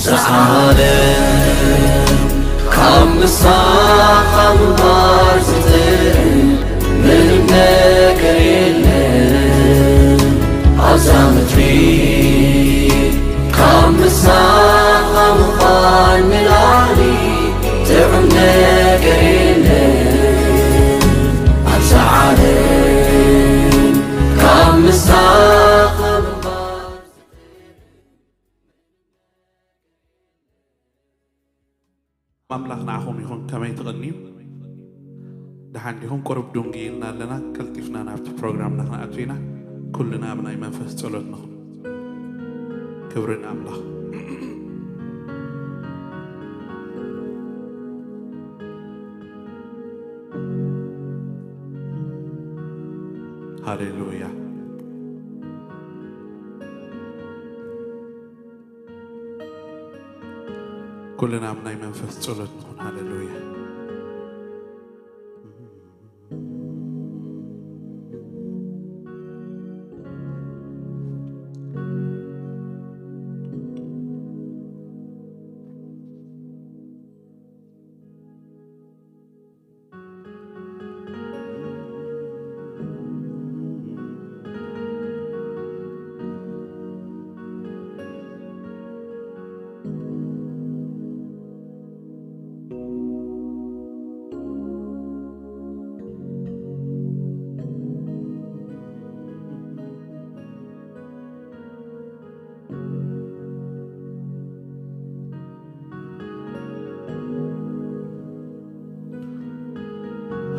زعالم كم مساخم بارزتين من نكريلن عزامتري كم مساخم خان العالي تعم نكريلن زعالم كم مساخم مملخ نعهم يكون كما يتغني دحان لهم قرب دونجيلنا لنا كلتفنا نابت بروجرام نحن أتوينا كلنا من أي منفس صلوتنا كبرنا أملاخ هاليلويا كلنا من أي منفس صلوتنا هاليلويا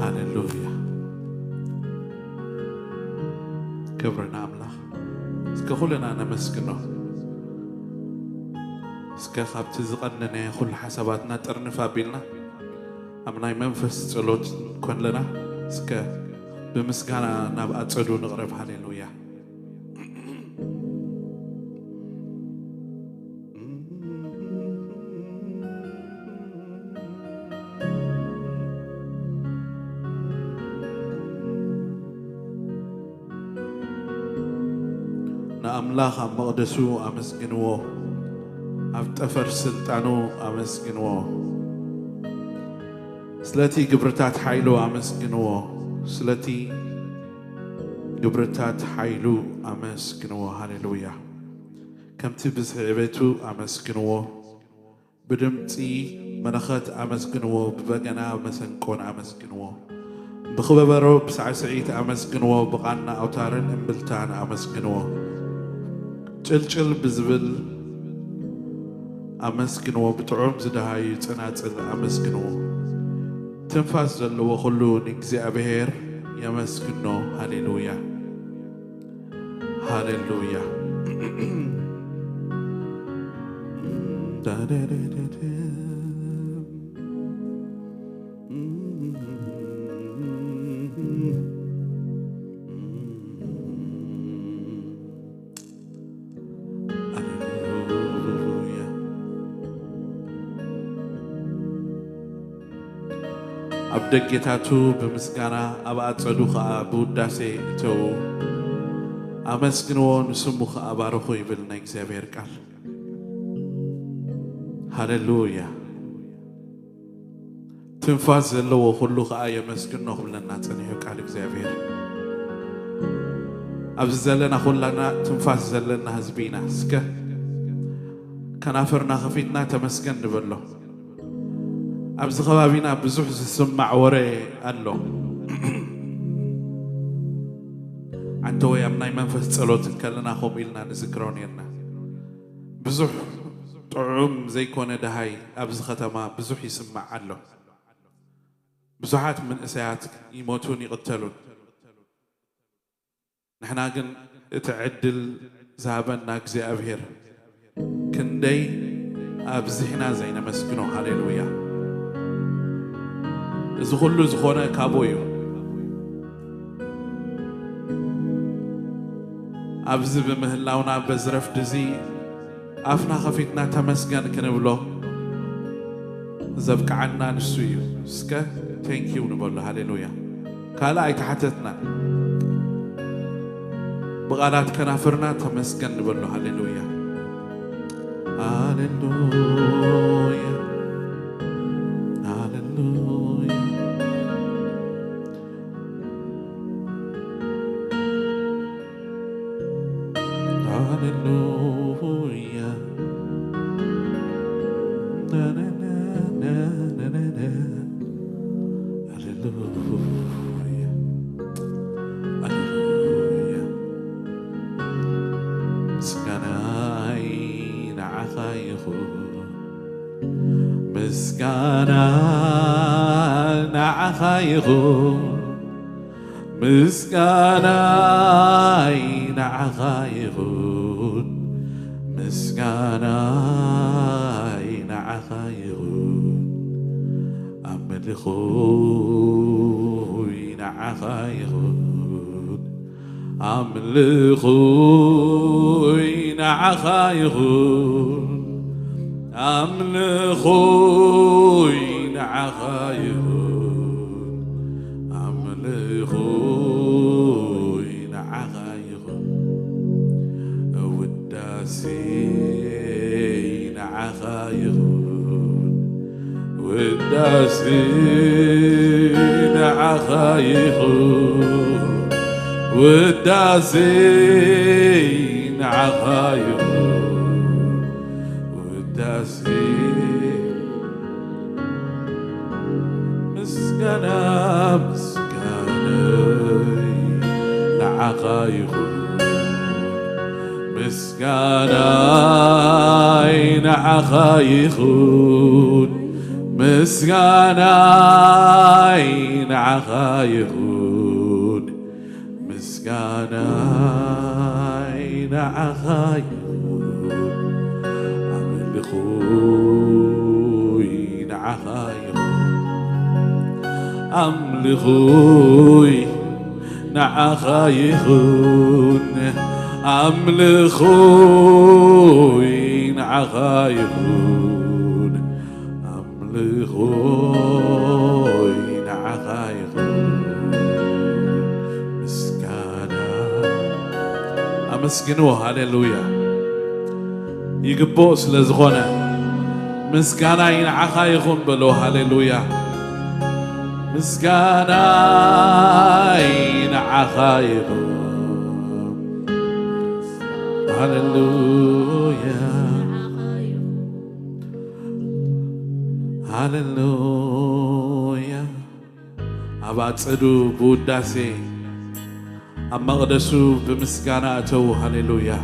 هاليلويا كبرنا أملاخ سكخلنا نمسكنه سكخاب تزقننا كل حساباتنا ترنفا بيلنا أمناي منفس صلوت كون لنا سك بمسكنا نبقى تصدو نغرب هاليلويا أملاخ مقدسو أمسكنوه أفتفر سلطانو أمسكنوه سلتي قبرتات حيلو أمسكنوه سلتي قبرتات حيلو أمسكنوه هاليلويا كم تبز عبيتو أمسكنوه بدمتي منخت أمسكنوه ببقنا مسنكون أمسكنوه بخببرو بسعسعيت أمسكنوه بقانا أوتارن إمبلتان أمسكنوه جل بزبل أمسكنو بتعوم زدهاي تناتل أمسكنو تنفاس جلو خلو نكزي أبهير يمسكنو هاليلويا هاليلويا أبدكتاتو بمسكانا أبعد صدوخا بوداسي تو أمسكنو نسموخا أبارخو يبلنا إكزابير قال هاليلويا تنفاز اللو خلوخا يمسكنو خلنا تنهيو قال إكزابير أبزلنا خلنا تنفاز زلنا هزبينا سكا كنافرنا خفيتنا تمسكن نبلو أبز خبابينا بزوح سمع وري قالو عنتو يا مناي منفس صلوت كلنا خوم إلنا نذكرون يلنا بزوح طعوم زي كونه دهاي أبز ختما بزوح يسمع قالو بزوحات من إسيات يموتون يقتلون نحنا قن اتعدل زابنا كزي أبهر كندي أبزحنا زينا مسكنو هاليلويا إذا كله زخونة كابويو أبز بمهلاونا بزرف دزي أفنا خفيتنا تمسكن كنبلو زبك عنا نسويو سكا thank you نبلو هاليلويا كالا يتحتتنا بغالات كنافرنا تمسكن نبلو هاليلويا هاليلويا هاليلويا هاليلويا نا نا نا نا نا نا نا هاليلويا هاليلويا مسكناي نعخايخون مسكنا نعخايخون مسكناي نعخايخون مسكناي نعخايخون أملخوي نعخايخون أملخوي نعخايخون أملخوي نعخايخون أملخوي نعخايخون وداسي نعخايخون وداسي نعخايخون وداسي نعخايخون وداسي مسكنا مسكناي نعخايخون مسكناي نعخايخون مسكناي نعخايخون مسكناي نعخايخون أملخوي نعخايخون أملخوي نعخايخون أملخوي نعخايخون أملخوي نعخايخون مسكنا أمسكنوه هاليلويا يقبوس لزغونة مسكنا ينعخايخون بلو هاليلويا مسكنا ينعخايخون هاليلويا هاليلويا أبعتدو بوداسي أما قدسو بمسكانا أتو هاليلويا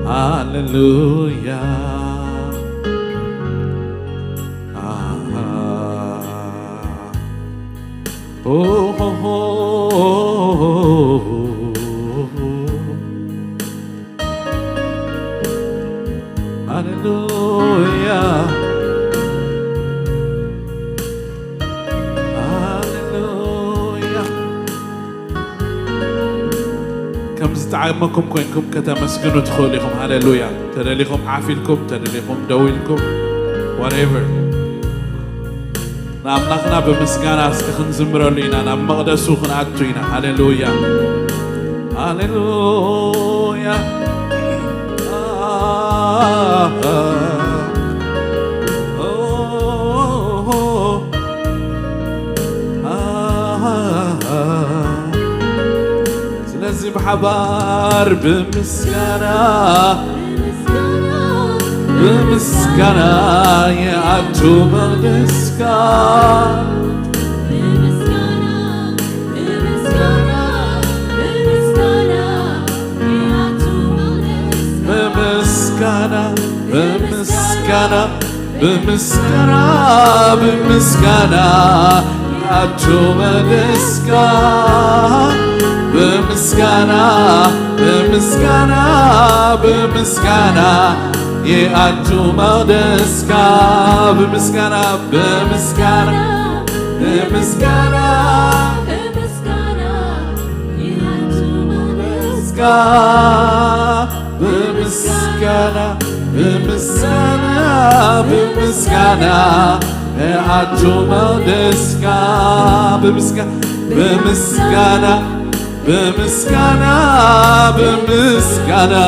هاليلويا هاليلويا هاليلويا كم زتعلمكم كوينكم كتمسكنوا تخوليكم هاليلويا تدليكم عافيلكم تدليكم دويلكم whatever نامناخنا بمسكانا استخن زمرولينا نام مقدسو خناتوينا هاليلويا هاليلويا سلازي بحبار بمسكانا بمسكانا يا عبتو مقدسكا بمسكانا بمسكانا بمسكانا عبتو مقدسكا بمسكانا بمسكانا بمسكانا يأتو مقدسكا بمسكانا بمسكانا بمسكانا يأتو مقدسكا بمسكانا بمسكانا بمسكانا يأتو مقدسكا بمسكانا بمسكانا بمسكانا بمسكانا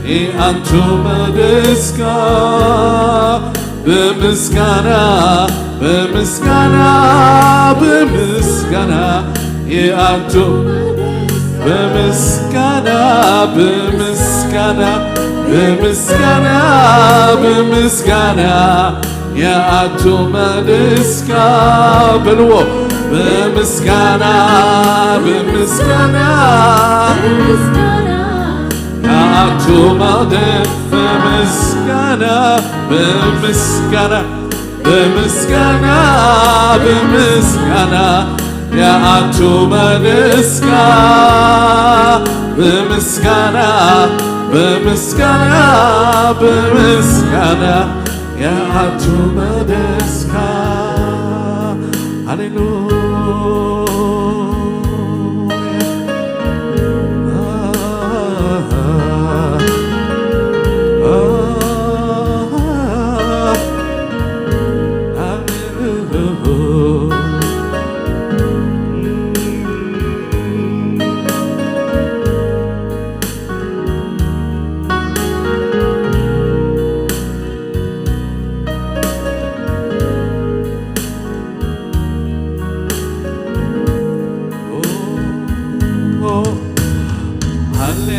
የአንቱ ምስጋና በምስጋና በምስጋና በምስጋና የአንቱ በምስጋና በምስጋና በምስጋና በምስጋና የአንቱ ምስጋና በልዎ በምስጋና በምስጋና የአንቱ በምስጋና በምስጋና በምስጋና በምስጋና የአንቱ በምስጋና በምስጋና በምስጋና የአንቱ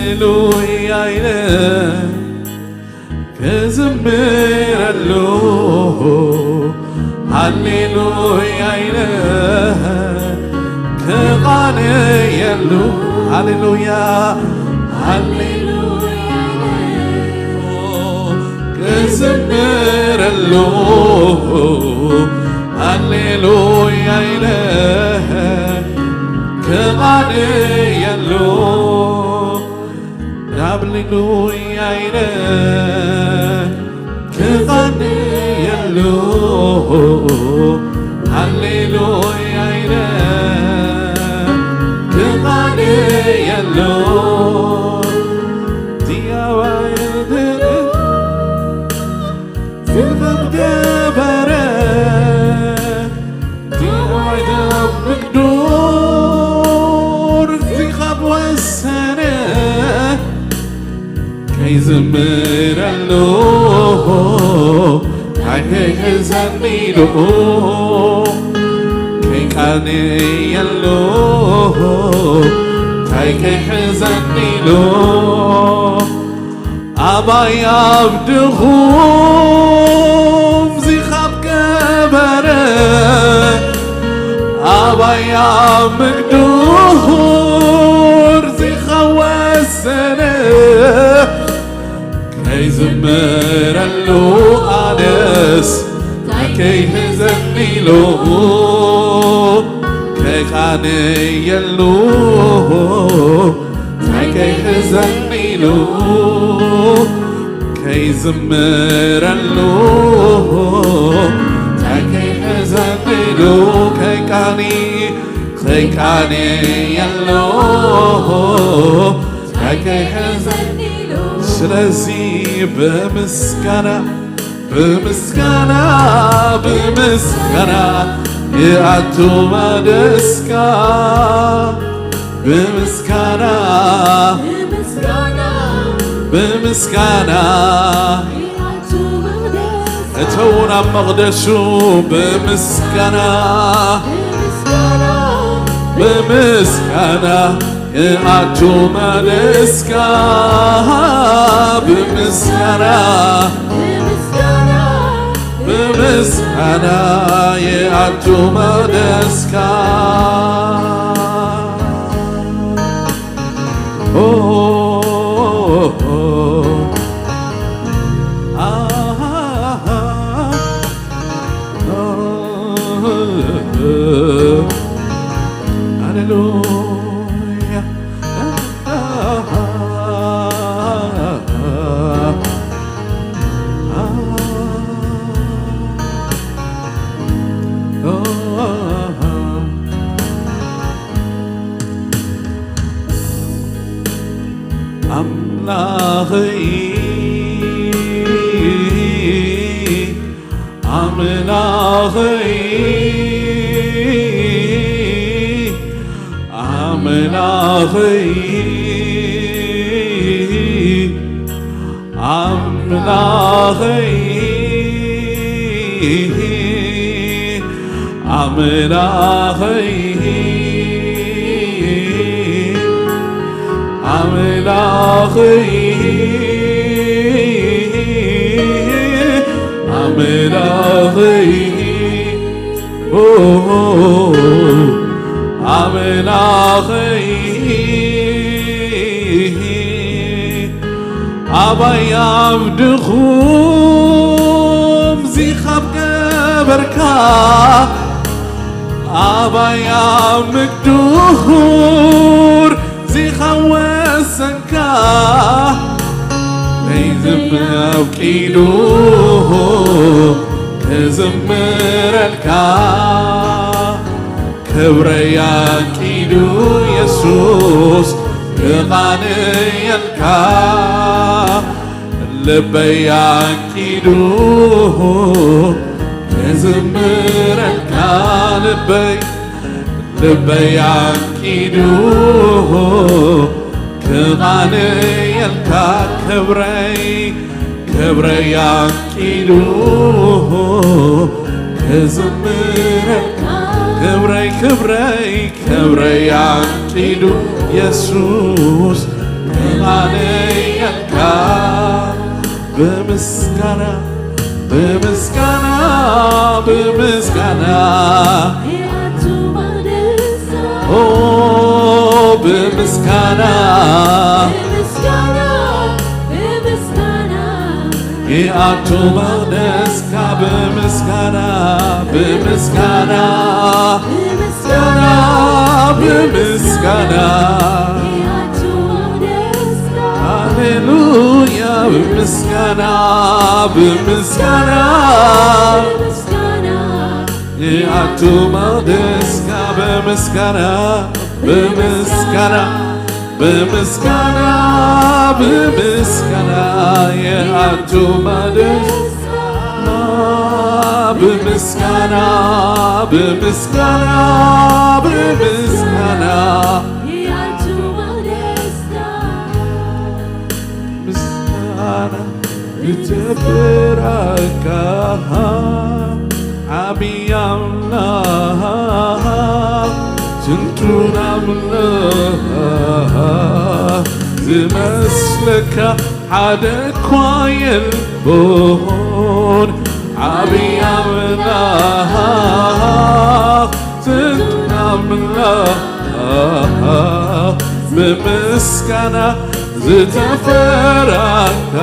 ሃሌሉያ ይለን ከዘምራለሁ ሃሌሉያ ይለን ከቃል ያሉ ሃሌሉያ ሃሌሉያ ከዘምራለሁ ሃሌሉያ ይለን ከቃል ያሉ Hallelujah, ዘምራለሁ አይዘምራለሁ ከቃኔ ያለው አይዘምራለሁ አባይ አብድኹም ዚኻብ ከበረ አባይ ምግዱር ዚኻወሰነ يزمرلو آنس تاكي هزنيلو كيخاني يلو تاكي هزنيلو كيزمرلو تاكي هزنيلو كيخاني يلو تاكي هزنيلو ስለዚህ በምስጋና በምስጋና በምስጋና የአንቱ ደስታ በምስጋና በምስጋና እተውና መቅደሱ በምስጋና በምስጋና የአንቱ ደስታ በምስጋና በምስጋና የአንቱ ደስታ አምላኸይ አምላኸይ አምላኸይ አምላኸይ አምላኸይ አባይ አብድኹም ዚኻብ ገበርካ አባይ ምግዱር ዚኻ ወሰንካ ለይዝም አብቂሉ ክዝምረልካ ክብረይ አቂዱ ኢየሱስ ክቓንየልካ ልበይ አቂዱ ክዝምረልካ ልበይ አቂዱ ክቓንየልካ ክብረይ አቂዱ ክዝምረልካ ክብረይ አቂዱ ኢየሱስ ክቓንየልካ በምስጋና በምስጋና በምስጋና በምስጋና የአቱ መቅደስካ በምስጋና በምስጋና በምስጋና ሃሌሉያ በምስጋና በምስጋና የአቱ መቅደስካ በምስጋና በምስጋና በምስጋና በምስጋና የአቱ መቅደስካ በምስጋና በምስጋና በምስጋና ምስጋና ልትብራካ ዓብይ አምላክ ስንቱን አምላክ ዝመስለካ ሓደ እኳ የልቦን ዓብይ አምላክ ስንቱን አምላክ ብምስጋና ዝተፈራካ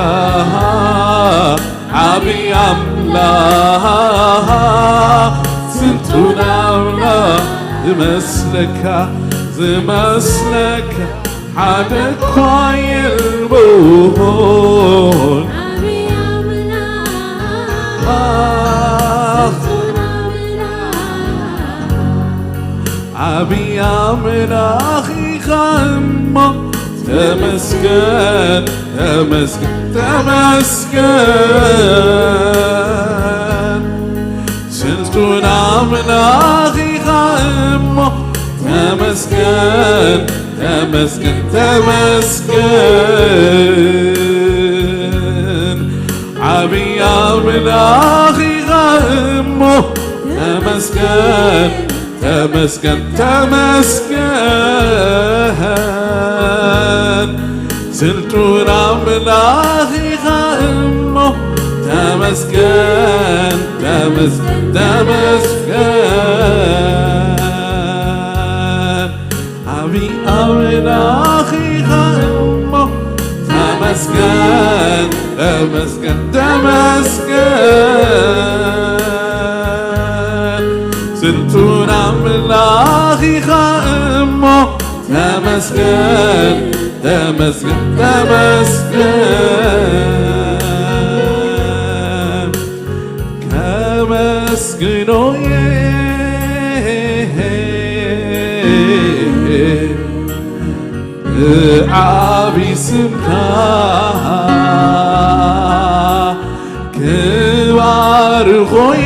ዓብይ አምላክ ስንቱን አምላክ ዝመስለካ ሓደ እኳ የልቦን ዓብይ አምላኽ ኢኻ እሞ ተመስገን ተመስገን ተመስገን ስንቱን አምላኽ ኢኻ እሞ ተመስገን ተመስገን ተመስገን ዓብይ አምላኽ ኢኻ እሞ ተመስገን ተመስገን ተመስገን ስንቱን አምላኽ ኢኻ እሞ ተመስገን ተመስገን ተመስገን ዓብይ አምላኽ ኢኻ እሞ ተመስገን ተመስገን ተመስገን ስንቱን አምላኽ ኢኻ እሞ ተመስገን ተመስገን ተመስገን ከመስግኖዬ ዓብይ ስምካ ክባርኾዬ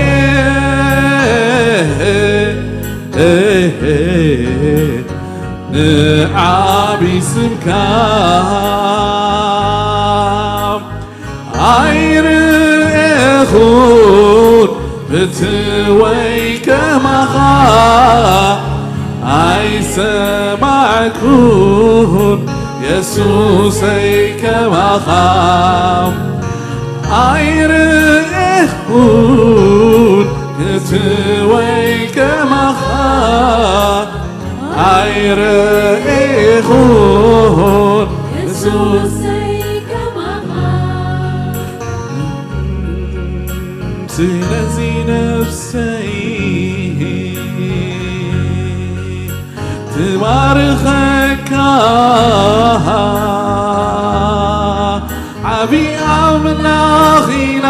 ዓብይ ስምካ አይርኤኹን ብትወይ ከማኻ ኣይሰማዕኩን የሱሰይ ከማኻ ኣይርኤኹን ብትወይ ከማኻ ኣይርኤኹን የሱሰይ ከማኻ ስለዚ ነፍሰይ ትባርከካ ዓብይ ኣምላኽ ኢና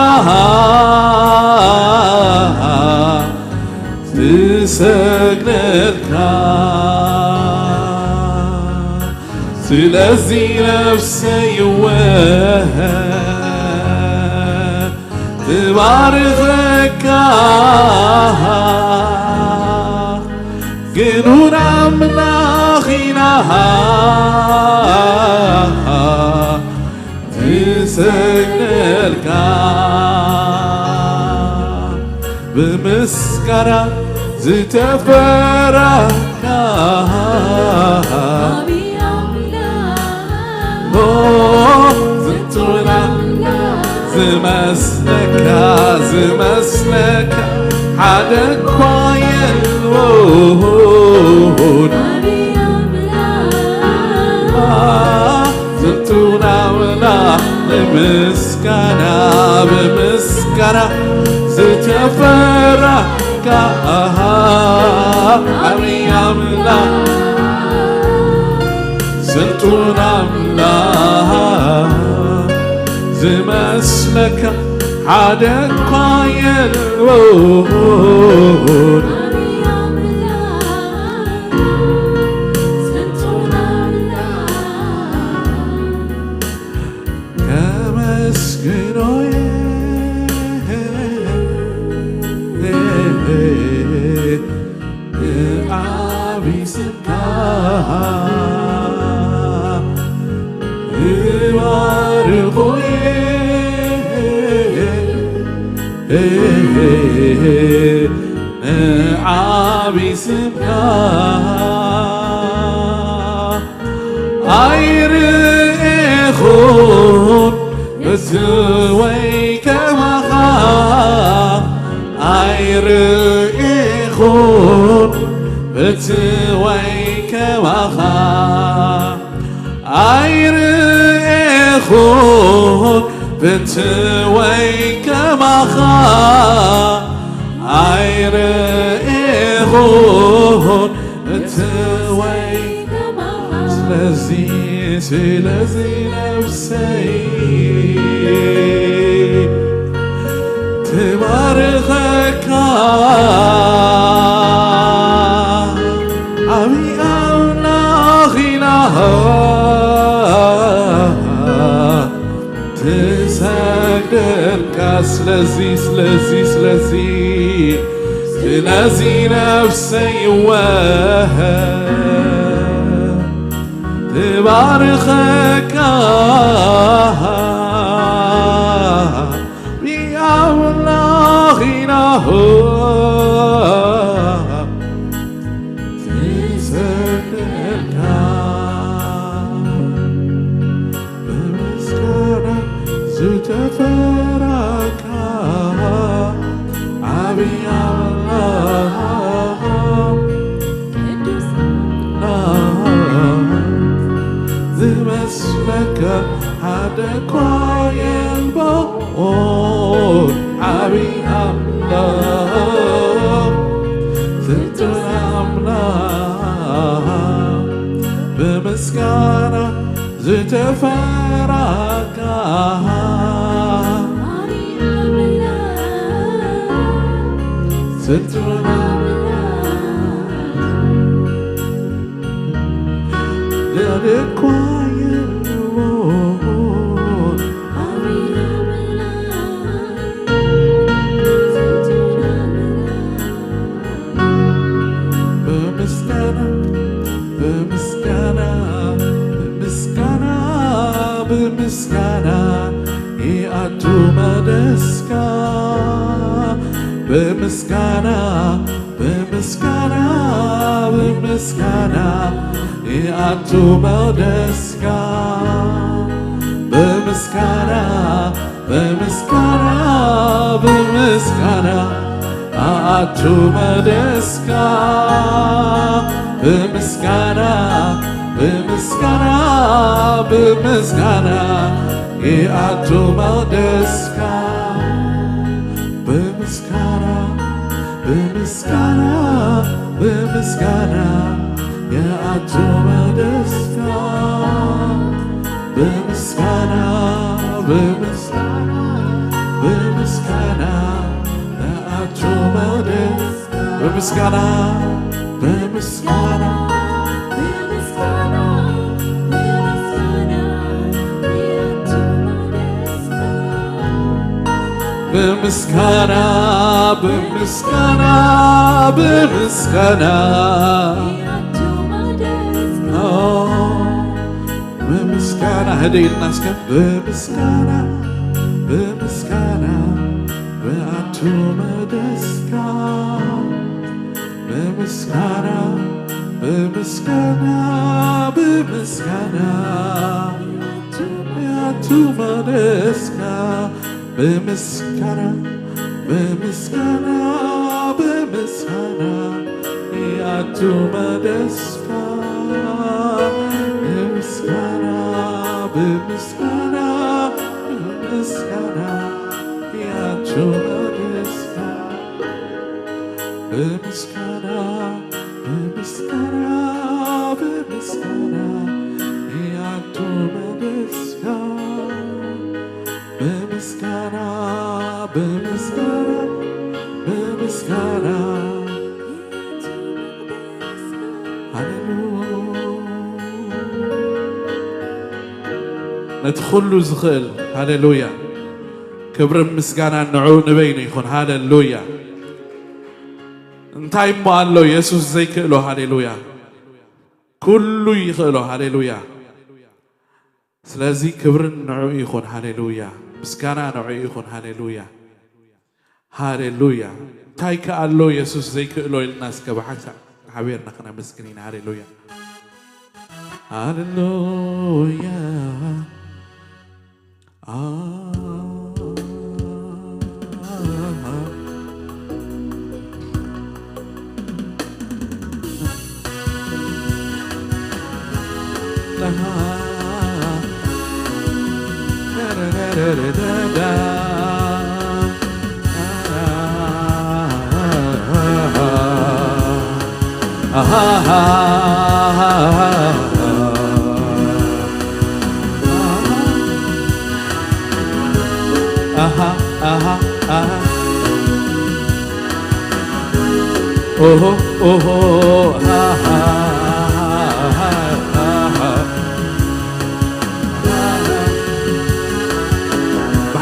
ትሰግደልካ ስለዚ ነፍሰይወ ትባርከካ ግኑን ኣምላኽ ኢና ትሰግደልካ ብምስጋና ዝተፈራካ ዝቱና ዝመስለካ ሓደ እኳ የለዎን ዝቱናውና ብምስጋና ዝተፈራካ ዓብይ ኣምላኽ ስልጡን ኣምላኽ ዝመስለካ ሓደ እኳ የለዎን ከመስግኖዬ ዓብይ ስምካ እባርኾዬ ዓብይ ስምካ ኣይርኤኹን ብትወይ ከማኻ ኣይርኤኹን ብትወይ ከማኻ ኣይርኤኹን ብትወይ ከማኻ ኣይርኤኹን ብትወይ ስለዚ ነፍሰይ ትባርከካ ዓብይ ኣምላኽ ኢና ትሰግደልካ ስለዚ ነፍሰይወ ትባርከካ ዓብይ ኣምላኽ ኢና ትሰግደልካ ብምስጋና ዝተፈራካ ዓብይ ኣምላኽ ዝመስለካ ሓደ እኳ የለዎን ዓብይ ኣምላኽ ስልጡን ኣምላኽ ብምስጋና ዝተፈራካ ስልጡን እኳ የለዎን በምስጋና يأتوم دسكا بمسكانا بمسكانا بمسكانا يأتوم دسكا بمسكانا بمسكانا بمسكانا يأتوم دسكا بمسكانا بمسكانا بمسكانا يأتوم دسكا بمسكانا بمسكانا بمسكانا يأتوم دسكا بمسكانا بمسكانا بمسكانا يأتوم دسكا بمسكانا بمسكانا بمسكانا بمسكانا بمسكانا بمسكانا هدي الناس كم بمسكانا بمسكانا بأتوم دسكا بمسكانا بمسكانا بمسكانا بأتوم دسكا بمسكانا بمسكانا بمسكانا يأتوم دسكا بمسكانا بمسكانا بمسكانا يأتوم دسكا بمسكانا بمسكانا بمسكانا يأتوم دسكا بمسكانا بمسكانا بمسكانا هللويا ندخل زخل هللويا كبر مسكانا نعو نبين يكون هللويا انتاي مالو يسوع زي كله هللويا كله يخلو هللويا سلازي كبر نعو يكون هللويا مسكانا نعو يكون هللويا هللويا تاي كالو يسوع زي كله الناس كبحث حبيرنا خنا مسكينين هللويا هللويا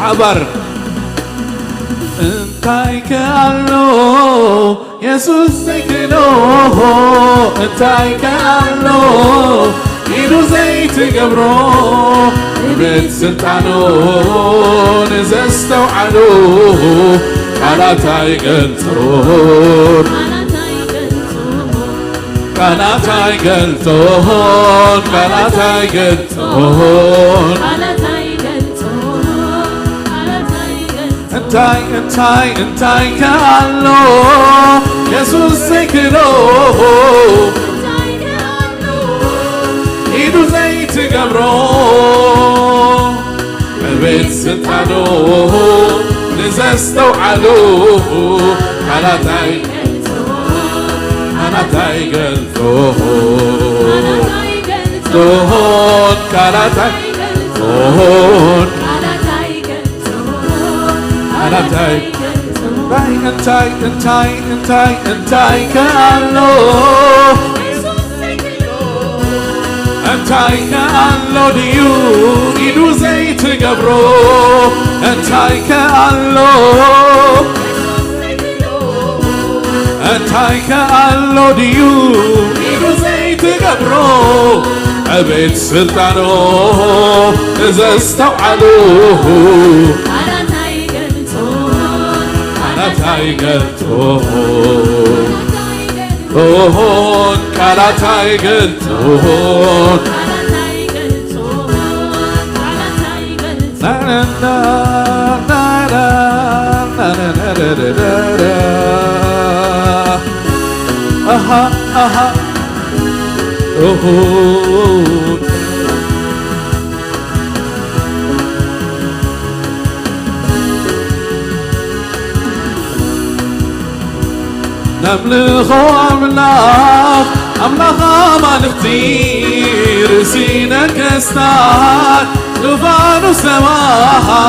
بعبر انتاي كالو يسوع سكنو انتاي كالو يدو زيت قبرو بيت سلطانو نزستو علو قالاتاي قلتون قالاتاي قلتون قالاتاي قلتون انتاي كالو يسوع سكنو يدو زيت قبرو بيت سلطانو نزستو علو قالاتاي قالاتاي قلتون قالاتاي قلتون انتاي كالو انتاي كالو ديو يدو زيت قبرو انتاي كالو انتاي كالو ديو يدو زيت قبرو عبيد سلطانو إذا استوعدوه ቃላት አይገልጡም ቃላት አይገልጡም نملخ أملاخ أملاخ مالختي رسينك استعاد طوفان السماء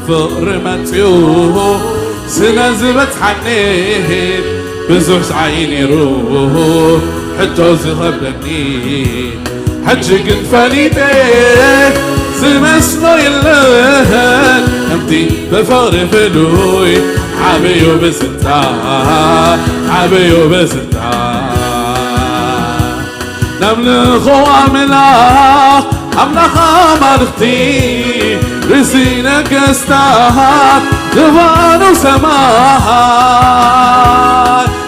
بفقر متيوه سنزبت حنين بزوج عيني روح حتى زغبني حجك فليتك زمسلو يلهن امتي بفقر فلوي عبيو بستان عبيو بستان نملخو أملاخ أملاخ مالختي رسينك استعاد طوفان السماء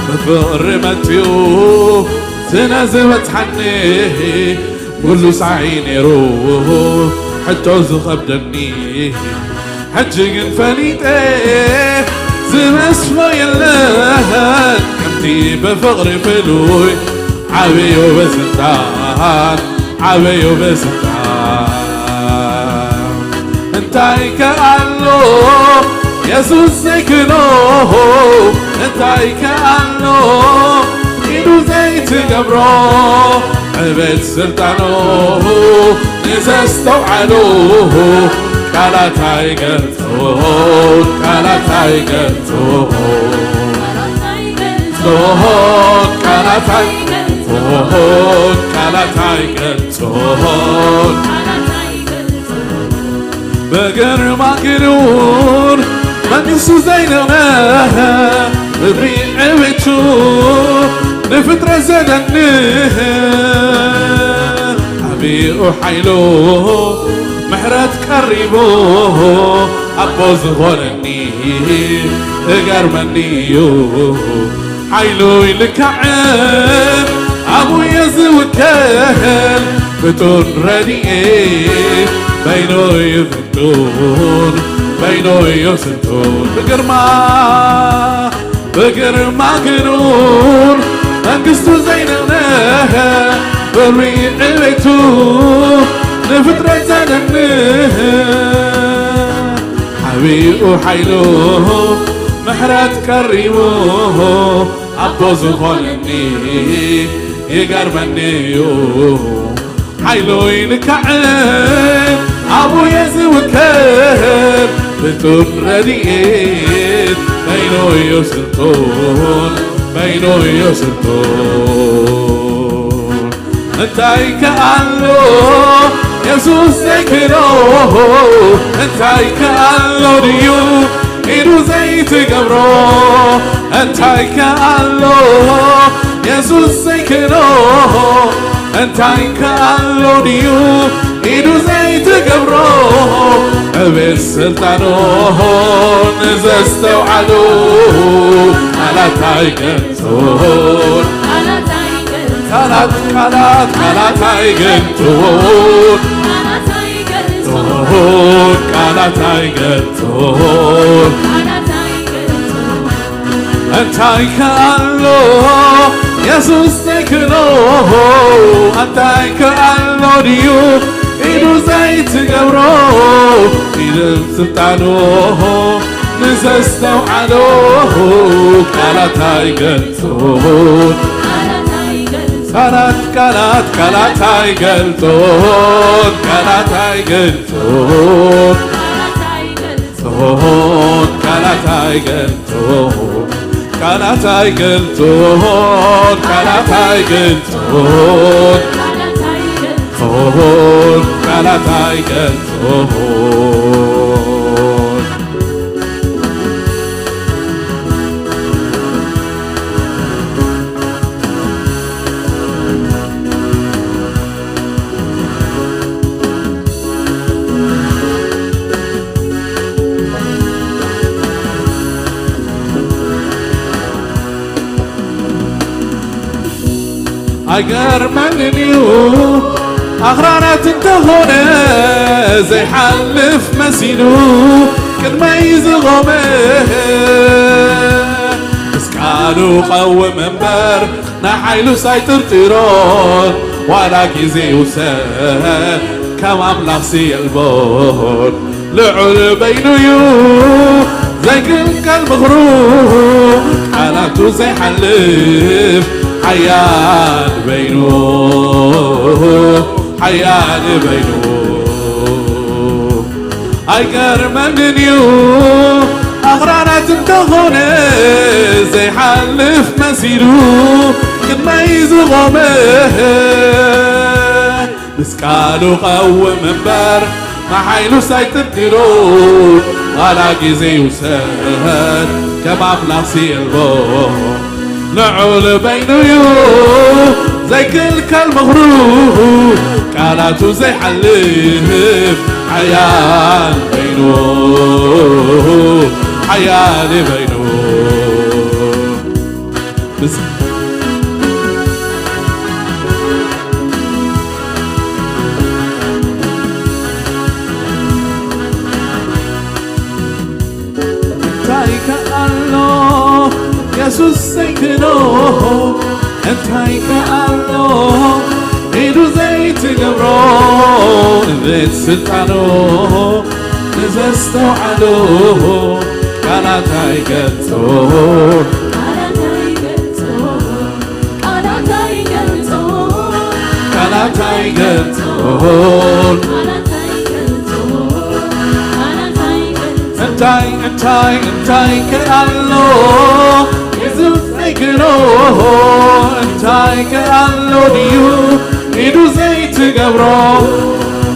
بفقر متيوه تنزبت حنيه كل عيني روح حتى زخب دني حجق فليته زمسلو يلهن امتي بفقر فلوي عبيو بستان عبيو بستان انتاي كأنو يسوس سكنو انتاي كأنو إنو زيت قبرو عبيد سلطانو نزستو علوه قالت هايقلتون قالت هايقلتون قالت هايقلتون قالت هايقلتون بقر ما قرون من يسو زينونا بريع بيتو نفتر زدنه عبيء حيلو محرد قريبوه أبوز غورني اقر منيو حيلو يلكعب أبو يزوكل بتون رديئ بينو يفتون بينو يسنتون بقر ما قرون منقستو زيننا بريع بيتو نفترة زننه حبيب حيلوه محرد كريموه عبوز خولني يقر منيو حيلو ينكعب أبو يزوكر بتون رديئ بينو يسلطون بينو يسلطون انتاي كأنو يسوس سكنو انتاي كأنو ديو إنو زيت قبرو انتاي كأنو يسوس سكنو انتاي كأنو ديو إنو زيت قبرو أبي سلطانو نزستو علوه على تايقنتون قالت هايقلتون قالت هايقلتون انتاي كأنو يسوس تكنو انتاي كأنو ديو إنو زيت قبرو إذن سلطانو نزستو علوه قالت هايقلتون قالت هايقلتون قالت هايقلتون قالت هايقلتون قالت هايقلتون قالت هايقلتون قالت هايقلتون أيقرمنيو أغرانات انتهونا زي حلف مسينو كل ما يزغمه بس كانوا قوم منبر نحيلو سايتر تيرون ولا كيزي وسهل كما ملغسي البون لعل بينو يو زي كل المغروب حالاتو زي حلف حيان بينو حيان بينو أيقرمنيو أغرانات انتهونا زي حلف مسيرو كل ما يزغمه بس كانوا قوم منبر ما حيلو سايتر تيرون ولا كيزي وسهل كما بلاصي البون نعول بينو يو زي كل كالمغروب كانتو زي حلف حيان بينو حيان بينو بس يسوس سيكنو انتاي كألو ايدو زيت قبرون بيت سلطانو نزستو علو كانتاي قلتو كانتاي قلتو انتاي كألو كنو انتاي كأنو ديو ايدو زيت قبرو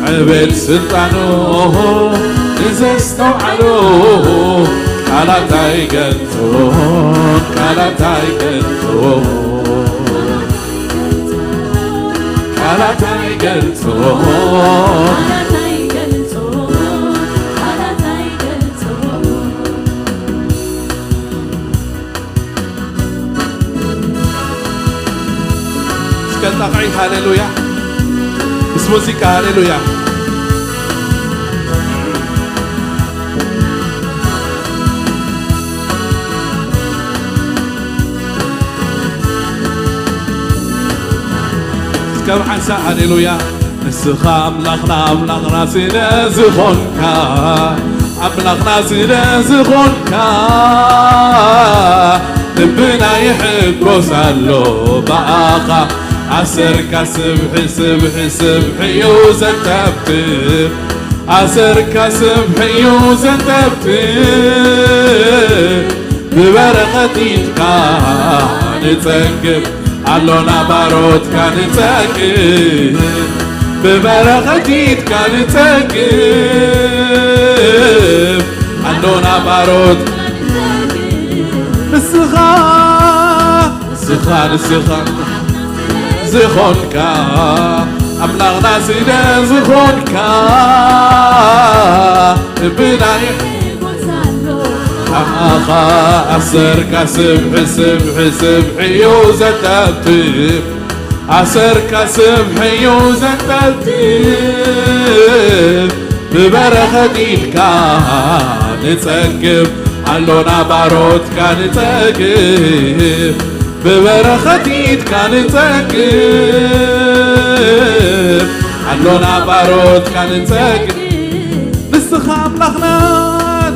عبد سلطانو نزستو علو كالاتاي قلتو كالاتاي قلتو كالاتاي قلتو تقعي هاليلويا بس موسيقى هاليلويا كم حنسى هاليلويا نسخة أملغنا سينا زخونكا أملغنا سينا زخونكا لبنا يحب وسالو بقى عسرك سبحي يوزنتبتب عسرك سبحي يوزنتبتب ببرقتيت كان تنقب علونا باروت كان تنقب ببرقتيت كان تنقب علونا باروت السخان زخونكا أبلغنا سيدا زخونكا بنايح أخا أسركا سبحي يوزتبتب أسركا سبحي يوزتبتب ببرختيك كان تنقب علونا باروت كان تنقب ببرختيت كان تنقب علونا باروت كان تنقب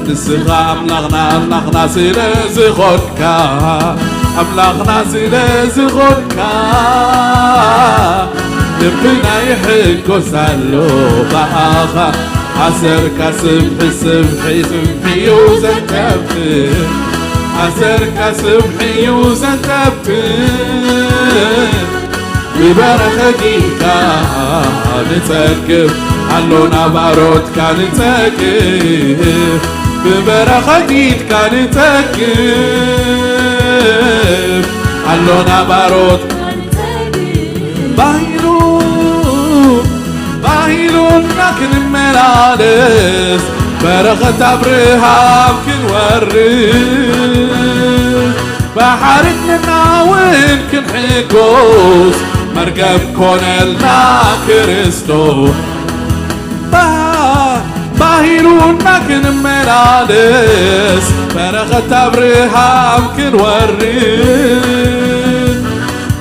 نسخة أملغنا سيلا زخونكا أملغنا سيلا زخونكا لبنا يحكو سالو بآخا عسركا سبحي يوزنتبتب عسركا سبحي يوزنتبتب ببرختيك كان تنقب علونا باروت كان تنقب ببرختيك كان تنقب علونا باروت باهيلو نكن ملالس برخت أبرهام كن ورث بحارتنا وين كن حكوس مرقب كونلنا كريستو باهيرونا كنملالس برخة أبرهام كنورين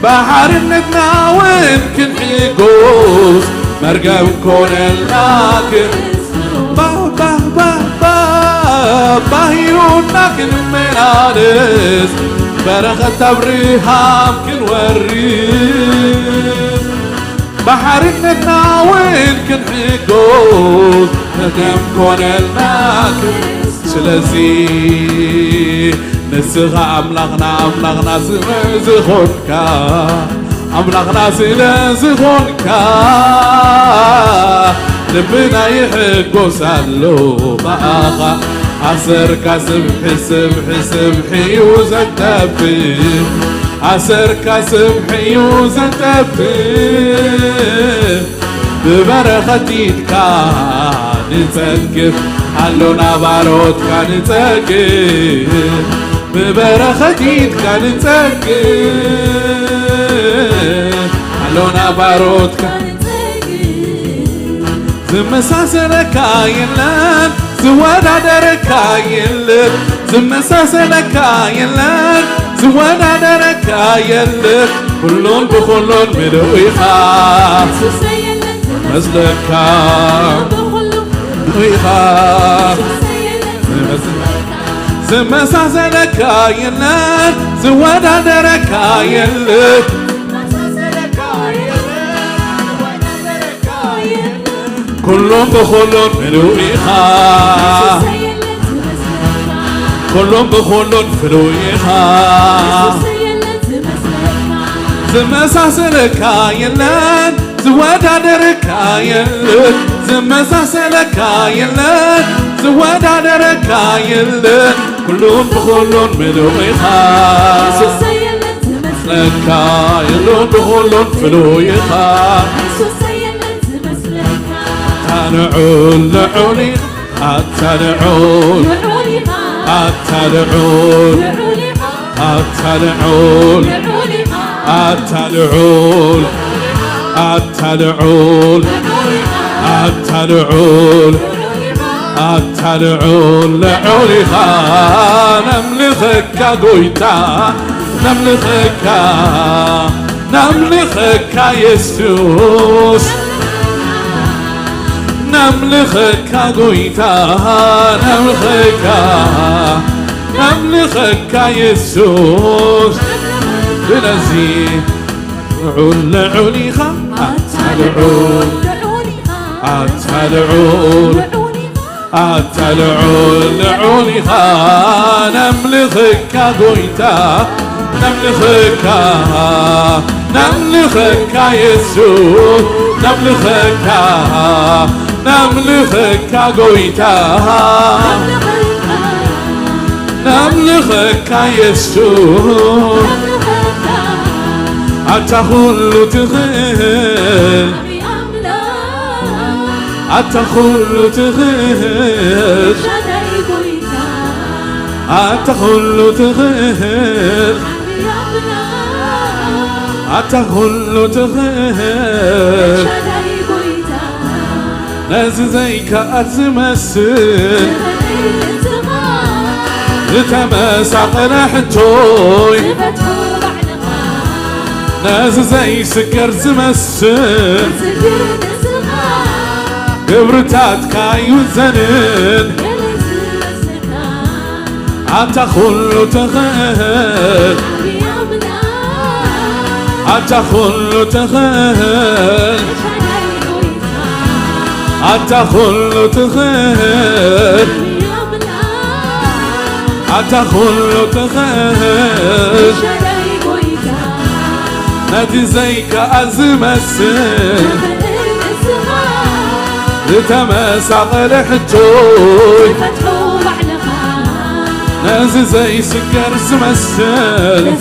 بحرنتنا وين كنحيقوس مرقب كونلنا باهيرونا كنملالس برخة أبرهام كنورين بحرنتنا وين كنحيقوس مرقب كونلنا سلازي نسخة أملاغنا زخونكا أملاغنا زخونكا لبنا يحقو سالو بآخا عسركا سبحي وزنتبي عسركا سبحي وزنتبي ببرختيك نتسقف علونا باروت كان نتسقف ببرختيك نتسقف علونا باروت كان زمساسلك يلن زوادادرك يلن زمساسلك يلن زوادادرك يلن كلون بخلون مدويخا مزلكا مدويخا زمساسلك يلن زوادادرك يلن كلهم بخلون فلويخا كلهم بخلون فلويخا زمساسلك يلن زوادادرك يلن زمساسلك يلن زوادادرك يلن كلهم بخلون فلويخا لكا يلون بخلون فلويخا تنعول لعولي التنعول التنعول التنعول التنعول التنعول التنعول التنعول لعولي نملخك قويتا نملخك يسوس نملخك قويتا نملخك يسوس بنزي عول عليها التلعول التلعول التلعول عليها نملخك قويتا نملخك يسوس نملخك قويتا نملخك يسوع أتخل تغل أتخل تغل أتخل تغل أتخل تغل نززيك أزمسل لتمسح رحتوي نززي سكر زمسل قبرتات كايو زنن أتخل تغل أتخل تغل أتخل تغل أتخل تغل نادي زيك أزمسل لتمسح رحتوي نازي زي سكر زمسل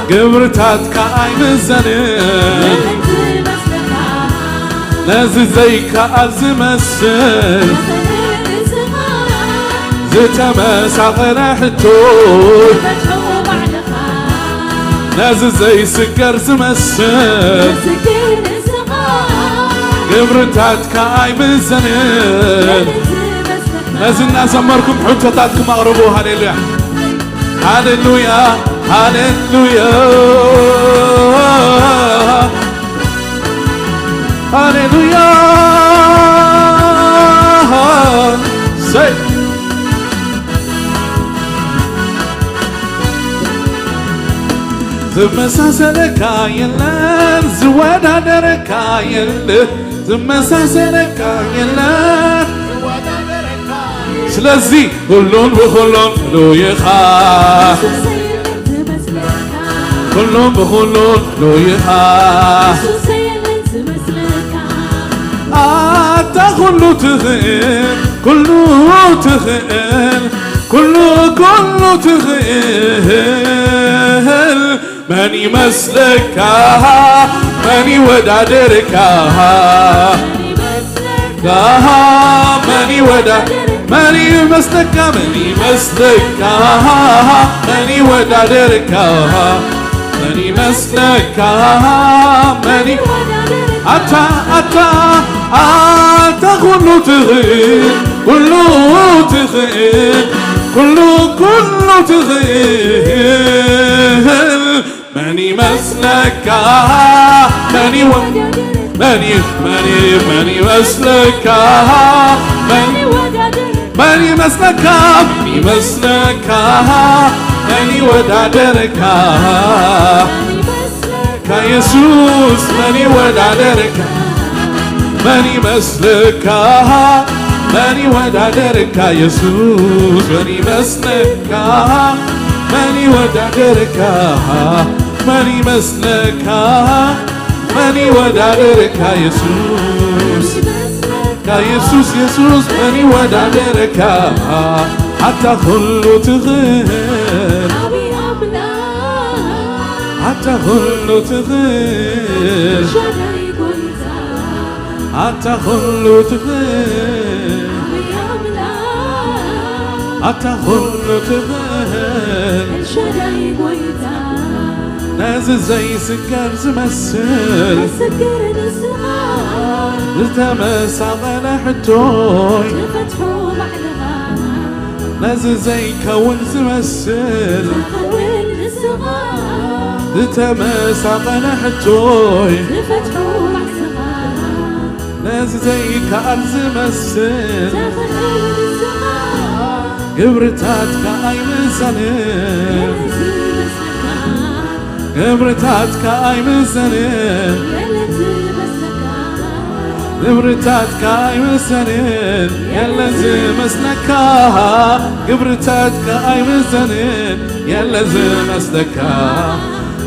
قبرتات كاي مزنن نازي زيك أزمسل زتمسح رحتوي نازل زي سكر زمسل قبرتاتك اي مزنل نازل ناس امركم حجتاتكم اقربوا هللويا هللويا هللويا هللويا سي زمساسلك يلن زودادرك يلن زمساسلك يلن ስለዚህ ሁሉን በሁሉም ሎይኻ ሁሉን በሁሉም ሎይኻ አታ ሁሉ ትኽእል ኩሉ ትኽእል ኩሉ ትኽእል መን ይመስለካ መን ይወዳደርካ መን ይወዳደርካ من يمسلك من يمسلك من يودادرك من يمسلك من أتا كله تغير كله تغير كله تغير من يمسلك من يمسلك من من يمسلك من يودادرك كيسوس من يودادرك من يمسلك من يودادرك يسوس من يمسلك من يودادرك من يمسلك من يودادرك يسوس يسوس يسوس من يودادرك حتى كله تغير حتى كله تغير حتى كله تغير حتى كله تغير نازل زي سكر زمسل التمس على حتوي نازل زي كون زمسل التمس على حتوي نازل زي كأر زمسل قبرتاتك اي مزنل قبرتاتك اي مزنل قبرتاتك اي مزنل يلا زمسلكها قبرتاتك اي مزنل يلا زمسلكها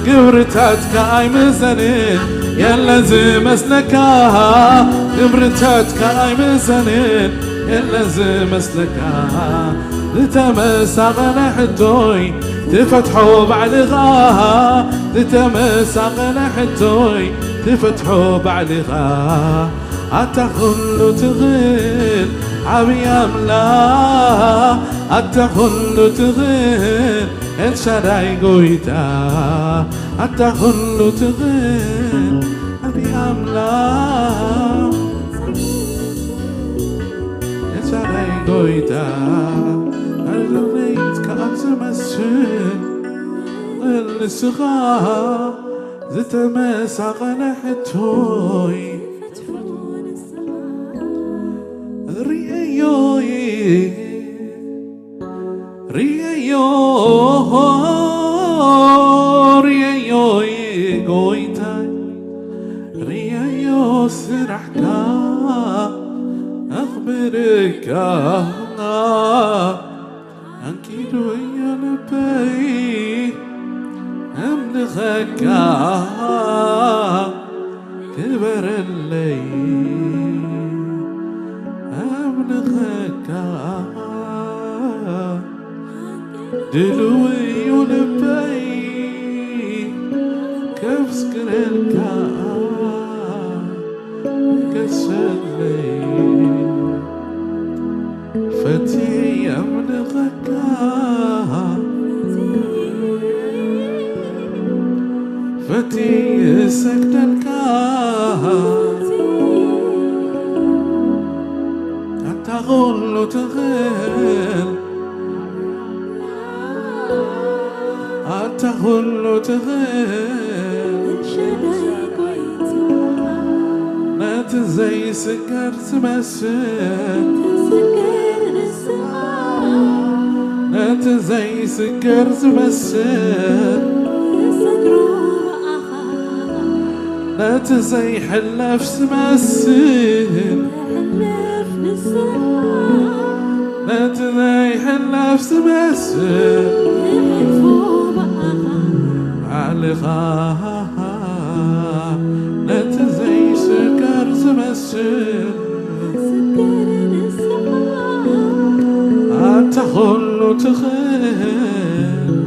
قبرتاتك اي مزنل يلا زمسلكها قبرتاتك اي مزنل يلا زمسلكها تتمسى غنى حدوي تفتحوا بعلغاها تتمسى غنى حدوي تفتحوا بعلغاها حتى كله تغير عبي أملا حتى كله تغير الشراي قويتا حتى كله تغير عبي أملا الشراي قويتا الريت كأبز مسجد الصغار زتمسى غنحتوي ريايوي ريايوي قويتاي ريايو سرحكا أخبرك أكيد ويا لبي أملخك كبر الليل أملخك دلوي ولبي كيف سكرك كسلي فتي أملخك كله تغل أنت كله تغل نات زي سكر تمسك نات زي سكر تمسك نات زي حلف تمسك نات زي حلف تمسك على نات زي سكر تمسك أنت كله تخيل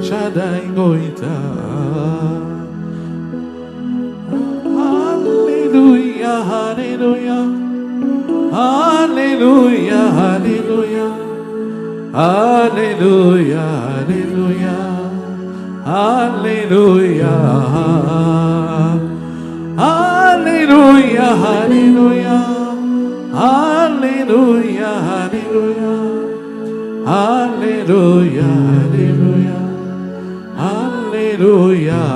شاداي غويتا هاليلويا هاليلويا هاليلويا هاليلويا هاليلويا هاليلويا هاليلويا هاليلويا هاليلويا هاليلويا هاليلويا هاليلويا هاليلويا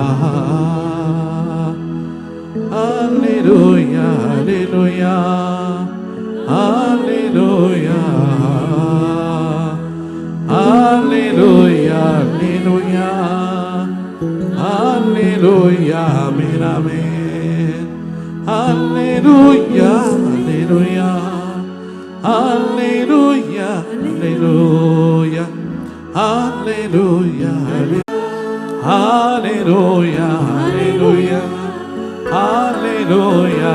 هاليلويا هاليلويا هاليلويا آمين آمين هاليلويا هاليلويا هاليلويا هاليلويا هاليلويا هاليلويا هاليلويا هاليلويا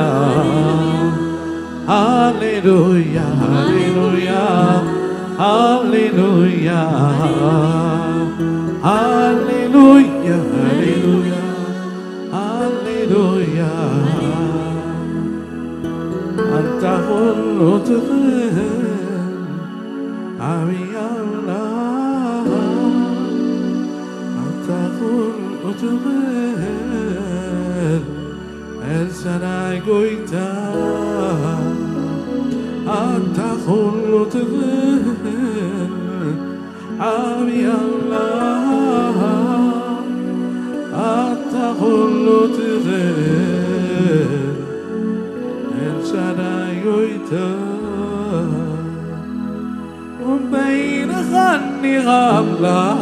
هاليلويا هاليلويا هاليلويا هاليلويا هاليلويا هاليلويا أنت كله تغير عمي الله أنت كله تغير السنة قويتا أنت كله تغير عمي الله أنت كله تغير السنة قويتا وبين غني غملا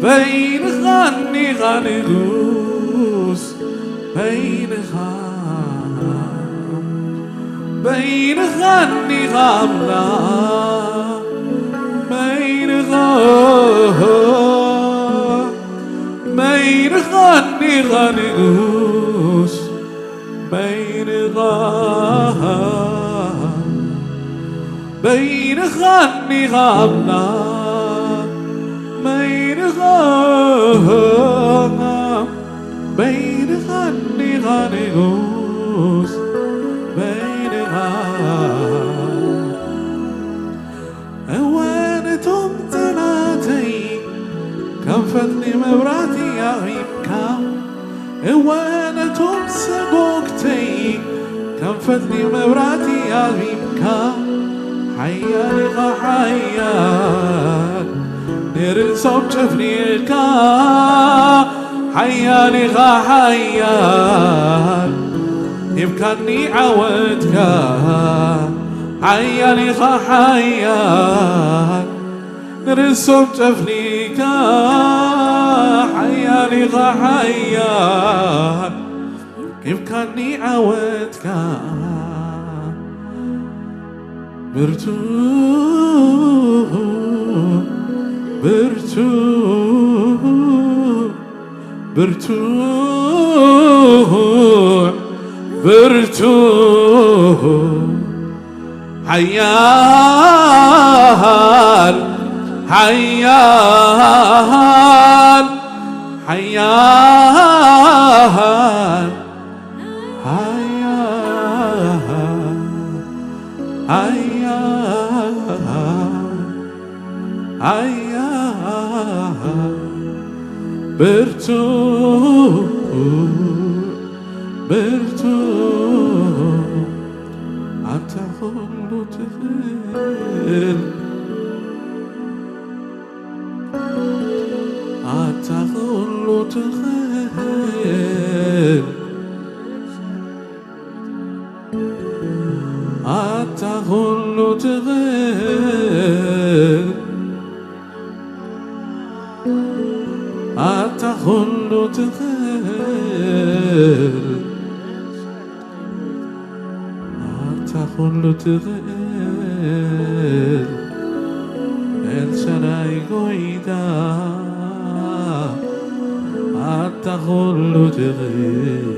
بين غني غنغوس بين غني غملا بين غني غنغوس بين غني غملا بين غني غنغوس بين أوانتم تلاتي كم فتني مبراتي يا غيبكم أوانتم سقوكتي كم فتني مبراتي يا غيبكم حيالي حيال نرسم شفنيلكا حيالي حيال يبكني عودك حيالي حيال نرسم شفنيكا حيالي حيال يبكني عودك برتو برتو برتو برتو حيال حيال حيال برتو برتو أنت كل تخيل أنت كل تخيل أنت كل تخيل أنت كل تخيل أنت كل تخيل الشراي قويدا أنت كل تخيل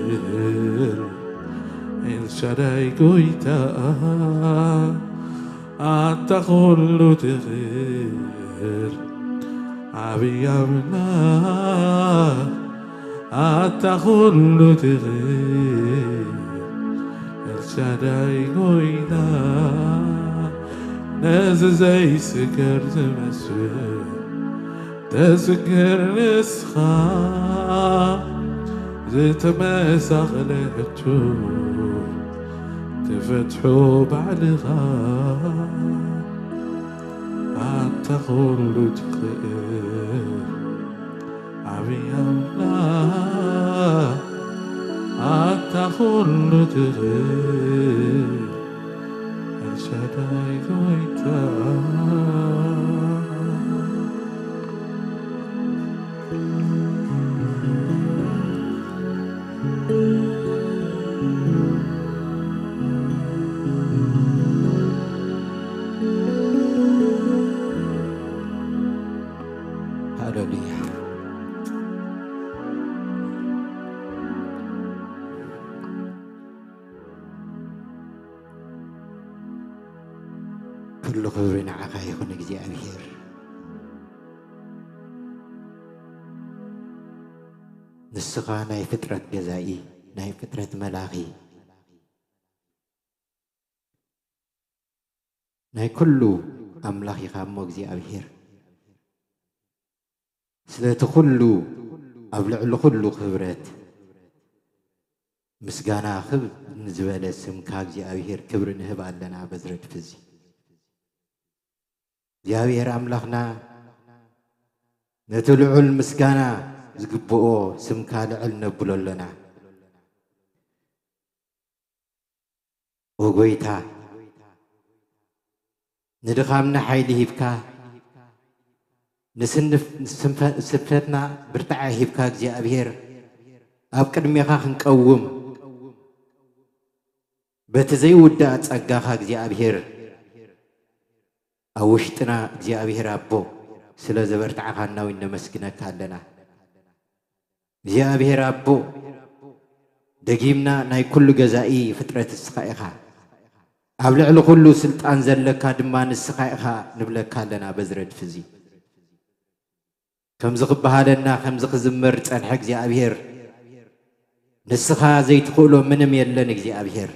الشراي قويدا أنت كل تخيل أبي أبنا أنت كل تغير الشراي قويدا ناس زي سكر تمسوي تسكر نسخة زي تمسخ لحجو تفتحوا بعلغا أنت كل تغير أبي الله أنت كل تغير الشداي قويتا كل خبر عقا يكون እግዚአብሔር ንስኻ ናይ ፍጥረት ገዛኢ ናይ ፍጥረት መላኺ ናይ ኩሉ ኣምላኽ ኢኻ እሞ እግዚአብሔር ስለቲ ኩሉ ኣብ ልዕሊ ኩሉ ክብረት ምስጋና ክብ ንዝበለ ስምካ እግዚአብሔር ክብሪ ንህብ ኣለና በዝረድ ፍዚ እግዚአብሔር አምላኽና ነቲ ልዑል ምስጋና ዝግብኦ ስምካ ልዕል ነብሎ ኣለና ወጎይታ ንድኻምና ሓይሊ ሂብካ ንስንፍትና ብርትዓ ሂብካ እግዚአብሔር ኣብ ቅድሜኻ ክንቀውም በቲ ዘይውዳእ ጸጋኻ እግዚአብሔር أوشتنا እግዚአብሔር አቦ ስለ ዘበርትዓኻና ወይ ነመስግነካ ኣለና እግዚአብሔር አቦ ደጊምና ናይ ኩሉ ገዛኢ ፍጥረት ንስኻ ኢኻ ኣብ ልዕሊ ኩሉ ስልጣን ዘለካ ድማ ንስኻ ኢኻ ንብለካ ኣለና በዝረድፍ እዚ ከምዚ ክበሃለና ከምዚ ክዝመር ፀንሐ እግዚአብሔር ንስኻ ዘይትኽእሎ ምንም የለን እግዚአብሔር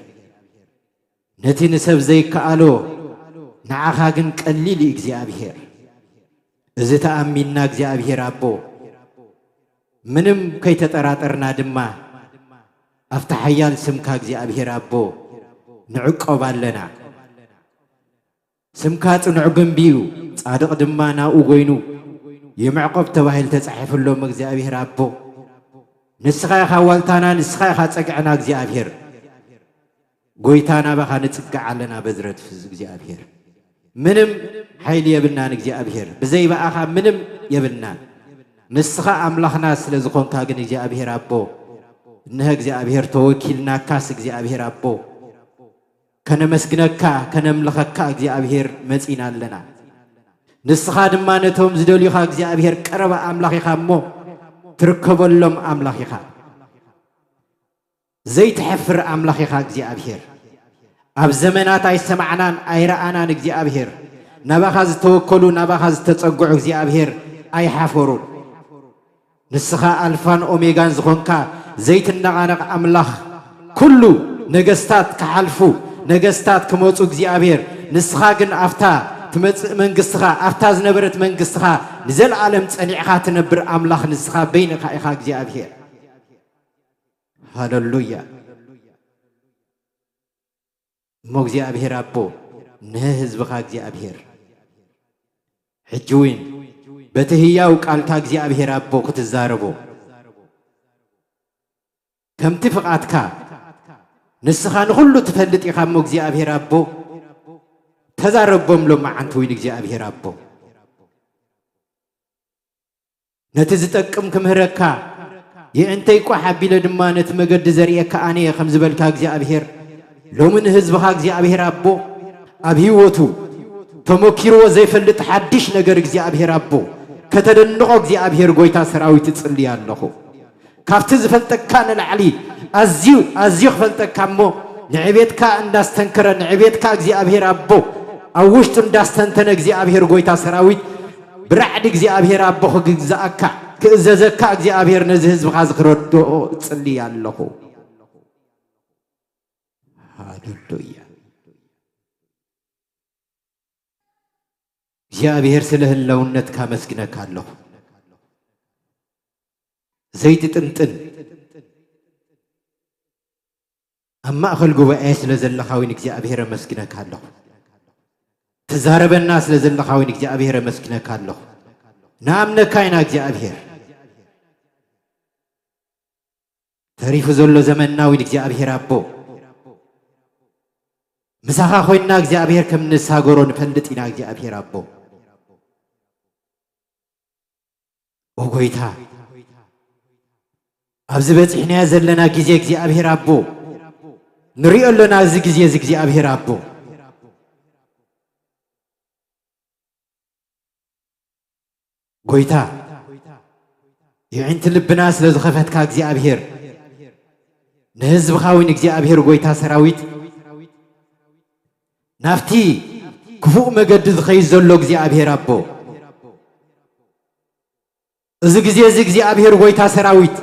ነቲ ንሰብ ዘይከኣሎ نعخا جن قليل እግዚአብሔር إذا تأمينا እግዚአብሔር አቦ ምንም ከይተጠራጠርና ድማ አፍታሐያል ስምካ እግዚአብሔር አቦ ንዕቆብ ኣለና ስምካ ጽኑዕ ግንቢዩ ጻድቕ ድማ ናኡ ጎይኑ የምዕቆብ ተባሂል ተጻሒፍሎም እግዚአብሔር አቦ ንስኻ ኢኻ ዋልታና ንስኻ ኢኻ ጸግዕና እግዚአብሔር ጎይታና በኻ ንጽጋዕ ኣለና በዝረት ፍዝ እግዚአብሔር ምንም ኃይል የብልናን እግዚአብሔር በዘይ በአኻ ምንም የብልናን ንስኻ አምላኽና ስለ ዝኾንካ ግን እግዚአብሔር አቦ እነሆ እግዚአብሔር ተወኪልና ካስ እግዚአብሔር አቦ ከነመስግነካ ከነምልኸካ እግዚአብሔር መጺና ኣለና ንስኻ ድማ ነቶም ዝደልዩኻ እግዚአብሔር ቀረባ አምላኽ ኢኻ እሞ ትርከበሎም አምላኽ ኢኻ ዘይትሕፍር አምላኽ ኢኻ እግዚአብሔር ኣብ ዘመናት ኣይሰማዕናን ኣይረኣናን እግዚአብሔር ናባኻ ዝተወከሉ ናባኻ ዝተጸጉዑ እግዚአብሔር ኣይሓፈሩን ንስኻ አልፋን ኦሜጋን ዝኾንካ ዘይትነቓነቕ አምላኽ ኩሉ ነገስታት ክሓልፉ ነገስታት ክመጹ እግዚአብሔር ንስኻ ግን ኣፍታ ትመጽእ መንግስትኻ ኣፍታ ዝነበረት መንግስትኻ ንዘለዓለም ጸኒዕኻ ትነብር አምላኽ ንስኻ በይንኻ ኢኻ እግዚአብሔር ሃሌሉያ እግዚአብሔር አቦ ንህዝብኻ እግዚአብሔር ሕጅዊን በትህያው ቃልካ እግዚአብሔር አቦ ክትዛረቦ ከምቲ ፍቃትካ ንስኻ ንኹሉ ትፈልጥ ኢኻ እግዚአብሔር አቦ ተዛረቦም ሎም ማዓንቲ ወይን እግዚአብሔር አቦ ነቲ ዝጠቅም ክምህረካ የእንተይ ቋ ሓቢለ ድማ ነቲ መገዲ ዘርኤካ ኣነ ከም ዝበልካ እግዚአብሔር ሎምን ህዝብኻ እግዚአብሔር አቦ ኣብ ህይወቱ ተሞኪርዎ ዘይፈልጥ ሓድሽ ነገር እግዚአብሔር አቦ ከተደንቆ እግዚአብሔር ጎይታ ሰራዊት ጽልይ ኣለኹ ካብቲ ዝፈልጠካ ንላዕሊ ኣዝዩ ክፈልጠካ እሞ ንዕቤትካ እንዳስተንከረ ንዕቤትካ እግዚአብሔር አቦ ኣብ ውሽጡ እንዳስተንተነ እግዚአብሔር ጎይታ ሰራዊት ብራዕድ እግዚአብሔር አቦ ክግዛእካ ክእዘዘካ እግዚአብሔር ነዚ ህዝብኻ ዝክረድኦ ጽልይ ኣለኹ ሃሌሉያ እግዚአብሔር ስለ ህላውነትካ መስግነካ ኣለኹ ዘይትጥንጥን ኣብ ማእኸል ጉባኤ ስለ ዘለኻ ወይን እግዚአብሔር መስግነካ ኣለኹ ተዛረበና ስለ ዘለኻ ወይን እግዚአብሔር መስግነካ ኣለኹ ንኣምነካ ኢና እግዚአብሔር ተሪፉ ዘሎ ዘመንና ወይን እግዚአብሔር አቦ ምሳኻ ኮይንና እግዚአብሔር ከም ንሳገሮ ንፈልጥ ኢና እግዚአብሔር አቦ ጎይታ ኣብዚ በፂሕናያ ዘለና ግዜ እግዚአብሔር አቦ ንሪኦ ኣለና እዚ ግዜ እዚ እግዚአብሔር አቦ ጎይታ የዕንቲ ልብና ስለ ዝኸፈትካ እግዚአብሔር ንህዝብኻ ወይን እግዚአብሔር ጎይታ ሰራዊት ናፍቲ ክፉእ መገዲ ዝኸይድ ዘሎ እግዚአብሔር አቦ እዚ ግዜ እዚ እግዚአብሔር ጎይታ ሰራዊት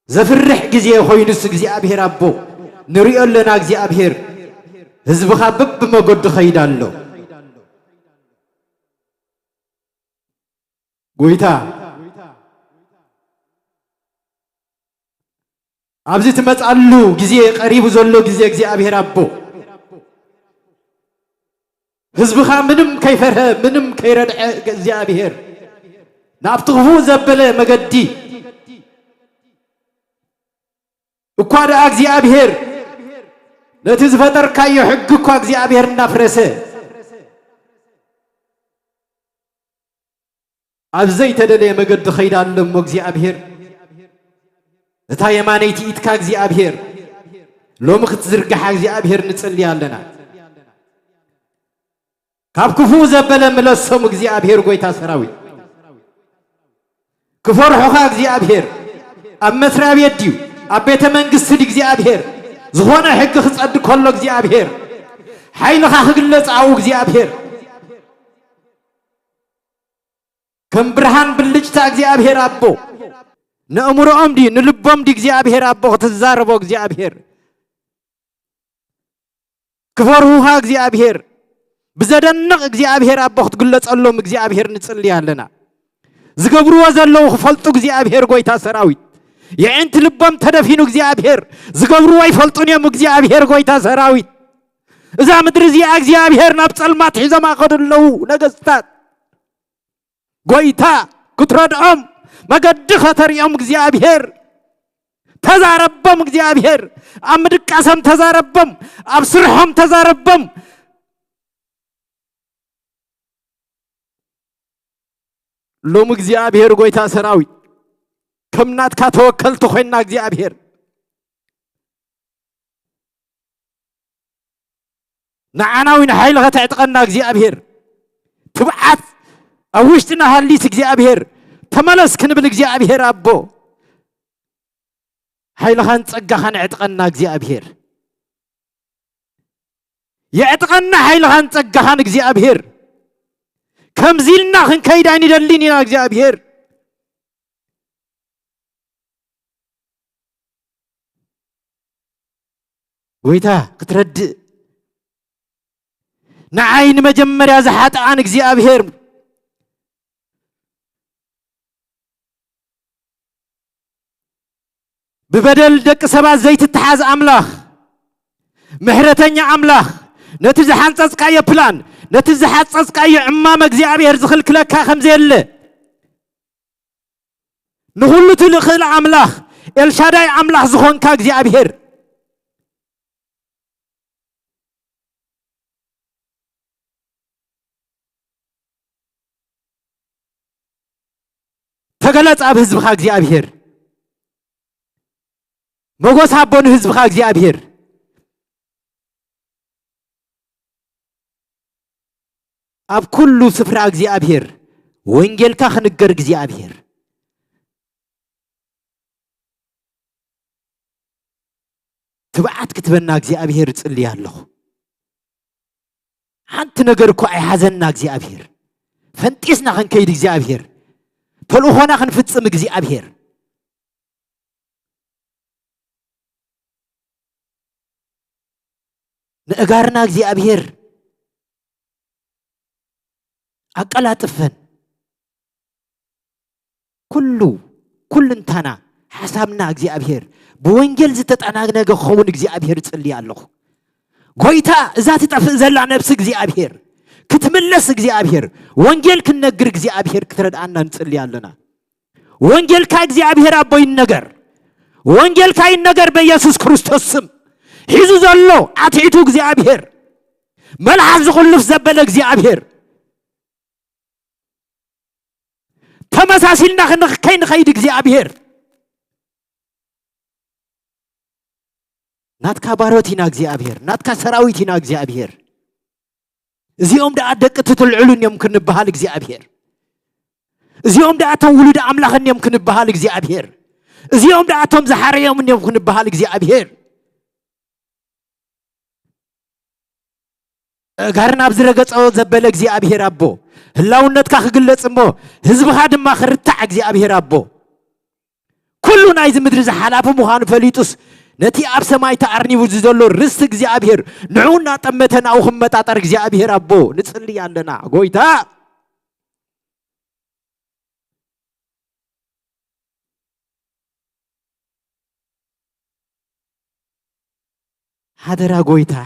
ዘፍርሕ ግዜ ኮይኑስ እግዚአብሔር አቦ ንሪኦ ኣለና እግዚአብሔር ህዝብኻ በብመገዱ ኸይድ ኣሎ ጎይታ ኣብዚ ትመጻሉ ግዜ ቀሪቡ ዘሎ ግዜ እግዚአብሔር አቦ ህዝብኻ ምንም ከይፈርሀ ምንም ከይረድዐ እግዚአብሔር ናብቲ ክፉእ ዘበለ መገዲ እኳ ደኣ እግዚአብሔር ነቲ ዝፈጠርካዮ ሕጊ እኳ እግዚአብሔር እናፍረሰ ኣብ ዘይተደለየ መገዲ ኸይድ ኣሎ እሞ እግዚአብሔር እታ የማነይቲ ኢትካ እግዚአብሔር ሎሚ ክትዝርግሓ እግዚአብሔር ንጽልይ ኣለና ካብ ክፉእ ዘበለ መለሶም እግዚአብሔር ጎይታ ሰራዊት ክፈርሑኻ እግዚአብሔር ኣብ መስሪያ ቤት ድዩ ኣብ ቤተ መንግስቲ ድ እግዚአብሔር ዝኾነ ሕጊ ክጸድቅ ከሎ እግዚአብሔር ሓይልኻ ክግለጽ ኣብኡ እግዚአብሔር ከም ብርሃን ብልጭታ እግዚአብሔር አቦ ንእምሮኦም ዲ ንልቦም ዲ እግዚአብሔር አቦ ክትዛረቦ እግዚአብሔር ክፈርሁኻ እግዚአብሔር ብዘደንቕ እግዚአብሔር አቦ ክትግለጸሎም እግዚአብሔር ንጽልይ ኣለና ዝገብርዎ ዘለዉ ክፈልጡ እግዚአብሔር ጎይታ ሰራዊት የዕንቲ ልቦም ተደፊኑ እግዚአብሔር ዝገብርዎ ይፈልጡን እዮም እግዚአብሔር ጎይታ ሰራዊት እዛ ምድሪ እዚኣ እግዚአብሔር ናብ ጸልማት ሒዞማ ኸዱ ኣለዉ ነገሥታት ጎይታ ክትረድኦም መገዲ ኸተሪኦም እግዚአብሔር ተዛረቦም እግዚአብሔር ኣብ ምድቃሰም ተዛረቦም ኣብ ስርሖም ተዛረቦም ሎም እግዚአብሔር ጎይታ ሰራዊት ከም ናትካ ተወከልቲ ኮይንና እግዚአብሔር ንዓና ውን ሓይልኻ ተዕጥቀና እግዚአብሔር ትብዓት ኣብ ውሽጥና ሃሊት እግዚአብሔር ተመለስ ክንብል እግዚአብሔር አቦ ሓይልኻን ጸጋኻን ዕጥቀና እግዚአብሔር يعتقنا حيلهان تجهان እግዚአብሔር كم زيلنا خن كيدان يدلين يا እግዚአብሔር ويتا كترد نعين مجمريا زحات عن እግዚአብሔር ببدل دق سبات زيت التحاز أملاخ ምሕረተኛ ኣምላኽ ነቲ ዝሓንጸጽካዮ ፕላን ነቲ ዝሓጸጽካዮ ዕማመ እግዚኣብሔር ዝኽልክለካ ከም ዘየለ ንኹሉ ትልኽእል ኣምላኽ ኤልሻዳይ ኣምላኽ ዝኾንካ እግዚኣብሔር ተገለጽ ኣብ ህዝብኻ እግዚኣብሔር መጎስ ኣቦ ንህዝብኻ እግዚኣብሔር ኣብ ኩሉ ስፍራ እግዚኣብሔር ወንጌልካ ክንገር እግዚኣብሔር ትብዓት ክትበና እግዚኣብሔር ጽልይ ኣለኹ ሓንቲ ነገር እኮ ኣይሓዘና እግዚኣብሔር ፈንጢስና ክንከይድ እግዚኣብሔር ተልእኾና ክንፍጽም እግዚኣብሔር ንእጋርና እግዚኣብሔር ኣቀላጥፈን ኩልንታና ሓሳብና እግዚኣብሔር ብወንጌል ዝተጠናግነገ ክኸውን እግዚኣብሔር ጽልይ ኣለኹ ጎይታ እዛ ትጠፍእ ዘላ ነብሲ እግዚኣብሔር ክትምለስ እግዚኣብሔር ወንጌል ክንነግር እግዚኣብሔር ክትረድኣና ንጽልይ ኣለና ወንጌልካ እግዚኣብሔር ኣቦይ ነገር ወንጌልካ ይነገር በኢየሱስ ክርስቶስ ስም ሒዙ ዘሎ ኣትዒቱ እግዚኣብሔር መልሓስ ዝኽልፍ ዘበለ እግዚኣብሔር ተመሳሲልና ከይንኸይድ እግዚኣብሔር ናትካ ባሮት ኢና እግዚኣብሔር ናትካ ሰራዊት ኢና እግዚኣብሔር እዚኦም ደኣ ደቂ ትትልዕሉን እዮም ክንበሃል እግዚኣብሔር እዚኦም ደኣ እቶም ውሉድ ኣምላኽን እዮም ክንበሃል እግዚኣብሔር እዚኦም ደኣ እቶም ዝሓረዮም እዮም ክንበሃል እግዚኣብሔር ጋርና ኣብ ዝረገጸ ዘበለ እግዚኣብሔር ኣቦ ህላውነትካ ክግለጽ እሞ ህዝብኻ ድማ ክርታዕ እግዚኣብሔር ኣቦ ኩሉ ናይዚ ምድሪ ዝሓላፈ ምዃኑ ፈሊጡስ ነቲ ኣብ ሰማይ ተኣርኒቡ ዘሎ ርስቲ እግዚኣብሔር ንዑ እናጠመተን ኣብኡ ክመጣጠር እግዚኣብሔር ኣቦ ንጽልይ ኣለና ጎይታ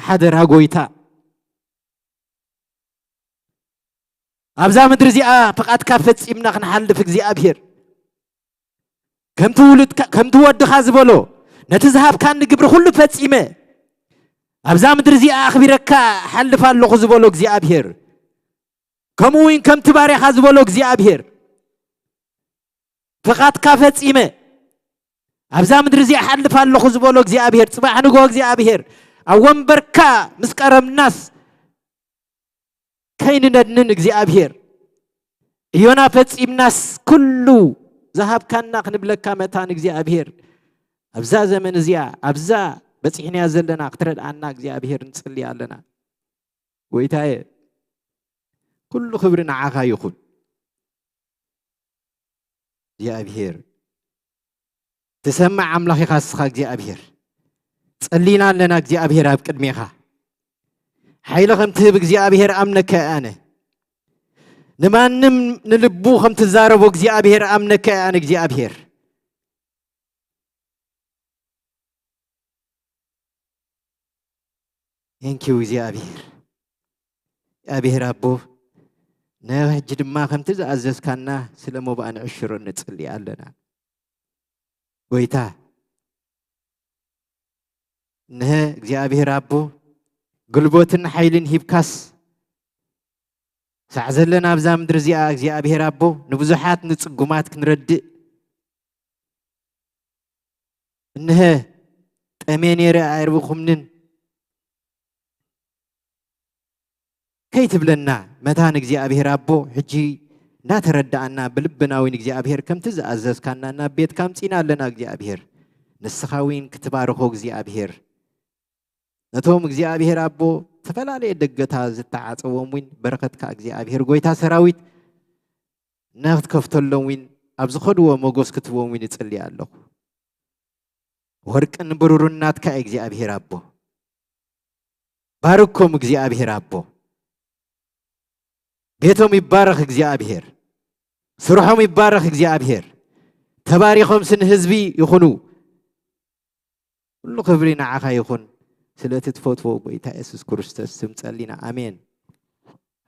ሓደራ ጎይታ ኣብዛ ምድሪ እዚኣ ፍቓድካ ፈጺምና ክንሓልፍ እግዚኣብሔር ከምቲ ወድኻ ዝበሎ ነቲ ዝሃብካኒ ግብሪ ኩሉ ፈጺመ ኣብዛ ምድሪ እዚኣ ኣኽቢረካ ሓልፍ ኣለኹ ዝበሎ እግዚኣብሔር ከምኡ እውን ከምቲ ባርያኻ ዝበሎ እግዚኣብሔር ፍቓድካ ፈጺመ ኣብዛ ምድሪ እዚኣ ሓልፍ ኣለኹ ዝበሎ እግዚኣብሔር ጽባሕ ንጎ እግዚኣብሔር ኣብ ወንበርካ ምስ ቀረምናስ ከይንነድንን እግዚኣብሔር እዮና ፈጺምናስ ኩሉ ዝሃብካና ክንብለካ መታን እግዚኣብሔር ኣብዛ ዘመን እዚኣ ኣብዛ በፂሕንያ ዘለና ክትረድኣና እግዚኣብሔር ንጽልይ ኣለና ጎይታየ ኩሉ ክብሪ ንዓኻ ይኹን እግዚኣብሔር ትሰማዕ ኣምላኽ ኢኻ ንስኻ እግዚኣብሔር ጸሊና ኣለና እግዚኣብሔር ኣብ ቅድሜኻ ሓይሊ ከም ትህብ እግዚኣብሔር ኣምነከ ኣነ ንማንም ንልቡ ከም ትዛረቦ እግዚኣብሔር ኣምነከ ኣነ እግዚኣብሔር ቴንኪው እግዚኣብሔር ኣቦ ንሕጂ ድማ ከምቲ ዝኣዘዝካና ስለ ሞባእ ንዕሽሮ ንጽልይ ኣለና ጎይታ ንህ እግዚኣብሔር ኣቦ ጉልበትን ሓይልን ሂብካስ ሳዕ ዘለና ኣብዛ ምድሪ እዚኣ እግዚኣብሔር ኣቦ ንብዙሓት ንጽጉማት ክንረድእ እንህ ጠመየ ነይረ ኣይርብኹምንን ከይትብለና መታን እግዚኣብሔር ኣቦ ሕጂ እንዳተረዳእና ብልብናዊን እግዚኣብሔር ከምቲ ዝኣዘዝካና ናብ ቤትካ ምፂና ኣለና እግዚኣብሔር ንስኻ ውን ክትባርኾ እግዚኣብሔር ነቶም እግዚኣብሔር ኣቦ ተፈላለየ ደገታ ዝተዓፀዎም ውን በረኸትካ እግዚኣብሔር ጎይታ ሰራዊት ንኽትከፍተሎም ውን ኣብ ዝኸድዎ መጎስ ክትቦም ውን ይጽልይ ኣለኹ ወርቅን ብሩርን ናትካ እግዚኣብሔር ኣቦ ባርኮም እግዚኣብሔር ኣቦ ቤቶም ይባረኽ እግዚኣብሔር ስርሖም ይባረኽ እግዚኣብሔር ተባሪኾም ስን ህዝቢ ይኹኑ ኩሉ ክብሪ ንዓኻ ይኹን ስለትትፈትዎ ጎይታ ኢየሱስ ክርስቶስ ስም ጸሊና አሜን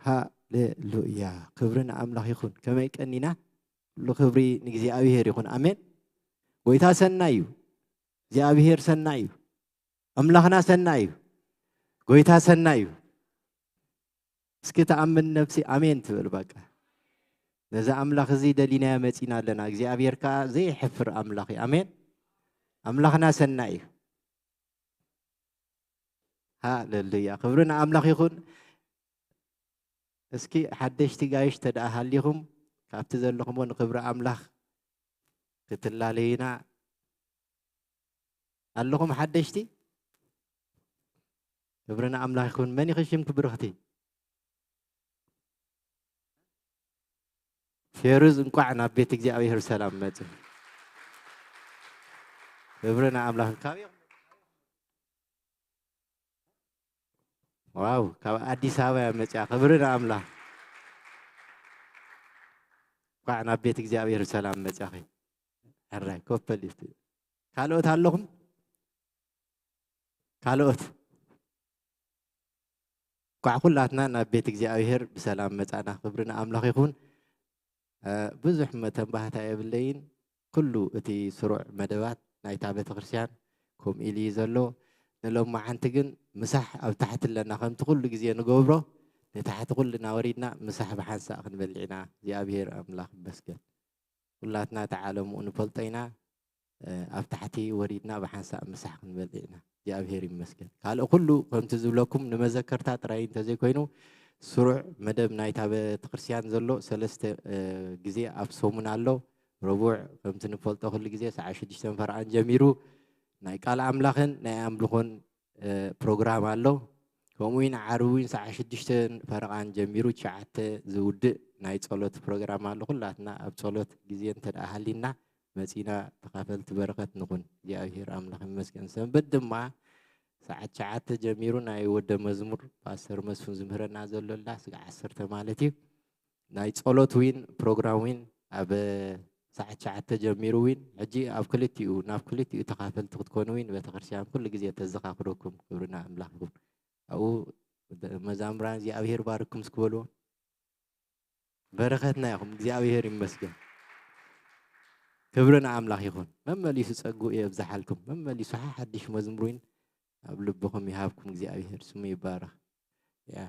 ሃሌሉያ ክብርን አምላኽ ይኹን ከመይ ቀኒና ሁሉ ክብሪ ንእግዚአብሔር ይኹን አሜን ጎይታ ሰናይ እዩ እግዚአብሔር ሰናይ እዩ አምላኽና ሰናይ እዩ ጎይታ ሰናይ እዩ እስኪ ተአምን ነፍሲ አሜን ትብል በቃ ነዛ አምላኽ እዚ ደሊና መጺና ኣለና እግዚአብሔር ካ ዘይሕፍር አምላኽ እዩ አሜን አምላኽና ሰናይ እዩ ሃሌሉያ ክብርን አምላኽ ይኹን እስኪ ሓደሽቲ ጋይሽ ተደኣ ሃሊኹም ካብቲ ዘለኹም ንክብሪ አምላኽ ክትላለይና ኣለኹም ሓደሽቲ ክብርን አምላኽ ይኹን መን ይኽሽም ክብርኽቲ ፌሩዝ እንኳዕ ናብ ቤት እግዚአብሔር ሰላም መጽእ ክብርን አምላኽ ካቢኹም ዋው ካብ አዲስ አበባ መጽያ ክብርን አምላኽ እንኳዕ ናብ ቤት እግዚአብሔር ሰላም መጽያኺ አራይ ኮፈሊት ካልኦት ኣለኹም ካልኦት እንኳዕ ኩላትና ናብ ቤት እግዚአብሔር ብሰላም መጻና ክብርን አምላኽ ይኹን ብዙሕ መተንባህታ የብለይን ኩሉ እቲ ስሩዕ መደባት ናይታ ቤተ ክርስቲያን ከምኡ ኢሉ ዘሎ ንሎማዓንቲ ግን ምሳሕ ኣብ ታሕቲ ኣለና ከምቲ ኩሉ ግዜ ንገብሮ ንታሕቲ ኩልና ወሪድና ምሳሕ ብሓንሳእ ክንበልዕ ኢና እግዚአብሔር አምላኽ ይመስገን ኩላትና ተዓለምኡ ንፈልጦ ኢና ኣብ ታሕቲ ወሪድና ብሓንሳእ ምሳሕ ክንበልዕ ኢና እግዚአብሔር ይመስገን ካልእ ኩሉ ከምቲ ዝብለኩም ንመዘከርታ ጥራይ እንተዘይኮይኑ ስሩዕ መደብ ናይታ ቤተ ክርስቲያን ዘሎ ሰለስተ ግዜ ኣብ ሰሙን ኣሎ ረቡዕ ከምቲ ንፈልጦ ኩሉ ግዜ ሰዓት 6 ፈርዓን ጀሚሩ ናይ ቃል አምላኽን ናይ ኣምልኾን ፕሮግራም ኣሎ ከምኡውን ዓርቡን ሰዓት 6 ፈርዓን ጀሚሩ 9 ዝውድእ ናይ ጸሎት ፕሮግራም ኣሎ ኩላትና ኣብ ጸሎት ግዜ እንተደኣ ሃሊና መጺና ተካፈልቲ በረከት ንኹን እግዚአብሔር አምላኽ ይመስገን ሰንበት ድማ ሰዓት 9 ጀሚሩ ናይ ወደ መዝሙር ፓስተር መስፍን ዝምህረና ዘሎላ ስጋዕ 10 ማለት እዩ ናይ ጸሎት ዊን ፕሮግራም ዊን ኣብ ሰዓት 9 ጀሚሩ ዊን ሕጂ ኣብ ክልቲኡ ናብ ክልቲኡ ተካፈልቲ ክትኮኑ ዊን ቤተ ክርስቲያን ኩሉ ግዜ ተዘኻኽረኩም ክብርና አምላኽ ይኹን ኣብኡ መዛምራን እግዚአብሔር ባርኩም ስክበልዎ በረከትና ይኹም እግዚአብሔር ይመስገን ክብርና አምላኽ ይኹን መመሊሱ ጸጉ የብዛሓልኩም መመሊሱ ሓድሽ መዝሙር ዊን ኣብ ልብኹም ይሃብኩም እግዚአብሔር ስሙ ይባረኽ ያ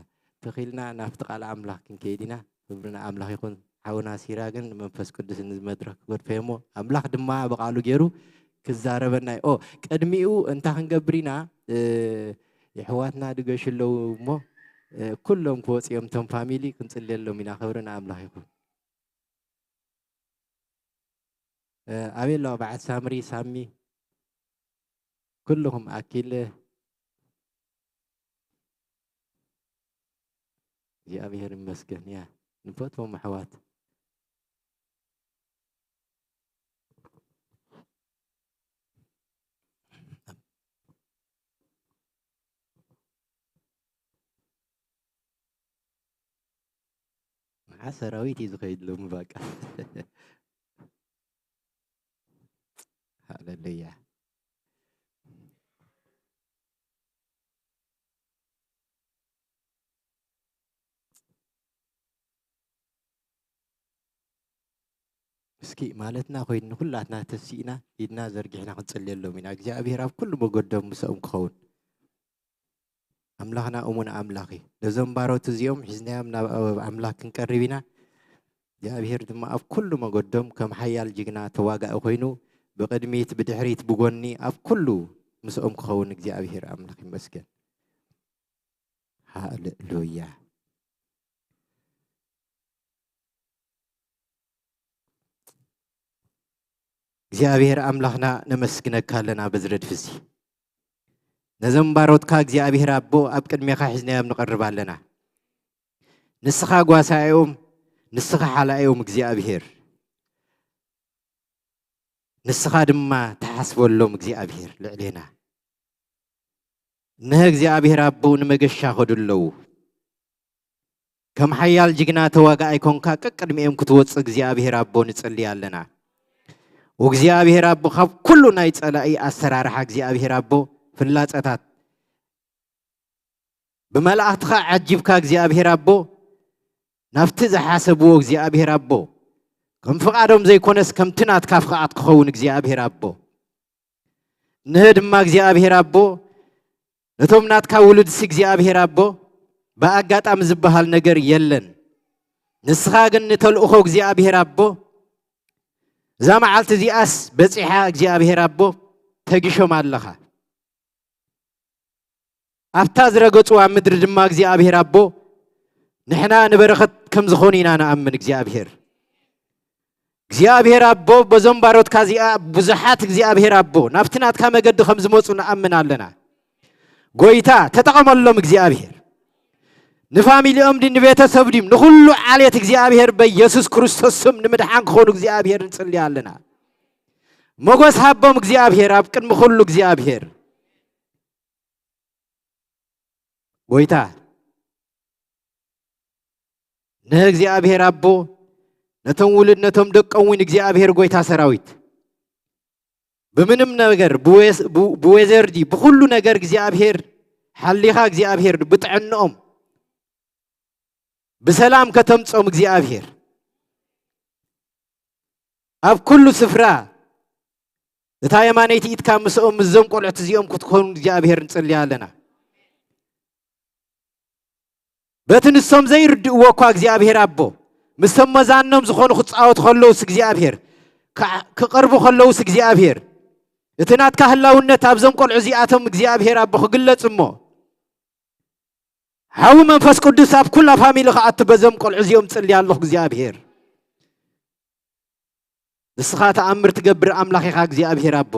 ተኺልና ናፍቲ ቃል አምላኽ ክንከይድና ክብርና አምላኽ ይኹን ሓውና ሲራግን መንፈስ ቅዱስ ንዝመድረክ ጎድፈሞ አምላኽ ድማ በቃሉ ገይሩ ክዛረበና ቀድሚኡ እንታይ ክንገብሪና የሕዋትና ድገሽለው እሞ ኩሎም ክወፅዮም ቶም ፋሚሊ ክንጽልየሎም ኢና ክብርና አምላኽ ይኹን ኣቤሎ በዓል ሳምሪ ሳሚ ኩልኩም አኪል እግዚአብሔር ይመስገን ያ ንፈትዎም ኣሕዋት ሰራዊት እዩ ዝኸይድሎም በቃ ሃሌሉያ እስኪ ማለትና ኮይን ኩላትና ተሲእና ኢድና ዘርጊሕና ክንጽልየሎም ኢና እግዚአብሔር ኣብ ኩሉ መገዶም ምስኦም ክኸውን አምላኽና እሙን አምላኺ ለዘምባሮት እዚኦም ሒዝናዮም ናብ አምላክ ክንቀርብ ኢና እግዚአብሔር ድማ ኣብ ኩሉ መገዶም ከም ሓያል ጅግና ተዋጋኢ ኮይኑ ብቅድሚት ብድሕሪት ብጎኒ ኣብ ኩሉ ምስኦም ክኸውን እግዚአብሔር አምላኽ ይመስገን ሃሌሉያ እግዚአብሔር አምላኽና ነመስግነካ ኣለና በዝረድፍ እዚ ነዘምባሮትካ እግዚአብሔር አቦ ኣብ ቅድሜኻ ሒዝናዮም ንቐርብ ኣለና ንስኻ ጓሳዮም ንስኻ ሓላዮም እግዚአብሔር ንስኻ ድማ ተሓስበሎም እግዚአብሔር ልዕሌና ነህ እግዚአብሔር አቦ ንመገሻ ኸዱለው ከም ሓያል ጅግና ተዋጋኢ ኮንካ ቅድሚኦም ክትወፅእ እግዚአብሔር አቦ ንጽልይ ኣለና ወእግዚአብሔር አቦ ካብ ኩሉ ናይ ጸላኢ ኣሰራርሓ እግዚአብሔር አቦ ፍላጸታት بملأتك عجبك እግዚአብሔር አቦ ናፍቲ ዝሓሰብዎ እግዚአብሔር አቦ ከም ፍቃዶም ዘይኮነስ ከም ትናት ካፍቃት ክኸውን እግዚአብሔር አቦ ንህድማ እግዚአብሔር አቦ ነቶም ናትካ ውልድስ እግዚአብሔር አቦ በአጋጣሚ ዝበሃል ነገር የለን ንስኻ ግን ተልእኾ እግዚአብሔር አቦ እዛ መዓልቲ እዚኣስ በፂሓ እግዚአብሔር አቦ ተጊሾም ኣለኻ ኣብታ ዝረገፅዋ ምድሪ ድማ እግዚአብሔር አቦ ንሕና ንበረኸት ከም ዝኾኑ ኢና ንኣምን እግዚአብሔር አቦ በዞም ባሮትካ እዚኣ ብዙሓት እግዚአብሔር አቦ ናብቲ ናትካ መገዲ ከም ዝመፁ ንኣምን ኣለና ጎይታ ተጠቐመሎም እግዚአብሔር ንፋሚሊኦም ዲ ንቤተሰብ ዲ ንኹሉ ዓልየት እግዚአብሔር በኢየሱስ ክርስቶስ ስም ንምድሓን ክኾኑ እግዚአብሔር ንጽልይ ኣለና ሞገስ ሃቦም እግዚአብሔር ኣብ ቅድሚ ኩሉ እግዚአብሔር ጎይታ ንእግዚአብሔር አቦ ነቶም ውልድ ነቶም ደቀውን እግዚአብሔር ጎይታ ሰራዊት በምንም ነገር በወዘርዲ በሁሉ ነገር እግዚአብሔር ሐሊኻ እግዚአብሔር ብጥዕንኦም بسلام كتمصم እግዚአብሔር ኣብ ኩሉ ስፍራ እታ የማነይቲ ኢትካ ምስኦም ዝዘም ቆልዑት እዚኦም ክትኮኑ እግዚአብሔር ንጽልይ ኣለና በትንሶም ዘይርድእዎ እኳ እግዚአብሔር አቦ ምስቶም መዛኖም ዝኾኑ ክጻወት ከለውስ እግዚአብሔር ክቐርቡ ከለውስ እግዚአብሔር እቲ ናትካ ህላውነት ኣብዞም ቆልዑ እዚኣቶም እግዚአብሔር አቦ ክግለጽ እሞ ሃው መንፈስ ቅዱስ ኣብ ኩላ ፋሚሊ ኸኣት በዘም ቆልዑ እዚኦም ጽልይ ኣለኹ እግዚአብሔር ንስኻ ተኣምር ትገብር ኣምላኽ ኢኻ እግዚአብሔር አቦ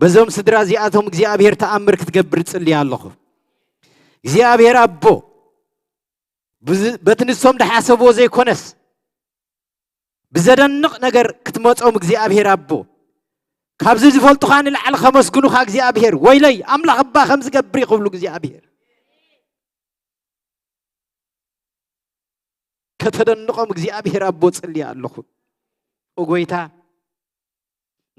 በዞም ስድራ እዚኣቶም እግዚአብሔር ተኣምር ክትገብር ጽልይ ኣለኹ እግዚአብሔር አቦ በትንሶም ደሓሰብዎ ዘይኮነስ ብዘደንቕ ነገር ክትመጾም እግዚአብሔር አቦ ካብዚ ዝፈልጡኻ ንላዕሊ ከመስግኑኻ እግዚአብሔር ወይለይ ኣምላኽ እባ ከም ዝገብር ይኽብሉ እግዚአብሔር ከተደንቆም እግዚአብሔር አቦ ጽልይ ኣለኹ ኦጎይታ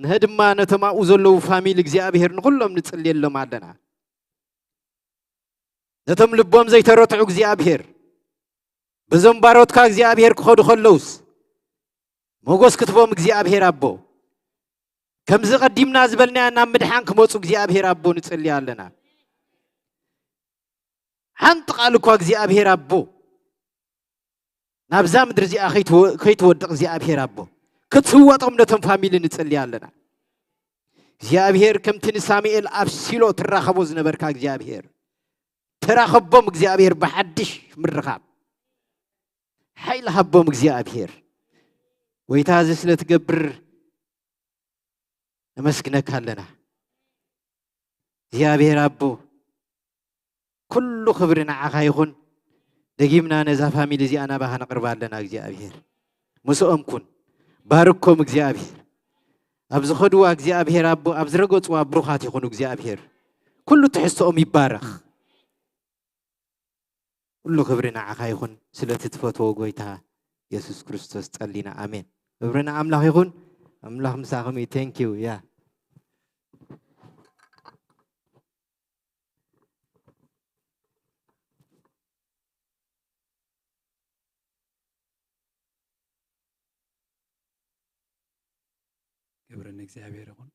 ንህድማ ነተማኡ ዘለዉ ፋሚሊ እግዚአብሔር ንኹሎም ንጽልየሎም ኣለና ነቶም ልቦም ዘይተረትዑ እግዚአብሔር በዞም ባሮትካ እግዚአብሔር ክኸዱ ከለውስ ሞገስ ክትቦም እግዚአብሔር አቦ ከምዚ ቀዲምና ዝበልናያ ናብ ምድሓን ክመፁ እግዚአብሔር አቦ ንጽልይ ኣለና ሓንቲ ቃል እኳ እግዚአብሔር አቦ ናብዛ ምድሪ እዚኣ ከይትወድቕ እግዚአብሔር አቦ ክትህወጦም ነቶም ፋሚሊ ንጽልይ ኣለና እግዚአብሔር ከምቲ ንሳሙኤል ኣብ ሲሎ ትራኸቦ ዝነበርካ እግዚአብሔር ተራኸቦም እግዚአብሔር ብሓድሽ ምርኻብ ሓይሊ ሃቦም እግዚአብሔር ወይታ እዚ ስለ ትገብር ነመስግነካ ኣለና እግዚአብሔር አቦ ኩሉ ክብሪ ንዓኻ ይኹን ደጊምና ነዛ ፋሚሊ እዚኣ ናባኻ ነቕርባ ኣለና እግዚአብሔር ምስኦም ኩን ባርኮም እግዚአብሔር ኣብ ዝኸድዋ እግዚአብሔር አቦ ኣብ ዝረገጽዋ ብሩኻት ይኹኑ እግዚአብሔር ኩሉ ትሕዝቶኦም ይባረኽ ኩሉ ክብሪ ንዓኻ ይኹን ስለ እትትፈትዎ ጎይታ ኢየሱስ ክርስቶስ ጸሊና ኣሜን ክብሪ ንኣምላኽ ይኹን ኣምላኽ ምሳኹም እዩ ቴንክ ዩ ያ ክብርን እግዚአብሔር ይሁን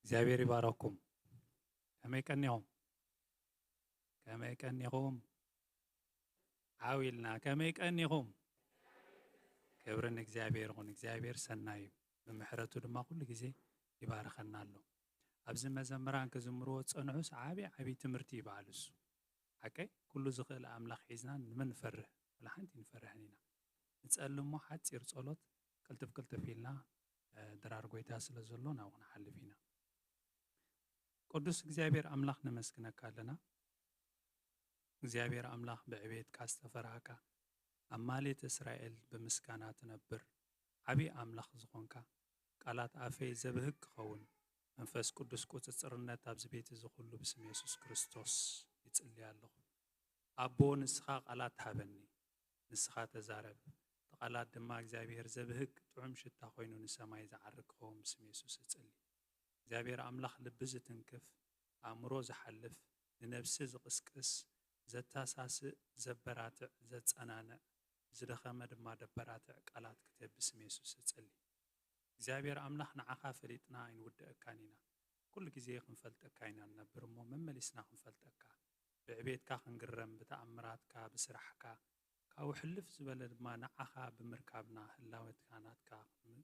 እግዚአብሔር ይባረኩም ከመይ ቀኒኹም ዓዊልና ከመይ ቀኒኹም ክብርን እግዚአብሔር ይሁን እግዚአብሔር ሰናይ ብምሕረቱ ድማ ኩሉ ግዜ ይባረኸና ኣሎ ኣብዚ መዘምራን ክዝምርዎ ፀንዑስ ዓቢ ትምህርቲ ይበሃል እሱ ሓቀይ ኩሉ ዝኽእል ኣምላኽ ሒዝና ንመን ንፈርህ ለሓንቲ ንፈርሕን ኢና ንጸልሞ ሓፂር ጸሎት ቅልጥፍ ኢልና ድራር ጎይታ ስለ ዘሎ ናብኡ ንሓልፍ ኢና ቅዱስ እግዚአብሔር ኣምላኽ ነመስግነካ ኣለና እግዚአብሔር ኣምላኽ ብዕቤትካ ዝተፈርሃካ ኣማሌት እስራኤል ብምስጋና ትነብር ዓቢ ኣምላኽ ዝኾንካ ቃላት ኣፈይ ዘብህግ ክኸውን መንፈስ ቅዱስ ቁፅፅርነት ኣብዚ ቤት እዚ ኩሉ ብስም ኢየሱስ ክርስቶስ ይጽልይ ኣለኹ ኣቦ ንስኻ ቃላት ሃበኒ ንስኻ ተዛረብ ተቃላት ድማ እግዚአብሔር ዘብህግ ጥዑም ሽታ ኮይኑ ንሰማይ ዝዓርግ ክኸውን ብስም ኢየሱስ ይጽልይ እግዚአብሔር አምላኽ ልቢ ዝትንክፍ አእምሮ ዝሓልፍ ንነብሲ ዝቕስቅስ ዘታሳስእ ዘበራትዕ ዘጸናንዕ ዝደኸመ ድማ ደበራትዕ ቃላት ክተብ ብስም ኢየሱስ እጽሊ እግዚአብሔር አምላኽ ንዓኻ ፈሊጥና ኣይንውድአካን ኢና ኩሉ ግዜ ክንፈልጠካ ኢና ንነብር እሞ መመሊስና ክንፈልጠካ ብዕቤትካ ክንግረም ብተኣምራትካ ብስራሕካ ካብኡ ሕልፍ ዝበለ ድማ ንዓኻ ብምርካብና ህላወትካ ናትካ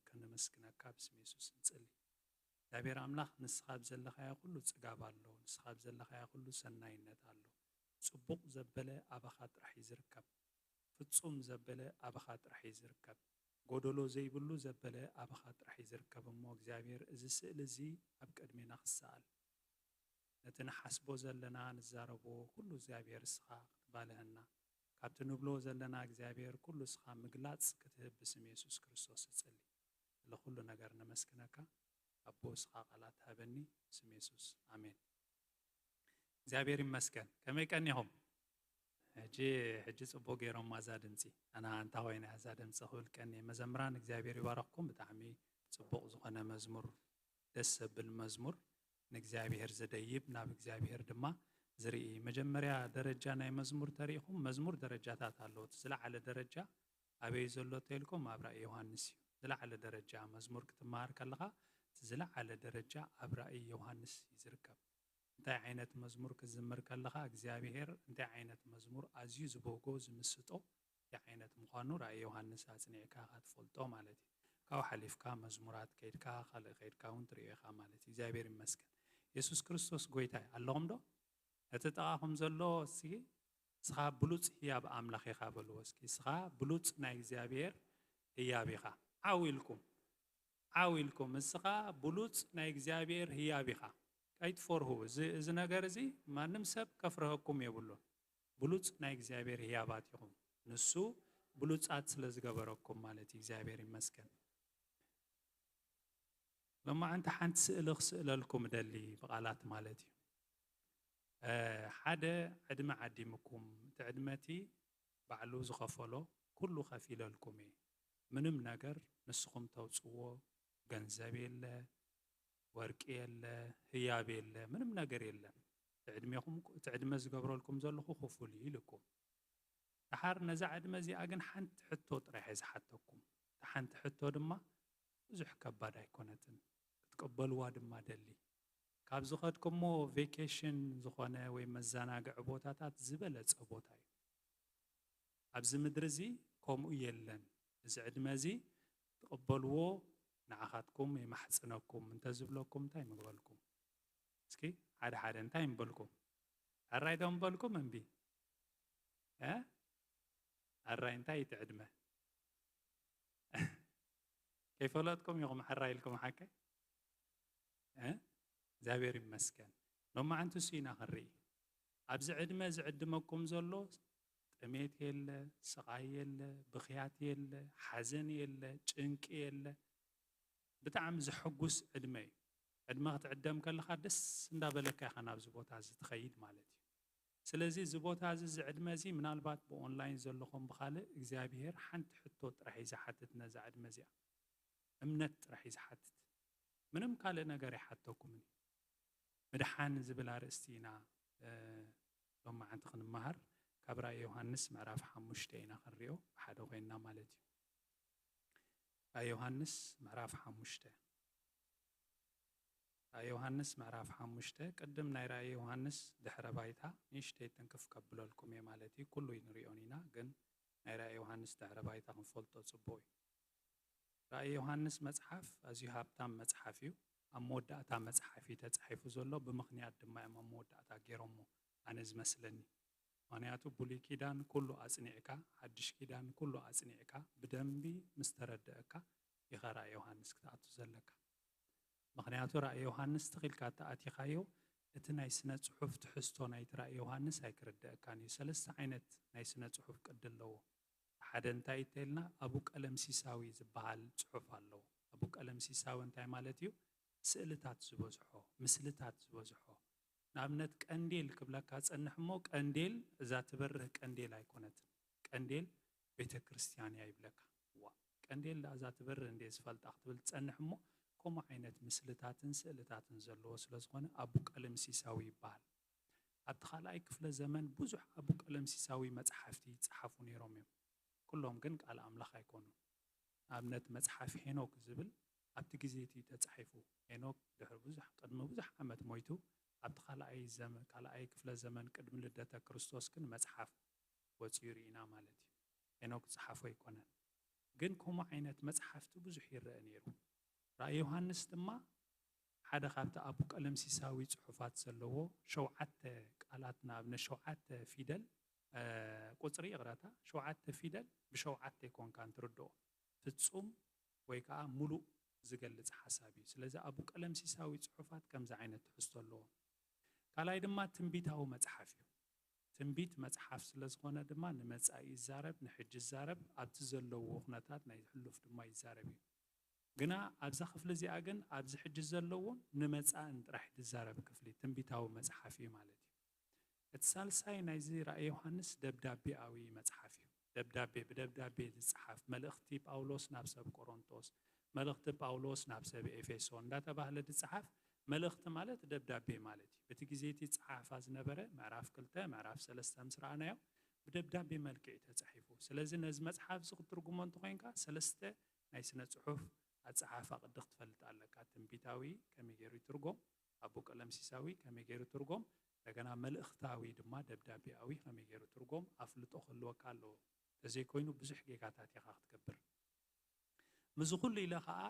ክንመስግነካ ብስም ኢየሱስ ንጽሊ እግዚአብሔር አምላኽ ንስኻ ብዘለኻዮ ኩሉ ጽጋብ ኣሎ ንስኻ ብዘለኻዮ ኩሉ ሰናይነት ኣሎ ጽቡቕ ዘበለ ኣባኻ ጥራሕ ይዝርከብ ፍጹም ዘበለ ኣባኻ ጥራሕ ይዝርከብ ጎደሎ ዘይብሉ ዘበለ ኣባኻ ጥራሕ ይዝርከብ እሞ እግዚአብሔር እዚ ስእሊ እዚ ኣብ ቅድሜና ክሰኣል ነቲ ንሓስቦ ዘለና ንዛረቦ ኩሉ እግዚአብሔር እስኻ ክትባልህና ካብቲ ንብሎ ዘለና እግዚአብሔር ኩሉ እስኻ ምግላጽ ክትህብ ብስም ኢየሱስ ክርስቶስ እጽሊ ለኩሉ ነገር ነመስግነካ አቦ እስኻ ቃላት ሃበኒ ብስም ኢየሱስ አሜን እግዚአብሔር ይመስገን ከመይ ቀኒኹም ሕጂ ጽቡቕ ገይሮም ማዛ ድምፂ ኣና እንታ ኮይና እዛ ድምፂ ክብል ቀኒ መዘምራን እግዚአብሔር ይባረኽኩም ብጣዕሚ ጽቡቕ ዝኾነ መዝሙር ደስ ዘብል መዝሙር ንእግዚአብሔር ዘደይብ ናብ እግዚአብሔር ድማ ዝርኢ መጀመርያ ደረጃ ናይ መዝሙር ተሪኢኹም መዝሙር ደረጃታት ኣለዎ ዝለዓለ ደረጃ ኣበይ ዘሎ ተልኩም ኣብ ራእይ ዮሃንስ እዩ ዝለዓለ ደረጃ መዝሙር ክትመሃር ከለኻ ዝለዓለ ደረጃ ኣብ ራእይ ዮሃንስ ይዝርከብ እንታይ ዓይነት መዝሙር ክዝምር ከለኻ እግዚአብሔር እንታይ ዓይነት መዝሙር ኣዝዩ ዝበጎ ዝምስጦ ዓይነት ምዃኑ ራእይ ዮሃንስ ኣጽኒዕካ ክትፈልጦ ማለት እዩ ካብኡ ሓሊፍካ መዝሙራት ከይድካ ካልእ ከይድካ እውን ትሪኦ ኢኻ ማለት እዩ እግዚአብሔር ይመስገን ኢየሱስ ክርስቶስ ጎይታ ኣለኹም ዶ እቲ ጠቓኹም ዘሎ እስኪ እስኻ ብሉፅ ህያብ ኣምላኽ ኢኻ በልዎ እስኪ እስኻ ብሉፅ ናይ እግዚአብሔር ህያብ ኢኻ ዓዊልኩም እስኻ ብሉፅ ናይ እግዚአብሔር ህያብ ኢኻ ኣይትፈርሁ እዚ ነገር እዚ ማንም ሰብ ከፍርሀኩም የብሉን ብሉፅ ናይ እግዚአብሔር ህያባት ኢኹም ንሱ ብሉፃት ስለ ዝገበረኩም ማለት እዩ እግዚአብሔር ይመስገን ሎማዓንቲ ሓንቲ ስእሊ ክስእለልኩም ደሊ ብቓላት ማለት እዩ ሓደ ዕድመ ዓዲምኩም እቲ ዕድመቲ ባዕሉ ዝኸፈሎ ኩሉ ከፊለልኩም እየ ምንም ነገር ንስኹም ተውፅዎ ገንዘብ የለ ወርቂ የለ ህያብ የለ ምንም ነገር የለን እቲ ዕድመ ዝገብረልኩም ዘለኹ ክፉል ኢልኩም ድሓር ነዛ ዕድመ እዚኣ ግን ሓንቲ ሕቶ ጥራሕ እየ ዝሓተኩም እቲ ሓንቲ ሕቶ ድማ ብዙሕ ከባድ ኣይኮነትን ክትቀበልዋ ድማ ደሊ ካብ ዝኸድኩሞ ቬኬሽን ዝኾነ ወይ መዘናግዒ ቦታታት ዝበለፀ ቦታ እዩ ኣብዚ ምድሪ እዚ ከምኡ የለን እዚ ዕድመ እዚ ትቕበልዎ ንዓኻትኩም ይማሕፅነኩም እንተዝብለኩም እንታይ ምግበልኩም እስኪ ሓደ ሓደ እንታይ ምበልኩም ኣራይ ዶ ምበልኩም እምቢ ኣራይ እንታይ እቲ ዕድመ ከይፈለጥኩም ኢኹም ሓራይ ኢልኩም ሓከይ እግዚአብሔር ይመስገን ሎማዓንቲ እሱ ኢና ክንርኢ ኣብዚ ዕድመ ዝዕድመኩም ዘሎ ጥሜት የለ ስቃይ የለ ብኽያት የለ ሓዘን የለ ጭንቂ የለ ብጣዕሚ ዝሕጉስ ዕድመ እዩ ዕድመ ክትዕደም ከለኻ ደስ እንዳበለካ ኢኻ ናብዚ ቦታ እዚ ትኸይድ ማለት እዩ ስለዚ እዚ ቦታ እዚ እዚ ዕድመ እዚ ምናልባት ብኦንላይን ዘለኹም ብካልእ እግዚአብሔር ሓንቲ ሕቶ ጥራሕ እዩ ዝሓትት ነዛ ዕድመ እዚኣ እምነት ጥራሕ እዩ ዝሓትት ምንም ካልእ ነገር ኣይሓተኩምን ምድሓን ዝብል ኣርእስቲ ኢና ሎማዓንቲ ክንመሃር ካብ ራእይ ዮሃንስ ምዕራፍ 5 ኢና ክንሪኦ ብሓደ ኮይንና ማለት እዩ ራእይ ዮሃንስ ምዕራፍ 5 ራእይ ዮሃንስ ምዕራፍ 5 ቅድም ናይ ራእይ ዮሃንስ ድሕረ ባይታ ንእሽተይ ትንክፍ ከብለልኩም እየ ማለት እዩ ኩሉ ንሪኦን ኢና ግን ናይ ራእይ ዮሃንስ ድሕረ ባይታ ክንፈልጦ ጽቡቕ እዩ ራእይ ዮሃንስ መጽሓፍ ኣዝዩ ሃብታም መጽሓፍ እዩ ኣብ መወዳእታ መጽሓፊ ተጻሒፉ ዘሎ ብምኽንያት ድማ እዮም ኣብ መወዳእታ ገይሮሞ ኣነ ዝመስለኒ ምክንያቱ ብሉይ ኪዳን ኩሉ ኣጽኒዕካ ሓድሽ ኪዳን ኩሉ ኣጽኒዕካ ብደንቢ ምስ ተረድአካ ኢኻ ራእይ ዮሃንስ ክትኣቱ ዘለካ ምክንያቱ ራእይ ዮሃንስ ተኺልካ ተኣቲኻዮ እቲ ናይ ስነ ጽሑፍ ትሕዝቶ ናይቲ ራእይ ዮሃንስ ኣይክርድአካን እዩ ሰለስተ ዓይነት ናይ ስነ ጽሑፍ ቅዲ ኣለዎ ሓደ እንታይ እንተኢልና ኣቡ ቀለምሲሳዊ ዝበሃል ጽሑፍ ኣለዎ ኣቡ ቀለምሲሳዊ እንታይ ማለት እዩ ስእልታት ዝበዝሖ ምስልታት ዝበዝሖ ንኣብነት ቀንዴል ክብለካ ፀንሕ እሞ ቀንዴል እዛ ትበርህ ቀንዴል ኣይኮነትን ቀንዴል ቤተ ክርስቲያን እያ ይብለካ ዋ ቀንዴል እዛ ትበርህ እንዴ ዝፈልጣ ክትብል ፀንሕ እሞ ከምኡ ዓይነት ምስልታትን ስእልታትን ዘለዎ ስለ ዝኾነ ኣቡ ቀለምሲሳዊ ይበሃል። ኣብቲ ካልኣይ ክፍለ ዘመን ብዙሕ ኣቡ ቀለምሲሳዊ መጽሓፍቲ ይጸሓፉ ነይሮም እዮም። ኩሎም ግን ቃል ኣምላኽ ኣይኮኑን። ኣብነት መጽሓፍ ሄኖክ ዝብል ኣብቲ ግዜ እቲ ተጻሒፉ ሄኖክ ቅድሚ ብዙሕ ዓመት ሞይቱ ኣብቲ ካልኣይ ክፍለ ዘመን ቅድሚ ልደተ ክርስቶስ ግን መጽሓፍ ወፂኡ ርኢና ማለት እዩ። ሄኖክ ዝጸሓፎ ኣይኮነን። ግን ከምኡ ዓይነት መጽሓፍቲ ብዙሕ ይርአ ነይሩ። ራእይ ዮሃንስ ድማ ሓደ ካብቲ ኣቡ ቀለምሲሳዊ ጽሑፋት ዘለዎ 7 ቃላት ንኣብነት 7 ፊደል ቁፅሪ ይቕረታ 7 ፊደል ብ7 ይኮንካ እንትርድኦ ፍጹም ወይ ከዓ ሙሉእ ዝገልጽ ሓሳብ እዩ። ስለዚ ኣቡ ቀለምሲሳዊ ጽሑፋት ከምዚ ዓይነት ትሕዝቶ ኣለዎ። ካልኣይ ድማ ትንቢታዊ መጽሓፍ እዩ። ትንቢት መጽሓፍ ስለ ዝኾነ ድማ ንመጻኢ ይዛረብ፣ ንሕጂ ይዛረብ፣ ኣብቲ ዘለዎ ኩነታት ናይ ሕሉፍ ድማ ይዛረብ እዩ። ግና ኣብዛ ክፍሊ እዚኣ ግን ኣብዚ ሕጂ ዘለውን ንመጻእን ጥራሕ ዝዛረብ ክፍሊ ትንቢታዊ መጽሓፍ እዩ ማለት እዩ። እቲ ሳልሳይ ናይዚ ራእይ ዮሃንስ ደብዳቤኣዊ መጽሓፍ እዩ። ብደብዳቤ ዝጸሓፍ መልእኽቲ ጳውሎስ ናብ ሰብ ቆሮንቶስ፣ መልእኽቲ ጳውሎስ ናብ ሰብ ኤፌሶን እንዳተባህለ ዝጸሓፍ መልእኽቲ ማለት ደብዳቤ ማለት እዩ። በቲ ግዜ እቲ ጸሓፋ ዝነበረ ምዕራፍ 2 ምዕራፍ 3 ምስ ረኣናዮ ብደብዳቤ መልክዕ ተጻሒፉ። ስለዚ ነዚ መጽሓፍ ዝኽትርጉሞ እንተኮይንካ 3 ናይ ስነ ጽሑፍ ኣጸሓፋ ቅዲ ክትፈልጥ ኣለካ። ትንቢታዊ ከመይ ገይሩ ይትርጎም፣ ኣቡ ቀለምሲሳዊ ከመይ ገይሩ ትርጎም፣ እንደገና መልእኽታዊ ድማ ደብዳቤኣዊ ከመይ ገይሩ ትርጎም ኣፍልጦ ክህልወካ ኣለዎ። ተዘይኮይኑ ብዙሕ ጌጋታት ኢኻ ክትገብር ምዝ ኩሉ ኢለ ከዓ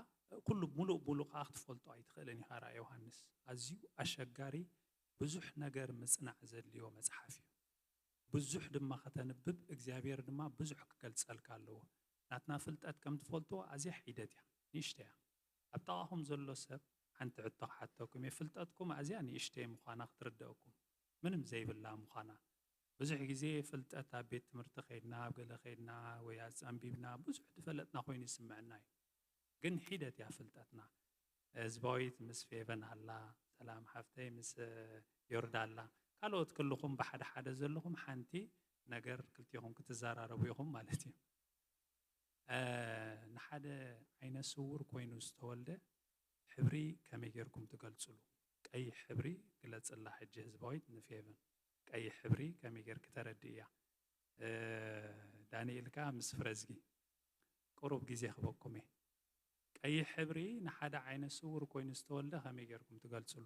ኩሉ ሙሉእ ከዓ ክትፈልጦ ኣይትኽእልን ኢኻ። ራእይ ዮሃንስ ኣዝዩ ኣሸጋሪ ብዙሕ ነገር ምጽናዕ ዘድልዮ መጽሓፍ እዩ። ብዙሕ ድማ ከተንብብ እግዚአብሔር ድማ ብዙሕ ክገልጸልካ ኣለዎ። ናትና ፍልጠት ከም ትፈልጦ ኣዝያ ሒደት እያ፣ ንእሽተይ እያ። ኣብ ጥቓኹም ዘሎ ሰብ ሓንቲ ሕቶ ክሓተኩም እየ። ፍልጠትኩም ኣዝያ ንእሽተይ ምዃና ክትርድአኩም ምንም ዘይብላ ምዃና። ብዙሕ ግዜ ፍልጠት ኣብ ቤት ትምህርቲ ኸይድና ኣብ ገለ ኸይድና ወይ ኣንቢብና ብዙሕ ትፈለጥና ኮይኑ ይስምዐና እዩ። ግን ሒደት እያ ፍልጠትና። ህዝባዊት ምስ ፌቨን ኣላ፣ ሰላም ሓፍተይ ምስ ዮርዳ ኣላ፣ ካልኦት ክልኹም ብሓደ ሓደ ዘለኹም ሓንቲ ነገር ክልቲኹም ክትዘራረቡ ኢኹም ማለት እዩ። ንሓደ ዓይነ ስውር ኮይኑ ዝተወልደ ሕብሪ ከመይ ጌርኩም ትገልጽሉ? ቀይሕ ሕብሪ ግለጽላ ሕጂ ህዝባዊት ንፌቨን ቀይሕ ሕብሪ ከመይ ጌርክ ተረድእ እያ። ዳንኤልካ ምስ ፍረዝጊ ቁሩብ ግዜ ክበኩም እየ። ቀይሕ ሕብሪ ንሓደ ዓይነ ስውር ኮይኑ ዝተወልደ ከመይ ጌርኩም ትገልጽሉ?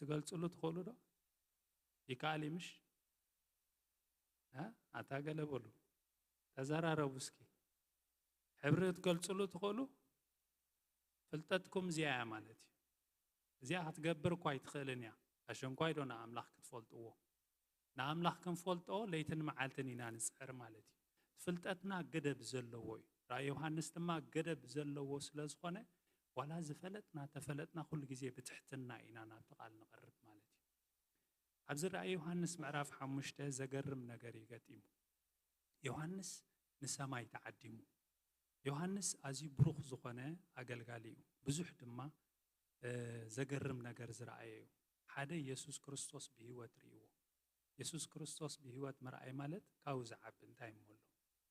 ትገልጽሉ ትኽእሉ ዶ? ይከኣል ምሽ ኣታገለበሉ ተዘራረቡ እስኪ። ሕብሪ ትገልጽሉ ትኽእሉ? ፍልጠትኩም እዚኣ እያ ማለት እዩ። እዚኣ ክትገብር እኳ ኣይትኽእልን እያ። ኣሸንኳይ ዶ ንኣምላኽ ክትፈልጥዎ? ንኣምላኽ ክንፈልጦ ለይትን መዓልትን ኢና ንጽዕር ማለት እዩ። ፍልጠትና ገደብ ዘለዎ እዩ። ራእይ ዮሃንስ ድማ ገደብ ዘለዎ ስለ ዝኾነ ዋላ ዝፈለጥና ተፈለጥና ኩሉ ግዜ ብትሕትና ኢና ናብቲ ቃል ንቐርብ ማለት እዩ። ኣብዚ ራእይ ዮሃንስ ምዕራፍ 5 ዘገርም ነገር ይገጢሙ። ዮሃንስ ንሰማይ ተዓዲሙ። ዮሃንስ ኣዝዩ ብሩኽ ዝኾነ ኣገልጋሊ እዩ። ብዙሕ ድማ ዘገርም ነገር ዝረኣየ እዩ። ሓደ ኢየሱስ ክርስቶስ ብሂወት ርእይዎ። ኢየሱስ ክርስቶስ ብሂወት ምርኣይ ማለት ካብኡ ዝዓቢ እንታይ እሞሎ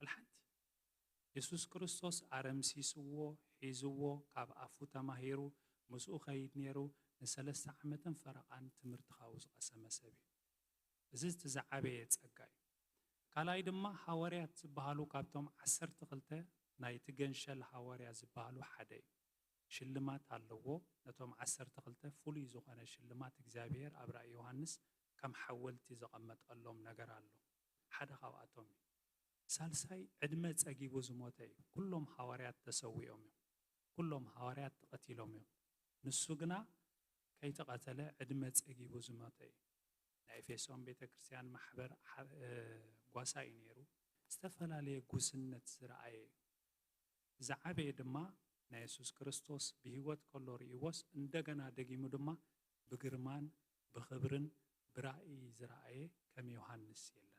ኣልሓንቲ ኢየሱስ ክርስቶስ ኣረምሲስዎ ሒዝዎ ካብ ኣፉ ተማሂሩ ምስኡ ኸይድ ነይሩ ን3 ዓመትን ፈረቓን ትምህርቲ ካብኡ ዝቐሰመ ሰብ እዩ። እዚ ዝተዛዓበየ ጸጋ እዩ። ካልኣይ ድማ ሃዋርያት ዝበሃሉ ካብቶም 12 ናይቲ ገንሸል ሃዋርያ ዝበሃሉ ሓደ እዩ። ሽልማት ኣለዎ። ነቶም 12 ፍሉይ ዝኾነ ሽልማት እግዚኣብሔር ኣብ ራእይ ዮሃንስ ከም ሓወልቲ ዘቐመጠሎም ነገር ኣሎ። ሓደ ካብኣቶም እዩ። ሳልሳይ ዕድመ ጸጊቡ ዝሞተ እዩ። ኩሎም ሃዋርያት ተሰዊኦም እዮም። ኩሎም ሃዋርያት ተቐቲሎም እዮም። ንሱ ግና ከይተቐተለ ዕድመ ጸጊቡ ዝሞተ እዩ። ናይ ኤፌሶን ቤተ ክርስቲያን ማሕበር ጓሳኢ ነይሩ። ዝተፈላለየ ጉስነት ዝረኣየ እዩ። ዝዓበየ ድማ ናይ ኢየሱስ ክርስቶስ ብሂወት ከሎ ርእይዎስ እንደገና ደጊሙ ድማ ብግርማን ብኽብርን ብራእይ ዝረኣየ ከም ዮሃንስ የለን።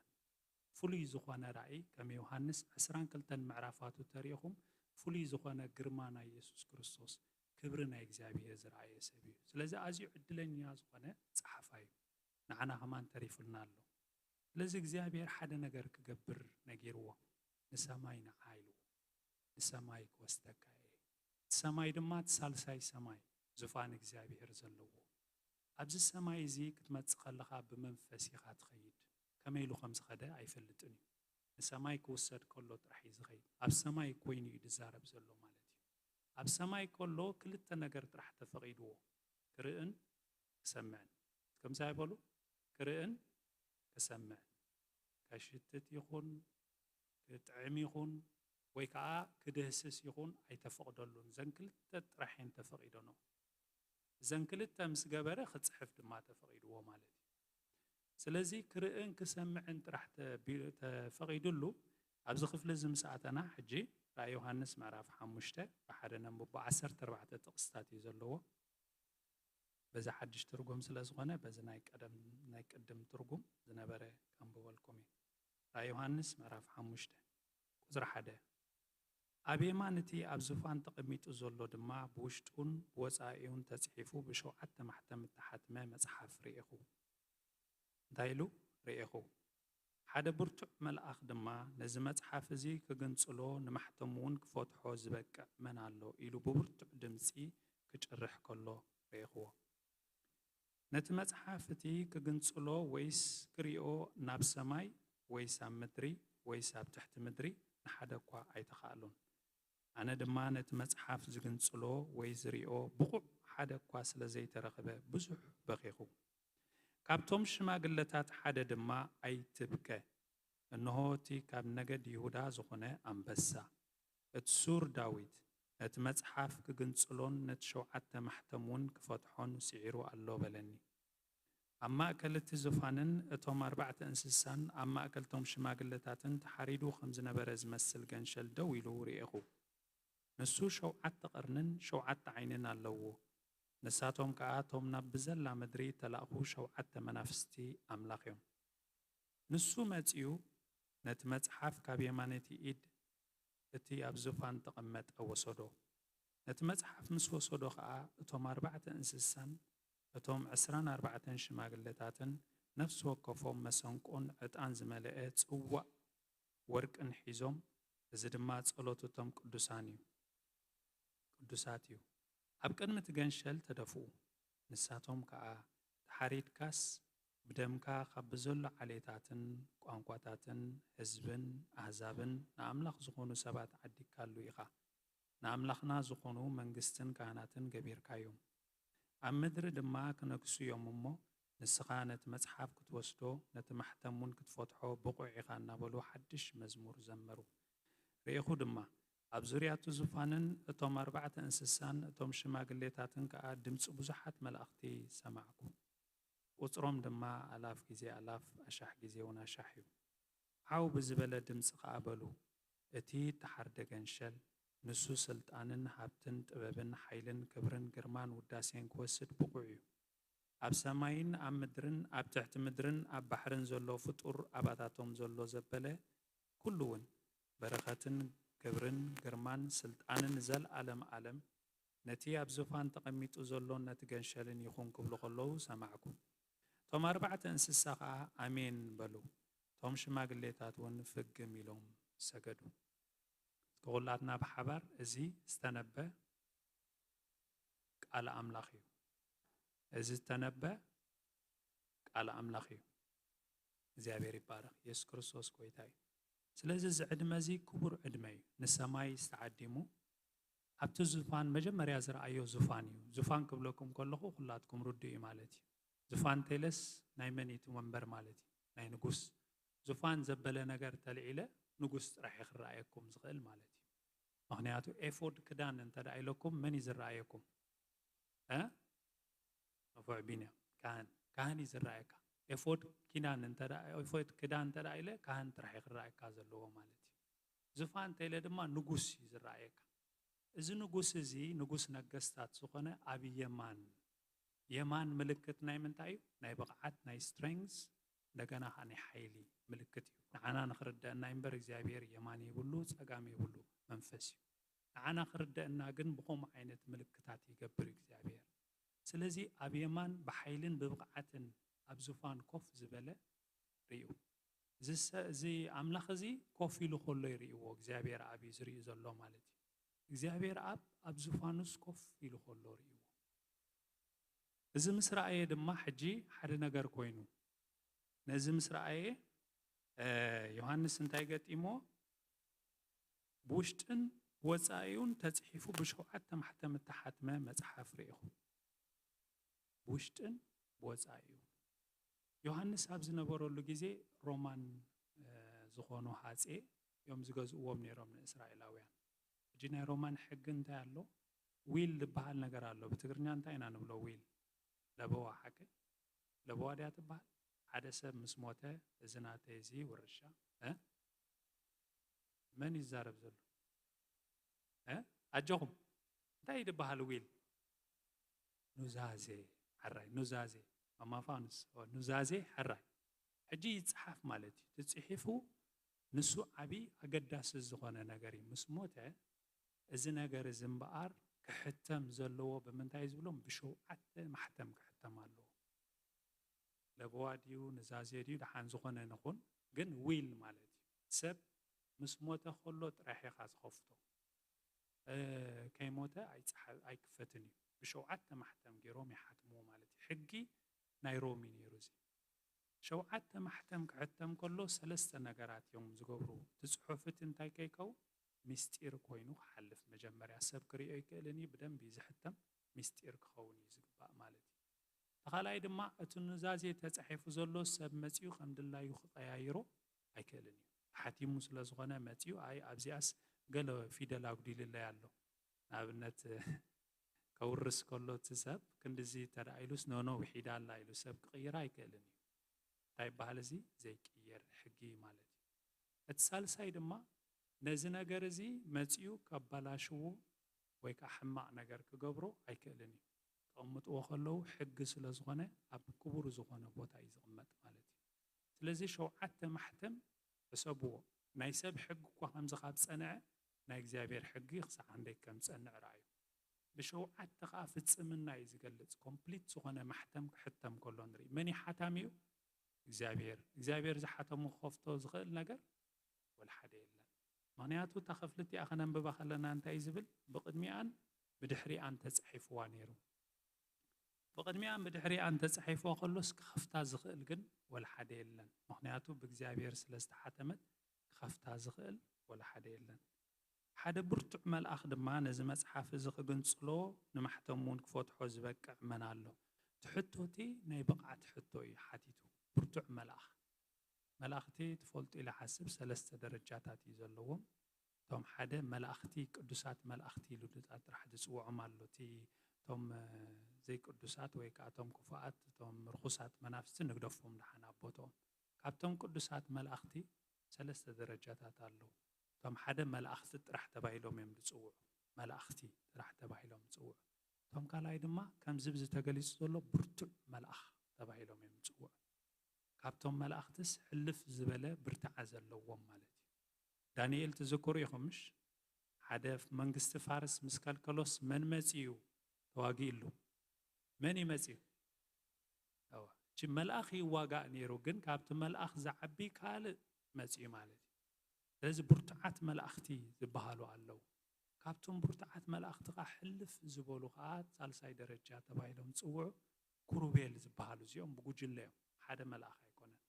ፍሉይ ዝኾነ ራእይ ከም ዮሃንስ 22 ምዕራፋቱ ተሪኢኹም ፍሉይ ዝኾነ ግርማ ናይ ኢየሱስ ክርስቶስ ክብሪ ናይ እግዚኣብሔር ዝረኣየ ሰብ እዩ። ስለዚ ኣዝዩ ዕድለኛ ዝኾነ ጸሓፋይ እዩ። ንዓና ኸማን ተሪፉልና ኣሎ። ስለዚ እግዚኣብሔር ሓደ ነገር ክገብር ነጊርዎ ንሰማይ ንዓ ኢልዎ ንሰማይ ክወስደካ እየ ሰማይ ድማ ሳልሳይ ሰማይ ዙፋን እግዚአብሔር ዘለዎ ኣብዚ ሰማይ እዚ ክትመጽእ ከለኻ ብመንፈስ ኢኻ ትኸይድ ከመይ ኢሉ ከም ዝኸደ ኣይፈልጥን እዩ ንሰማይ ክውሰድ ከሎ ጥራሕ እዩ ዝኸይድ ኣብ ሰማይ ኮይኑ እዩ ዝዛረብ ዘሎ ማለት እዩ ኣብ ሰማይ ከሎ ክልተ ነገር ጥራሕ ተፈቒድዎ ክርእን ክሰምዕን ከምዚ ይበሉ ክርእን ክሰምዕን ከሽትት ይኹን ክጥዕም ይኹን ወይ ከዓ ክድህስስ ይኹን ኣይተፈቕደሉን ዘን ክልተ ጥራሕ እየን ተፈቒዶኖ ዘን ክልተ ምስ ገበረ ክጽሕፍ ድማ ተፈቒድዎ ማለት እዩ ስለዚ ክርእን ክሰምዕን ጥራሕ ተፈቒድሉ ኣብዚ ክፍሊ እዚ ምስኣተና ሕጂ ራእይ ዮሃንስ ምዕራፍ 5 ብሓደ ነንብቦ 14 ጥቕስታት እዩ ዘለዎ በዛ ሓድሽ ትርጉም ስለ ዝኾነ በዚ ናይ ቅድም ትርጉም ዝነበረ ከንብበልኩም እየ ራእይ ዮሃንስ ምዕራፍ 5 ቁፅሪ 1 ኣብ የማን እቲ ኣብ ዙፋን ተቐሚጡ ዘሎ ድማ ብውሽጡን ብወፃኢውን ተጽሒፉ ብሸውዓተ ማሕተም እተሓትመ መጽሓፍ ርኢኹ እንታይ ኢሉ ርኢኹ ሓደ ብርቱዕ መልኣኽ ድማ ነዚ መጽሓፍ እዚ ክግንጽሎ ንማሕተሙ እውን ክፈትሖ ዝበቅዕ መን ኣሎ ኢሉ ብብርቱዕ ድምፂ ክጭርሕ ከሎ ርኢኽዎ ነቲ መጽሓፍ እቲ ክግንጽሎ ወይስ ክሪኦ ናብ ሰማይ ወይስ ኣብ ምድሪ ወይስ ኣብ ትሕቲ ምድሪ ንሓደ እኳ ኣይተኻእሉን ኣነ ድማ ነቲ መጽሓፍ ዝግንጽሎ ወይ ዝሪኦ ብቑዕ ሓደ እኳ ስለ ዘይተረኸበ ብዙሕ በኺኹ ካብቶም ሽማግለታት ሓደ ድማ ኣይትብከ እንሆ እቲ ካብ ነገድ ይሁዳ ዝኾነ ኣንበሳ እቲ ሱር ዳዊት ነቲ መጽሓፍ ክግንጽሎን ነቲ ሸውዓተ ማሕተም እውን ክፈትሖን ስዒሩ ኣሎ በለኒ ኣብ ማእከል እቲ ዙፋንን እቶም 4 እንስሳን ኣብ ማእከልቶም ሽማግለታትን ተሓሪዱ ከም ዝነበረ ዝመስል ገንሸል ደው ኢሉ ርኢኹ ንሱ 7 ቀርንን 7 ዓይንን ኣለዎ ንሳቶም ከዓ እቶም ናብ ብዘላ ምድሪ ተላእኹ 7 መናፍስቲ ኣምላኽ እዮም ንሱ መጺኡ ነቲ መጽሓፍ ካብ የማነቲ ኢድ እቲ ኣብ ዙፋን ተቐመጠ ወሰዶ ነቲ መጽሓፍ ምስ ወሰዶ ከዓ እቶም 4 እንስሳን እቶም 24 ሽማግለታትን ነፍሲ ወከፎም መሰንቆን ዕጣን ዝመልአ ጽዋዕ ወርቅን ሒዞም እዚ ድማ ጸሎት እቶም ቅዱሳት እዩ ኣብ ቅድሚ እቲ ገንሸል ተደፍኡ ንሳቶም ከዓ ተሓሪድካስ ብደምካ ካብ ብዘሎ ዓሌታትን ቋንቋታትን ህዝብን ኣህዛብን ንኣምላኽ ዝኾኑ ሰባት ዓዲካሉ ኢኻ ንኣምላኽና ዝኾኑ መንግስትን ካህናትን ገቢርካዮም ኣብ ምድሪ ድማ ክነግሱ እዮም እሞ ንስኻ ነቲ መጽሓፍ ክትወስዶ ነቲ ማሕተም እውን ክትፈትሖ ብቑዕ ኢኻ እናበሉ ሓድሽ መዝሙር ዘመሩ ርኢኹ ድማ ኣብ ዙርያቱ ዙፋንን እቶም 4 እንስሳን እቶም ሽማግሌታትን ከዓ ድምፂ ብዙሓት መላእኽቲ ሰማዕኩ ቁፅሮም ድማ ኣላፍ ጊዜ ኣላፍ ኣሻሕ ጊዜ እውን ኣሻሕ እዩ ዓው ብዝበለ ድምፂ ከዓ በሉ እቲ ተሓርደ ገንሸል ንሱ ስልጣንን ሃብትን ጥበብን ሓይልን ክብርን ግርማን ውዳሴን ክወስድ ብቑዕ እዩ ኣብ ሰማይን ኣብ ምድርን ኣብ ትሕቲ ምድርን ኣብ ባሕርን ዘሎ ፍጡር ኣባታቶም ዘሎ ዘበለ ኩሉ እውን በረኸትን ክብርን ግርማን ስልጣንን ዘለዓለም ዓለም ነቲ ኣብ ዙፋን ተቐሚጡ ዘሎ ነቲ ገንሸልን ይኹን ክብሉ ከለዉ ሰማዕኩ እቶም 4 እንስሳ ከዓ ኣሜን በሉ እቶም ሽማግሌታት እውን ፍግም ኢሎም ሰገዱ ኩላትና ብሓባር እዚ ዝተነበ ቃል ኣምላኽ እዩ እዚ ዝተነበ ቃል ኣምላኽ እዩ እግዚአብሔር ይባረክ ኢየሱስ ክርስቶስ ጎይታ እዩ ስለዚ እዚ ዕድመ እዚ ክቡር ዕድመ እዩ ንሰማይ ዝተዓዲሙ ኣብቲ ዙፋን መጀመርያ ዝረኣዮ ዙፋን እዩ ዙፋን ክብለኩም ከለኹ ኩላትኩም ርዱ እዩ ማለት እዩ ዙፋን ቴለስ ናይ መኒቲ ወንበር ማለት እዩ ናይ ንጉስ ዙፋን ዘበለ ነገር ተልዒለ ንጉስ ጥራሕ ይኽረኣየኩም ዝኽእል ማለት እዩ ምክንያቱ ኤፎድ ክዳን እንተዳ ኢለኩም መን ይዝረኣየኩም መፍዕ ቢንያ ካህን ይዝረኣየካ ኤፎድ ክዳን እንተዳ ኢለ ካህን ጥራሕ ይኽረኣየካ ዘለዎ ማለት እዩ ዙፋን ተይለ ድማ ንጉስ ይዝረኣየካ እዚ ንጉስ እዚ ንጉስ ነገስታት ዝኾነ ኣብ የማን ምልክት ናይ ምንታይ እዩ ናይ ብቕዓት ናይ ስትሬንግስ እንደገና ከዓ ናይ ሓይሊ ምልክት እዩ ንዓና ንኽርደአና እምበር እግዚኣብሔር የማን ይብሉ ፀጋም ይብሉ መንፈስ እዩ ንዓና ክርደአና ግን ብኸምኡ ዓይነት ምልክታት ይገብር እግዚኣብሔር ስለዚ ኣብ የማን ብሓይልን ብብቕዓትን ኣብ ዙፋን ኮፍ ዝበለ ርዩ እዚ ኣምላኽ እዚ ኮፍ ኢሉ ከሎ ይርእይዎ እግዚኣብሔር ኣብ እዩ ዝርእዩ ዘሎ ማለት እዩ እግዚአብሔር ኣብ ዙፋኑስ ኮፍ ኢሉ ከሎ ርእይዎ እዚ ምስ ረኣየ ድማ ሕጂ ሓደ ነገር ኮይኑ ነዚ ምስ ረኣየ ዮሐንስ እንታይ ገጢሞ ብውሽጥን ወፃኢውን ተጽሒፉ ብሸውዓተ ማሕተም እተሓትመ መጽሓፍ ርኢኹ ብውሽጥን ብወፃኢውን ዮሐንስ ኣብ ዝነበረሉ ጊዜ ሮማን ዝኾኑ ሃፄ እዮም ዝገዝእዎም ነይሮም ንእስራኤላውያን ሕጂ ናይ ሮማን ሕጊ እንታይ ኣሎ ዊል ዝበሃል ነገር ኣሎ ብትግርኛ እንታይ ኢና ንብሎ ዊል ለበዋ ሓቂ ለበዋ ድያ ትበሃል ሓደ ሰብ ምስ ሞተ እዚ ናተይ እዚ ውርሻ መን ይዛረብ ዘሎ ኣጀኹም እንታይ ይድበሃል ዊል ኑዛዜ ሓራይ ኑዛዜ ማማፋንስ ኑዛዜ ሓራይ ሕጂ ይፅሓፍ ማለት እዩ ትፅሒፉ ንሱ ዓብይ ኣገዳሲ ዝኾነ ነገር እዩ ምስ ሞተ እዚ ነገር እዚ እምበኣር ክሕተም ዘለዎ ብምንታይ ዝብሎም ብሸውዓተ ማሕተም ክሕተም ኣለዎ ለበዋ ድዩ ኑዛዜ ድዩ ድሓን ዝኾነ ንኹን ግን ዊል ማለት እዩ ሰብ ምስ ሞተ ከሎ ጥራሕ ኢኻ ዝኸፍቶ ከይሞተ ኣይክፈትን እዩ ብሸውዓተ ማሕተም ገይሮም ይሓትምዎ ማለት እዩ ሕጊ ናይ ሮሚ ነይሩ እዚ ሸውዓተ ማሕተም ክሕተም ከሎ ሰለስተ ነገራት እዮም ዝገብሩ ትፅሑፍ እቲ እንታይ ከይከው ምስጢር ኮይኑ ክሓልፍ መጀመርያ ሰብ ክሪኦ ይክእልን ብደንቢ ዝሕተም ምስጢር ክኸውን እዩ ዝግባእ ማለት እዩ ተኻላይ ድማ እቲ ኑዛዜ ተጻሒፉ ዘሎ ሰብ መፂኡ ከም ድላዩ ክቀያይሮ ኣይክእልን እዩ ሓቲሙ ስለ ዝኾነ መፂኡ ኣይ ኣብዚኣስ ገለ ፊደል ኣጉዲልለይ ኣሎ ንኣብነት ከውርስ ከሎ እቲ ሰብ ክንዲዚ ተዳኢሉስ ኖኖ ውሒዳ ኣላ ኢሉ ሰብ ክቅይራ ኣይክእልን እዩ እንታይ በሃል እዚ ዘይቅየር ሕጊ ማለት እዩ እቲ ሳልሳይ ድማ ነዚ ነገር እዚ መፂኡ ከበላሽዎ ወይ ከዓ ሕማቕ ነገር ክገብሮ ኣይክእልን እዩ ተቐምጥዎ ከለዉ ሕጊ ስለ ዝኾነ ኣብ ክቡር ዝኾነ ቦታ እዩ ዝቕመጥ ማለት እዩ ስለዚ ሸውዓተ ማሕተም ሕሰብዎ ናይ ሰብ ሕጊ እኳ ከምዚ ካብ ፀንዐ ናይ እግዚኣብሔር ሕጊ ክሳዕ ክንደይ ከም ፀንዕ ረኣዩ ብሸውዓተ ከዓ ፍፅምና እዩ ዝገልፅ ኮምፕሊት ዝኾነ ማሕተም ክሕተም ከሎ ንርኢ መን ይሓታም እዩ እግዚኣብሔር ዝሓተሙ ክኸፍቶ ዝኽእል ነገር ወላ ሓደ የለን ምክንያቱ እታ ክፍልቲ እያ ክነንብባ ከለና እንታይ እዩ ዝብል ብቅድሚኣን ብድሕሪኣን ተፃሒፍዋ ነይሩ ብቅድሚኣን ብድሕሪኣን ተፃሒፍዋ ከሎስ ክኸፍታ ዝኽእል ግን ወላ ሓደ የለን ምክንያቱ ብእግዚኣብሔር ስለ ዝተሓተመት ክኸፍታ ዝኽእል ወላ ሓደ የለን ሓደ ብርቱዕ መልኣኽ ድማ ነዚ መፅሓፍ እዚ ክግንፅሎ ንማሕተም እውን ክፈትሖ ዝበቅዕ መን ኣሎ ትሕቶቲ ናይ ብቕዓት ሕቶ እዩ ሓቲቱ ብርቱዕ መልኣኽ መላእኽቲ ትፈልጡ ኢለ ሓስብ ሰለስተ ደረጃታት እዩ ዘለዎም እቶም ሓደ መላእኽቲ ቅዱሳት መላእኽቲ ኢሉ ጥራሕ ዝፅውዖም ኣሎ እቲ እቶም ዘይቅዱሳት ወይ ከዓ እቶም ክፉኣት እቶም ርኩሳት መናፍስቲ ንግደፎም ድሓን ኣብ ቦትኦም ካብቶም ቅዱሳት መላእኽቲ ሰለስተ ደረጃታት ኣለዉ እቶም ሓደ መላእኽቲ ጥራሕ ተባሂሎም እዮም ዝፅውዑ መላእኽቲ ጥራሕ ተባሂሎም ዝፅውዑ እቶም ካልኣይ ድማ ከምዚ ብዝተገሊፁ ዘሎ ብርቱዕ መልኣኽ ተባሂሎም እዮም ዝፅውዑ ካብቶም መላእኽትስ ሕልፍ ዝበለ ብርትዓ ዘለዎም ማለት እዩ ዳንኤል ትዝክሩ ኢኹምሽ ሓደ መንግስቲ ፋርስ ምስ ከልከሎስ መን መፂኡ ተዋጊኡሉ መን ይመፂኡ እቺ መልኣኽ ይዋጋእ ነይሩ ግን ካብቲ መልኣኽ ዝዓቢ ካልእ መፂኡ ማለት እዩ ስለዚ ብርቱዓት መላእኽቲ ዝበሃሉ ኣለዉ ካብቶም ብርቱዓት መላእኽቲ ከዓ ሕልፍ ዝበሉ ከዓ ሳልሳይ ደረጃ ተባሂሎም ዝፅውዑ ኩሩቤል ዝበሃሉ እዚኦም ብጉጅለ እዮም ሓደ መልኣኽ ኣይኮነን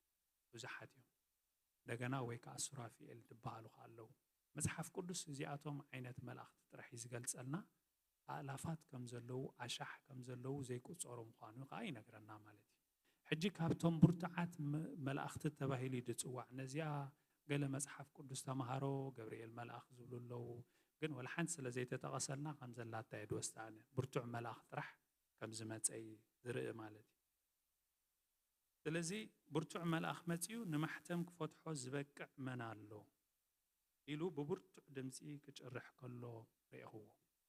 ብዙሓት እዮም እንደገና ወይ ከዓ ሱራፊኤል ዝበሃሉ ከዓ ኣለዉ መፅሓፍ ቅዱስ እዚኣቶም ዓይነት መላእኽቲ ጥራሕ እዩ ዝገልፀልና ኣእላፋት ከም ዘለዉ ኣሻሕ ከም ዘለዉ ዘይቁፀሩ ምዃኑ ከዓ ይነግረና ማለት እዩ ሕጂ ካብቶም ብርቱዓት መላእኽቲ ተባሂሉ ዝፅዋዕ ነዚኣ ገለ መፅሓፍ ቅዱስ ተምሃሮ ገብርኤል መልኣኽ ዝብሉ ኣለዉ ግን ወላ ሓንቲ ስለ ዘይተጠቐሰልና ከም ዘላታ እየ ድወስዳ ኣነ ብርቱዕ መልኣኽ ጥራሕ ከም ዝመፀይ ዝርኢ ማለት እዩ ስለዚ ብርቱዕ መልኣኽ መፂኡ ንማሕተም ክፈትሖ ዝበቅዕ መን ኣሎ ኢሉ ብብርቱዕ ድምፂ ክጭርሕ ከሎ ርኢኽዎ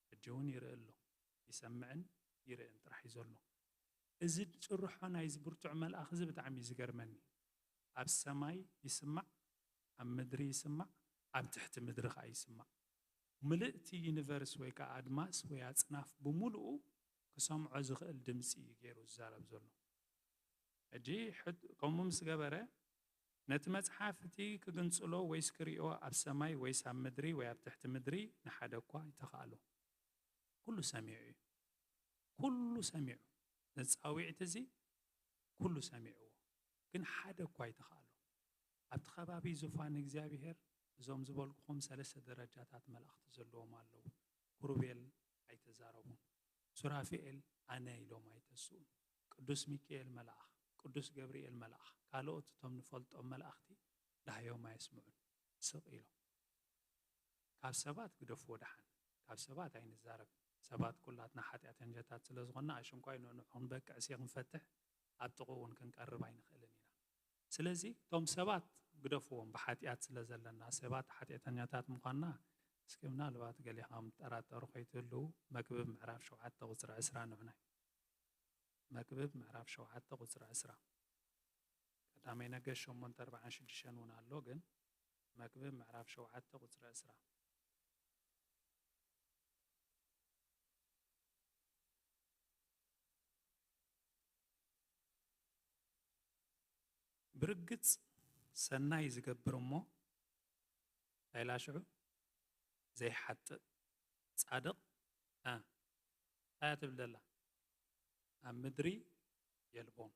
ሕጂ እውን ይርኢ ኣሎ ይሰምዕን ይርእን ጥራሕ እዩ ዘሎ እዚ ጭርሖ ናይዚ ብርቱዕ መልኣኽ እዚ ብጣዕሚ እዩ ዝገርመኒ ኣብ ሰማይ ይስማዕ ኣብ ምድሪ ይስማዕ ኣብ ትሕቲ ምድሪ ከዓ ይስማዕ ምልእቲ ዩኒቨርስ ወይ ከዓ ኣድማስ ወይ ኣፅናፍ ብምሉኡ ክሰምዖ ዝኽእል ድምፂ እዩ ገይሩ ዝዛረብ ዘሎ ሕጂ ከምኡ ምስ ገበረ ነቲ መጽሓፍቲ ክግንጽሎ ወይስ ክሪኦ ኣብ ሰማይ ወይስ ኣብ ምድሪ ወይ ኣብ ትሕቲ ምድሪ ንሓደ እኳ ይተኻእሎ ኩሉ ሰሚዑ እዩ ኩሉ ሰሚዑ ነፃዊዕቲ እዚ ኩሉ ሰሚዕዎ ግን ሓደ እኳ ይተኻእሎ ኣብቲ ከባቢ ዙፋን እግዚኣብሔር እዞም ዝበልኩኹም 3 ደረጃታት መላእኽቲ ዘለዎም ኣለዉ ኩሩቤል ኣይተዛረቡን ሱራፊኤል ኣነ ኢሎም ኣይተስኡን ቅዱስ ሚካኤል መልኣኽ ቅዱስ ገብርኤል መልኣኽ ካልኦት እቶም ንፈልጦም መላእኽቲ ዳህዮም ኣይስምዑን ስቕ ኢሎም ካብ ሰባት ግደፍዎ ደሓን ካብ ሰባት ኣይንዛረብ ሰባት ኩላትና ሓጢአተኛታት ስለ ዝኾንና ኣሽንኳይ ንዕኹም በቅዕ ሲ ክንፈትሕ ኣብ ጥቑ እውን ክንቀርብ ኣይንኽእልን ኢና ስለዚ እቶም ሰባት ግደፍዎም ብሓጢአት ስለ ዘለና ሰባት ሓጢአተኛታት ምዃንና እስኪ ምናልባት ገሊኻ ምጠራጠሩ ከይትህልው መክብብ ምዕራፍ 7 ቁፅሪ 20 ንዑናይ መክብብ ምዕራፍ 7 ቁፅሪ 20 ቀዳማይ ነገሥት 846 እውን ኣሎ ግን መክብብ ምዕራፍ 7 ቁፅሪ 20 ብርግጽ ሰናይ ዝገብር እሞ ኣይላሽዑ ዘይሓጥእ ጻድቕ ታያትብል ዘላ ኣብ ምድሪ የልቦን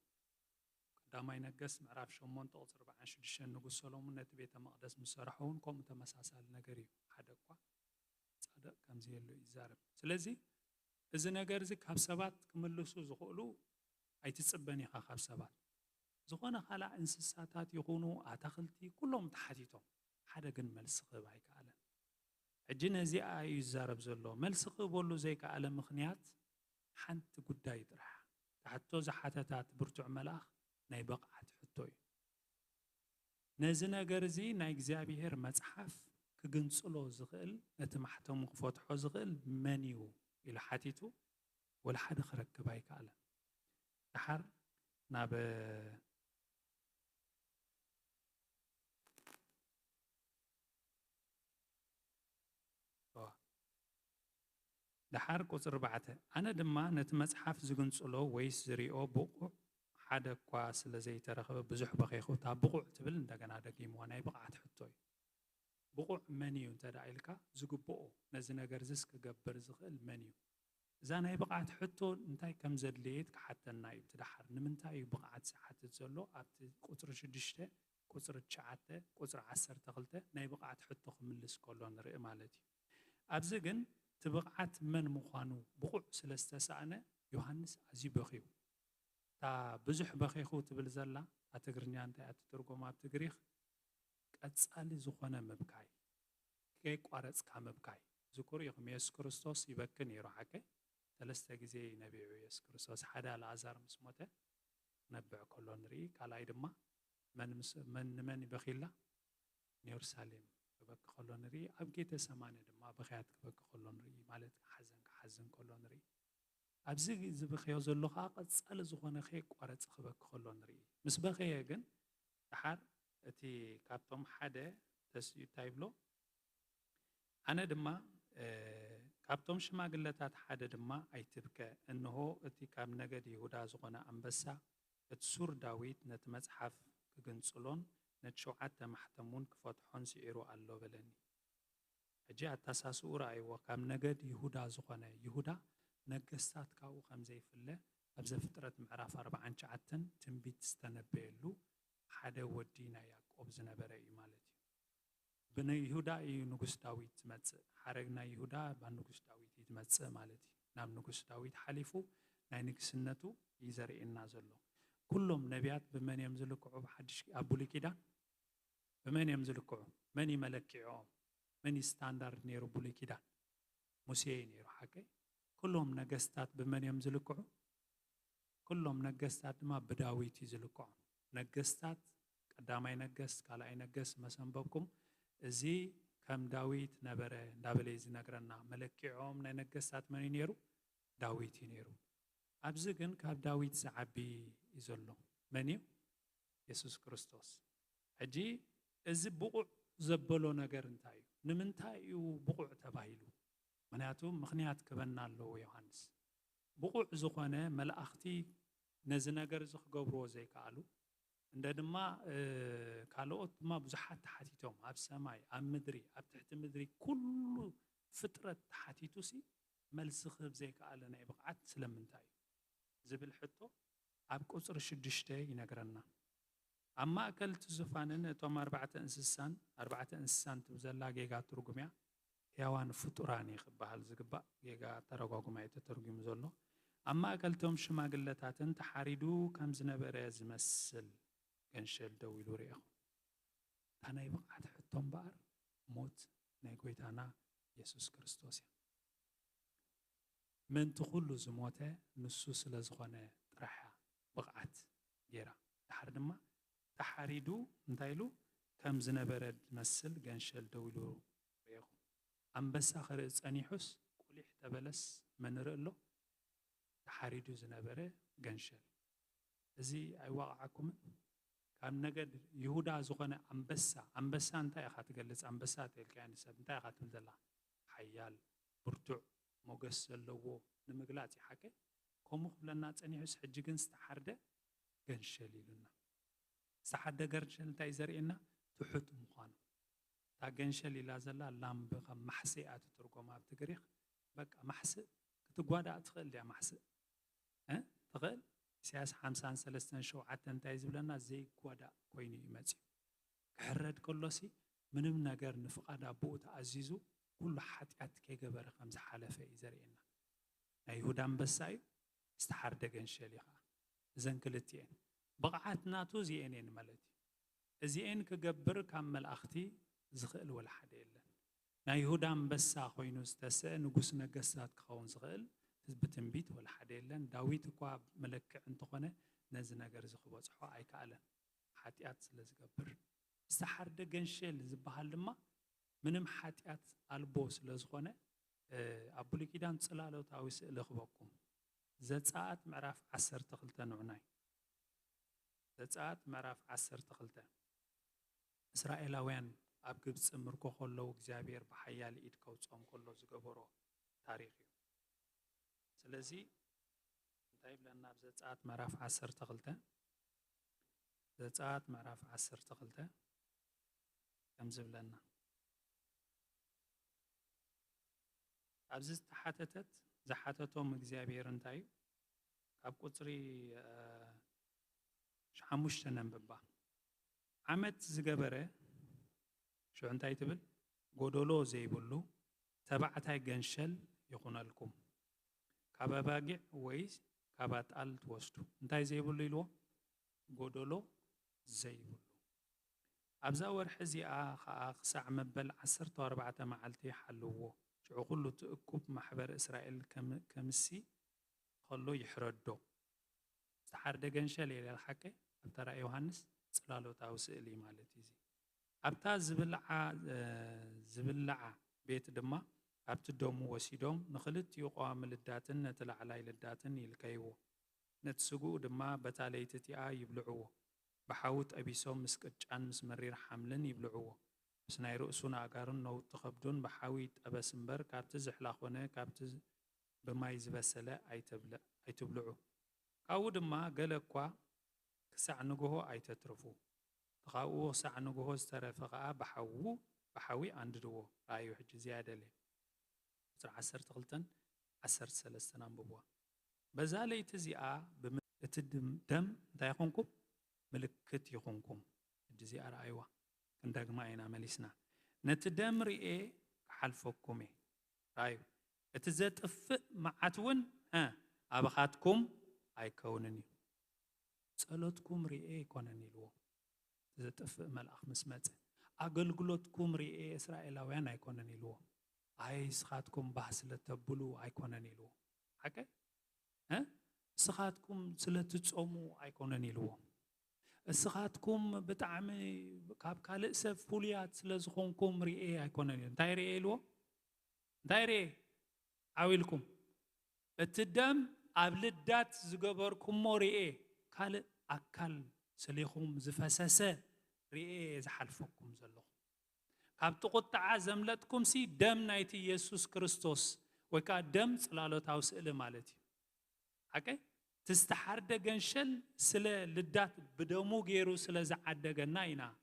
ቀዳማይ ነገሥት ምዕራፍ 8 ቁፅሪ 46 ንጉስ ሰሎሞን ነቲ ቤተ መቕደስ ምስ ሰርሐ እውን ከምኡ ተመሳሳሊ ነገር እዩ ሓደ እኳ ጻድቕ ከምዚ የሉ ይዛረብ ስለዚ እዚ ነገር እዚ ካብ ሰባት ክምልሱ ዝኽእሉ ኣይትጽበን ኢኻ ካብ ሰባት ዝኾነ ካልእ እንስሳታት ይኹኑ ኣታኽልቲ ኩሎም ተሓቲቶም ሓደ ግን መልሲ ክህብ ኣይከኣለን ሕጂ ነዚኣ እዩ ይዛረብ ዘሎ መልሲ ክህበሉ ዘይከኣለ ምኽንያት ሓንቲ ጉዳይ ጥራሕ ተሕቶ ዝሓተታት ብርቱዕ መልኣኽ ናይ በቕዓት ሕቶ እዩ ነዚ ነገር እዚ ናይ እግዚኣብሔር መጽሓፍ ክግንጽሎ ዝኽእል ነቲ ማሕተሙ ክፈትሖ ዝኽእል መን እዩ ኢሉ ሓቲቱ ወላ ሓደ ክረክብ ኣይከኣለን ድሓር ናብ ድሓር ቁፅሪ 4 ኣነ ድማ ነቲ መጽሓፍ ዝግንጽሎ ወይስ ዝሪኦ ብቑዕ ሓደ እኳ ስለ ዘይተረኸበ ብዙሕ በኺኹ እታ ብቑዕ ትብል እንደገና ደጊምዋ ናይ ብቕዓት ሕቶ እዩ ብቑዕ መን እዩ እንተዳ ኢልካ ዝግብኦ ነዚ ነገር ዝስ ክገብር ዝኽእል መን እዩ እዛ ናይ ብቕዓት ሕቶ እንታይ ከም ዘድልየት ክሓተና እዩ ትድሓር ንምንታይ እዩ ብቕዓት ዝሓትት ዘሎ ኣብቲ ቁፅሪ 6 ቁፅሪ 9 ቁፅሪ 12 ናይ ብቕዓት ሕቶ ክምልስ ከሎ ንርኢ ማለት እዩ ኣብዚ ግን ትብቕዓት መን ምዃኑ ብቑዕ ስለ ዝተሰኣነ ዮሃንስ ኣዝዩ በኺዩ እታ ብዙሕ በኺኹ ትብል ዘላ ኣብ ትግርኛ እንታይ ኣትትርጎማ ኣብ ትግሪኽ ቀጻሊ ዝኾነ ምብካይ ከይቋረፅካ ምብካይ ዝኩር ኢኹም ኢየሱስ ክርስቶስ ይበኪ ነይሩ ሓቀ 3 ግዜ ነቢዑ ኢየሱስ ክርስቶስ ሓደ ኣልዓዛር ምስ ሞተ ክነብዕ ከሎ ንርኢ ካልኣይ ድማ ንመን ይበኺላ ንየሩሳሌም ክበኪ ከሎ ንርኢ ኣብ ጌተ ሰማነ ድማ በኺያት ክበኪ ከሎ ንርኢ ማለት ክሓዝን ከሎ ንርኢ ኣብዚ ዝበኺዮ ዘሎ ከዓ ቀጻሊ ዝኾነ ከይቋረፅ ክበኪ ከሎ ንርኢ ምስ በኸየ ግን ድሓር እቲ ካብቶም ሓደ ተስዩ እንታይ ይብሎ ኣነ ድማ ካብቶም ሽማግለታት ሓደ ድማ ኣይትብከ እንሆ እቲ ካብ ነገድ ይሁዳ ዝኾነ ኣንበሳ እቲ ሱር ዳዊት ነቲ መጽሓፍ ክግንጽሎን ነቲ 7 ማሕተሙን ክፈትሖን ሲዒሩ ኣሎ በለኒ ሕጂ ኣተሳስኡ ረኣይዎ ካብ ነገድ ይሁዳ ዝኾነ ይሁዳ ነገስታት ካብኡ ከም ዘይፍለ ኣብ ዘፍጥረት ምዕራፍ 49 ትንቢት ዝተነበየሉ ሓደ ወዲ ናይ ያዕቆብ ዝነበረ እዩ ማለት እዩ ብናይ ይሁዳ እዩ ንጉስ ዳዊት ዝመጽእ ሓረግ ናይ ይሁዳ ንጉስ ዳዊት ይመጽእ ማለት እዩ ናብ ንጉስ ዳዊት ሓሊፉ ናይ ንግስነቱ ይዘርእየና ዘሎ ኩሎም ነቢያት ብመን እዮም ዝልክዑ ብሓድሽ ኣብ ብሉይ ኪዳን ብመን እዮም ዝልክዑ መን ይመለኪዖም መን ስታንዳርድ ነይሩ ብሉይ ኪዳን ሙሴ ነይሩ ሓቀይ ኩሎም ነገስታት ብመን እዮም ዝልክዑ ኩሎም ነገስታት ድማ ብዳዊት እዩ ዝልክዑ ነገስታት ቀዳማይ ነገስት ካልኣይ ነገስት መሰንበብኩም እዚ ከም ዳዊት ነበረ እንዳበለ ዝነግረና መለኪዖም ናይ ነገስታት መን ነይሩ ዳዊት እዩ ነይሩ ኣብዚ ግን ካብ ዳዊት ዝዓቢ እዩ ዘሎ መን እዩ ኢየሱስ ክርስቶስ ሕጂ እዚ ብቑዕ ዘበሎ ነገር እንታይ እዩ ንምንታይ እዩ ብቑዕ ተባሂሉ ምክንያቱ ምክንያት ክበና ኣለዎ ዮሃንስ ብቑዕ ዝኾነ መላእኽቲ ነዚ ነገር ዝክገብርዎ ዘይከኣሉ እንደ ድማ ካልኦት ድማ ብዙሓት ተሓቲቶም ኣብ ሰማይ ኣብ ምድሪ ኣብ ትሕቲ ምድሪ ኩሉ ፍጥረት ተሓቲቱሲ መልሲ ክህብ ዘይከኣለ ናይ ብቕዓት ስለምንታይ እዩ ዝብል ሕቶ ኣብ ቁፅሪ 6 ይነግረና ኣብ ማእከል እቲ ዙፋንን እቶም 4 እንስሳን ትብዘላ ጌጋ ትርጉምያ ሕያዋን ፍጡራን ይኽበሃል ዝግባእ ጌጋ ተረጓጉማ ተተርጉሙ ዘሎ ኣብ ማእከልቶም ሽማግለታትን ተሓሪዱ ከም ዝነበረ ዝመስል ገንሸል ደው ኢሉ ርኢኹ እታ ናይ ብቕዓት ሕቶ እምበኣር ሞት ናይ ጎይታና ኢየሱስ ክርስቶስ እያ ምንቲ ኩሉ ዝሞተ ንሱ ስለ ዝኾነ ጥራሕ ብቕዓት ጌራ ድሓር ድማ ተሓሪዱ እንታይ ኢሉ ከም ዝነበረ ዝመስል ገንሸል ደው ኢሉ ርኢኹ ኣንበሳ ክርኢ ፀኒሑስ ቁሊሕ ተበለስ መንርኢ ኣሎ ተሓሪዱ ዝነበረ ገንሸል እዚ ኣይዋቕዓኩምን ካብ ነገድ ይሁዳ ዝኾነ ኣንበሳ እንታይ ኢኻ ትገልፅ ኣንበሳ ተልካያ ንሰብ እንታይ ኢኻ ትብል ዘላ ሓያል ብርቱዕ ሞገስ ዘለዎ ንምግላፅ ይሓቀ ከምኡ ክብለና ፀኒሑስ ሕጂ ግን ዝተሓርደ ገንሸል ኢሉና ዝተሓርደ ገንሸል እንታይ ዘርእየና ትሑት ምዃኑ እታ ገንሸል ኢላ ዘላ ላምቢ ከም ማሕስእ እያ ትትርጎማ ኣብ ትግሪክ በቃ ማሕስእ ክትጓዳእ ትኽእል ድያ ማሕስእ ትኽእል ኢሳያስ 53:7 እንታይ ዝብለና ዘይጓዳእ ኮይኑ ይመፅእ ክሕረድ ከሎሲ ምንም ነገር ንፍቓድ ኣቦኡ ተኣዚዙ ኩሉ ሓጢኣት ከይገበረ ከም ዝሓለፈ እዩ ዘርእየና ናይ ይሁዳ ኣንበሳ እዩ ዝተሓርደ ገንሸል እዩ ከዓ እዘን ክልቲአን ብቕዓት ናቱ እዚአን እየን ማለት እዩ እዚአን ክገብር ካብ መላእኽቲ ዝኽእል ወላ ሓደ የለን ናይ ይሁዳ ኣንበሳ ኮይኑ ዝተስአ ንጉስ ነገስታት ክኸውን ዝኽእል ብትንቢት ወላ ሓደ የለን ዳዊት እኳ መለክዕ እንተኾነ ነዚ ነገር እዚ ክበፅሖ ኣይከኣለን ሓጢኣት ስለ ዝገብር ዝተሓርደ ገንሸል ዝበሃል ድማ ምንም ሓጢኣት ኣልቦ ስለ ዝኾነ ኣብ ብሉይ ኪዳን ጽላሎታዊ ስእሊ ክበኩም ዘፀአት ምዕራፍ 12 ንዑናይ ዘፀአት ምዕራፍ 12 እስራኤላውያን ኣብ ግብፂ ምርኮ ከለዉ እግዚኣብሔር ብሓያል ኢድ ከውፅኦም ከሎ ዝገበሮ ታሪክ እዩ ስለዚ እንታይ ይብለና ኣብ ዘፀአት ምዕራፍ 12 ዘፀአት ምዕራፍ 12 ከም ዝብለና ኣብዚ ዝተሓተተት ዝሓተቶም እግዚኣብሔር እንታይ እዩ ካብ ቁፅሪ 5 ነንብባ ዓመት ዝገበረ ሽዑ እንታይ ትብል ጎደሎ ዘይብሉ ተባዕታይ ገንሸል ይኹነልኩም ካብ ኣባጊዕ ወይስ ካብ ኣጣል ትወስዱ እንታይ ዘይብሉ ኢልዎ ጎደሎ ዘይብሉ ኣብዛ ወርሒ እዚኣ ከዓ ክሳዕ መበል 14 መዓልቲ ይሓልውዎ ሽዑ ኩሉ ትእኩብ ማሕበር እስራኤል ከምሲ ከሎ ይሕረዶ ዝተሓርደ ገንሸል የለ ሓቀ ኣብ ተራ ዮሃንስ ጽላሎታዊ ስእሊ ማለት እዩ ኣብታ ዝብልዓ ቤት ድማ ኣብቲ ደሙ ወሲዶም ንኽልቲኡ ቀዋሚ ልዳትን ነቲ ላዕላይ ልዳትን ይልከይዎ ነቲ ስጉኡ ድማ በታ ለይቲቲኣ ይብልዕዎ ብሓዊ ጠቢሶም ምስ ቅጫን ምስ መሪር ሓምልን ይብልዕዎ ምስ ናይ ርእሱን ኣጋርን ነውቲ ከብዱን ብሓዊ ጠበስ እምበር ካብቲ ዝሕላኾነ ካብቲ ብማይ ዝበሰለ ኣይትብልዑ ካብኡ ድማ ገለ እኳ ክሳዕ ንግሆ ኣይተትርፉ ካብኡ ክሳዕ ንግሆ ዝተረፈ ከዓ ብሓዊ ኣንድድዎ ራእዩ ሕጂ ዝያደለ 12-13 አንብብዋ በዛ ለይቲ እዚኣ እቲ ደም እንታይ ይኹንኩም ምልክት ይኹንኩም ሕጂ እዚኣ ረኣይዋ ክንደግማ ኢና መሊስና ነቲ ደም ርኤ ክሓልፈኩም እየ ራእዩ እቲ ዘጥፍእ መዓት እውን ኣባኻትኩም ኣይከውንን እዩ ጸሎትኩም ርኤ ይኮነን ኢልዎ ዘጥፍእ መልኣኽ ምስ መፀ ኣገልግሎትኩም ርኤ እስራኤላውያን ኣይኮነን ኢልዎ ኣይ ስኻትኩም ባህ ስለተብሉ ኣይኮነን ኢልዎ ሓቀ እስኻትኩም ስለትጾሙ ኣይኮነን ኢልዎ እስኻትኩም ብጣዕሚ ካብ ካልእ ሰብ ፍሉያት ስለ ዝኾንኩም ርኤ ኣይኮነን ኢልዎ እንታይ ርኤ ኢልዎ እንታይ ርኤ ዓዊልኩም እቲ ደም ኣብ ልዳት ዝገበርኩሞ ርኤ ካልእ ኣካል ሰሊኹም ዝፈሰሰ ርኤ ዝሓልፈኩም ዘለኹ ካብቲ ቁጣዓ ዘምለጥኩም ሲ ደም ናይቲ ኢየሱስ ክርስቶስ ወይ ከዓ ደም ጽላሎታዊ ስእሊ ማለት እዩ ሓቀ تستحرد جنشل سلا لدات بدمو غيرو سلا زعدغنا إنا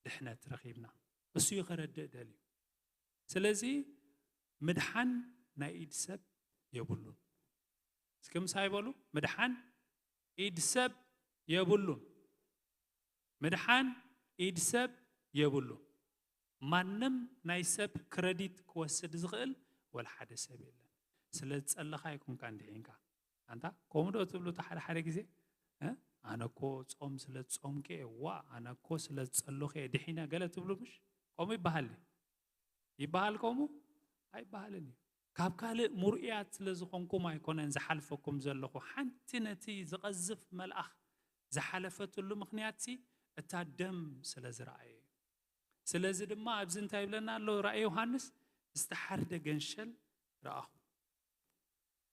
دحنا ترخيبنا بس يغرد دليل سلازي مدحن نايد سب يبلون كم سايبولو مدحن إيد سب يبلون مدحن إيد سب يبلون مانم ناي سب كريديت كوسد زغل ولا حدا سب يلا سلاز الله يكون كان دحينكا أنت كومدو تبلو تحر حرق زي أنا كو صوم سلاز صوم كي وا أنا كو سلاز الله خي دحينا قال تبلو مش قومي بحالي يبحال كومو أي بحالني كاب كالي مرئيات لزقونكم ما يكون زحلفكم زلخو حنتنتي زغزف ملأخ زحلفت له مخنياتي التدم سلاز رأي سلاز دما أبزن تايب لنا له رأي يوحنس استحرد جنشل رأه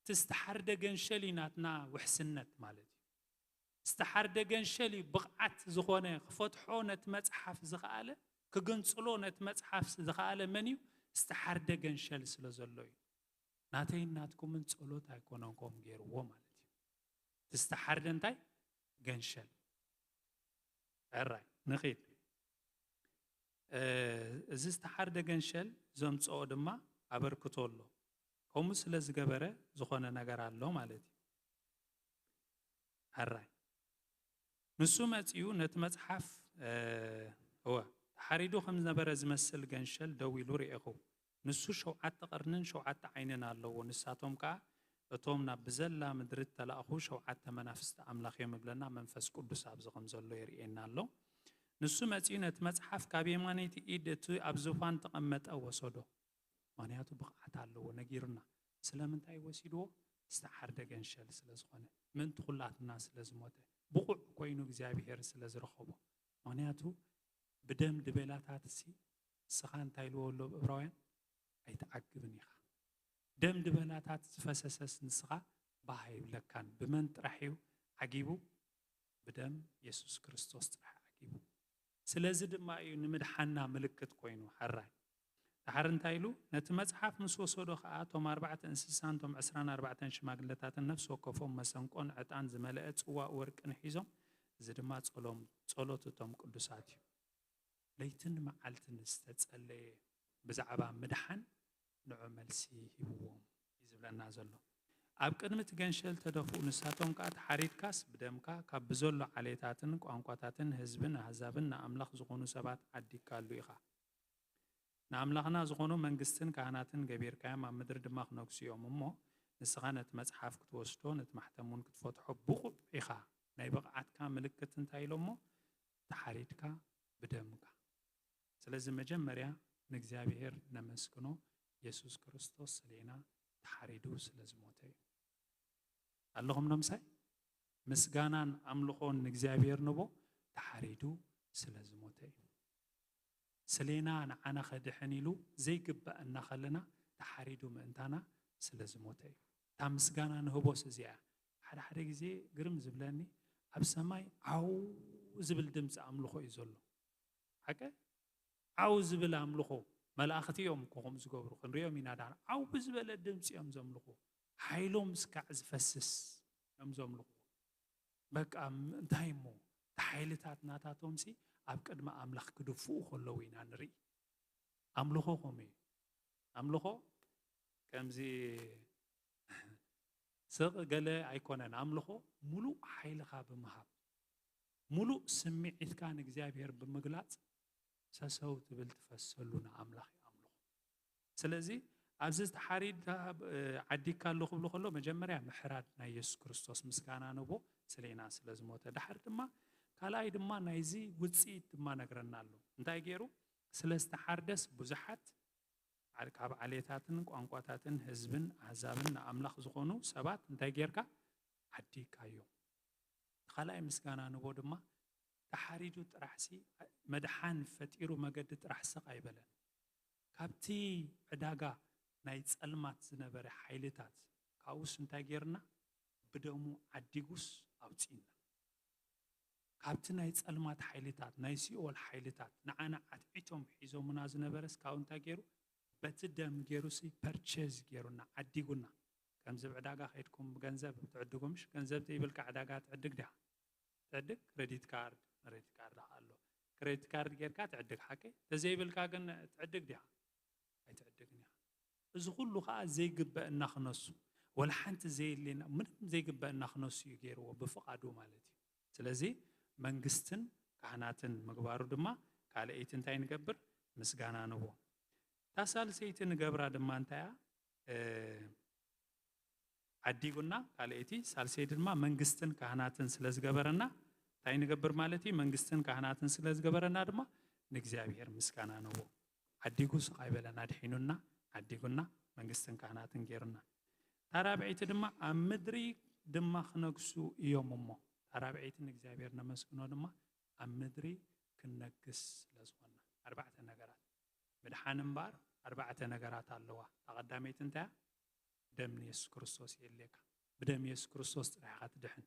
تستحرد جنشلي ناتنا وحسنت مالتي استحرد جنشلي بقعت زخونة فتحو نتمتحف زغالة كجنسلو نتمتحف زغالة منيو استحرد جنشل سلازلوي ناتين ناتكم من صلوت هيكونكم غير ومالتي تستحرد انتي جنشل الراي نخيت إذا استحرد جنشل زمصو دما أبركتولو كم سلاز جبرة زخانة نجار الله مالتي الراي نسومت يو نتمتحف هو حريدو خمس نبرز مسل جنشل دويلو ريقو نسو شوعات قرنن شوعات عيننا الله ونساتهم كا اتومنا بزلا مدرت تلاخو شوعات منافس املاخ يمبلنا منفس قدس ابزقم زلو يرينا الله نسو مصينت مصحف كابيمانيتي ايدتو ابزفان تقمط وسدو مانياتو بقعت الله ونغيرنا سلامنتاي وسيدو استحرد جنشل سلازخونه من تخلات الناس لازموته بقع كوينو እግዚአብሔር ስለዝረخبو مانياتو بدم دبلاتات سي سخان تايلو ولو ابراوين ايتعقبن يخا دم دبلاتات فسسس نسخا باهي لكان بمن طرحيو عجيبو بدم يسوع كريستوس طرح عجيبو سلازي دما اي نمدحنا ملكت كوينو حراي تحرن تايلو نتمصحف مسوسودو خاطوم 4 انسسان توم 24 شماغلتات النفس وكفوم مسنقون عطان زملأت صوا ورقن حيزوم زدما صلوتهم قدسات ليتن معلتن استتصلي بزعبا مدحن نعمل سي هبوم يزبلنا زلو اب قدمت جنشل تدفو نساتهم كات حريت كاس بدمكا كبزلو عليتاتن قانقاتاتن حزبن احزابن املاخ زغونو سبات عديكالو يخا ناملاخنا زغونو منغستن كهناتن غبير كايم مدر دماغ نوكسيوم مو نسخانت مصحف كتوسدو نتمحتمون كتفتحو بقب يخا ناي بقعت كا ملكتن تايلومو تحريتكا بدمكا سلازم مجمريا نغزابير نمسكنو يسوع كريستوس لينا تحريدو سلازموتي اللهم نمساي مسغانان املخون نغزابير نبو تحريدو سلازموتي سلينا انا خدحنيلو زي قبا ان خلنا تحريدو منتانا سلازموتي تا مسغانان هبوس زيا حدا حدا غزي غرم زبلاني اب سماي عو زبل دمص املخو يزلو حقا عاوز بلا املخو ملائكتي يوم كوم زغبرو خنريو مينادان عاو بزبل دمص يوم زملخو حيلوم سكع زفسس يوم زملخو بقى انتايمو تحيلتات ناتاتهم سي اب قدما املخ كدفو خلوينا نري املخو قومي املخو كمزي سق قال ايكونن املخو ملو حيلخا بمهاب ملو سمعت كان እግዚአብሔር بمغلاص ساسو تبل تفسلونا املاخ املخ سلازي ابزت حريد عديك كالو خبلو خلو مجمريا محراد نا يسوع كريستوس مسكانا نبو سلينا سلازموته دحر دما كالاي دما نايزي وصيت دما نغرنالو انتاي غيرو سلازتحردس بزحات عركاب عليتاتن قانقاتاتن حزبن احزابن املاخ زخونو سبات انتاي غيركا عديكايو خالاي مسكانا نبو دما تحريدو ترحسي مدحان فتيرو مجد ترحسق ايبلن كابتي عداغا ناي صلمات زنبر حيلتات كاوس انتا غيرنا بدمو عديغوس اوصينا كابتي ناي صلمات حيلتات ناي سيول حيلتات نعانا عتعيتهم حيزومنا زنبرس كاونتا غيرو بتدم غيروسي purchase غيرونا عديغونا كم زب عداقة خيركم بجنزب تعدقهمش جنزب تيبلك عداقات عدق ده تعدق كريديت كارد حاله كريديت كارد غير كات تعدق حكي تزيبلك عن تعدق ده أي تعدقني إذا كله خا زي جب النخنص ولا حنت زي اللي من زي جب النخنص يجيروا بفقادو مالتي سلزي منجستن كهناتن مقبارو دما قال ايتن تاين قبر مسغانا نبو تاسال سيتن قبرا دما انتايا عديقنا قال ايتي سال سيدما منجستن كهناتن سلز قبرنا تاين قبر مالتي منجستن كهناتن سلز قبرنا دما نجزابير مسغانا نبو عديقو سقايبلنا دحينونا عديقنا منجستن كهناتن غيرنا ترابعيت دما امدري دما خنقسو يوممو ترابعيت نجزابير نمسكنو دما امدري كنكس لزونا 4 نغرات مدحان امبار 4 نغرات اللوا تقدميت انت دم يسوع كريستوس يليك بدم يسوع كريستوس راحت دحن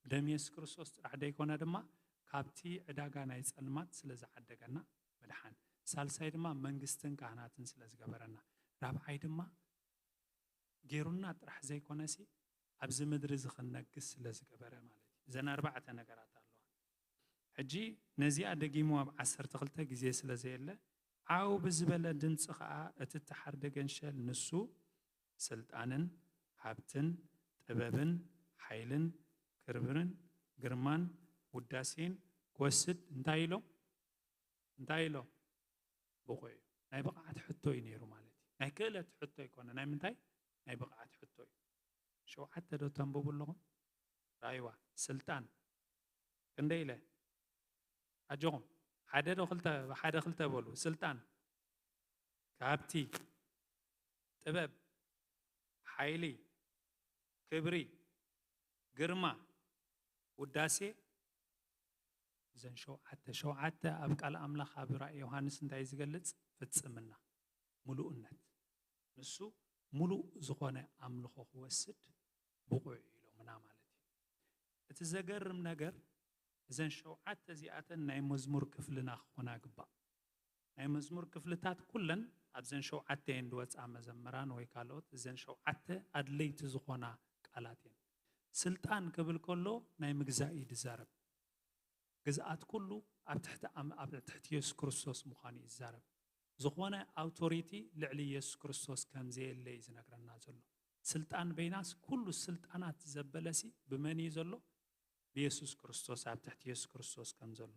بدم يسوع كريستوس راح ديكونا دما كابتي عداغا ناي صلمات سلازعدغنا مدحان سالساي دما منغستن كهناتن سلازغبرنا رابعاي دما غيرونا طرح زي كونسي ابز مدر زخنغس سلازغبره مالتي زنا 4 نغرات اللوا حجي نزيا دقيمو 12 غزي سلازيله عاو بزبل دمص خا اتتحر دغنشل نسو سلطانن حبتن طببن حيلن كربرن ግርማን ውዳሴን ወስድ እንታይሎ በቆይ ናይ በቃዓት ሕቶ ይነሩ ማለት ናይ ክእለት ሕቶ ይኮነ ናይ ምንታይ ናይ በቃዓት ሕቶ ሸውዓተ ዶ ተንበብለኹም ራይዋ ስልጣን ክንደይለ አጆም ሓደ ዶ ክልተ በሉ ስልጣን ካብቲ ጥበብ ሓይሊ ክብሪ ግርማ ውዳሴ ዘን ሸውዓተ ኣብ ቃል ኣምላኽ ኣብ ራእይ ዮሐንስ እንታይ ዝገልጽ ፍጽምና ሙሉእነት ንሱ ሙሉእ ዝኾነ ኣምልኾ ክወስድ ብቑዕ ኢሎምና ማለት እዩ እቲ ዘገርም ነገር ዘን ሸውዓተ እዚኣተን ናይ መዝሙር ክፍልና ክኾና ግባእ ናይ መዝሙር ክፍልታት ኩለን ኣብ ዘን ሸውዓተ እየን ዝወፃ መዘምራን ወይ ካልኦት ዘን ሸውዓተ ኣድለይቲ ዝኾና ቃላት እየን ስልጣን ክብል ከሎ ናይ ምግዛእ ይዛረብ ግዝኣት ኩሉ ኣብ ትሕቲ ኢየሱስ ክርስቶስ ምዃኑ ይዛረብ ዝኾነ ኣውቶሪቲ ልዕሊ ኢየሱስ ክርስቶስ ከም ዘየለ እዩ ዝነግረና ዘሎ ስልጣን በይናስ ኩሉ ስልጣናት ዘበለሲ ብመን እዩ ዘሎ ብኢየሱስ ክርስቶስ ኣብ ትሕቲ ኢየሱስ ክርስቶስ ከም ዘሎ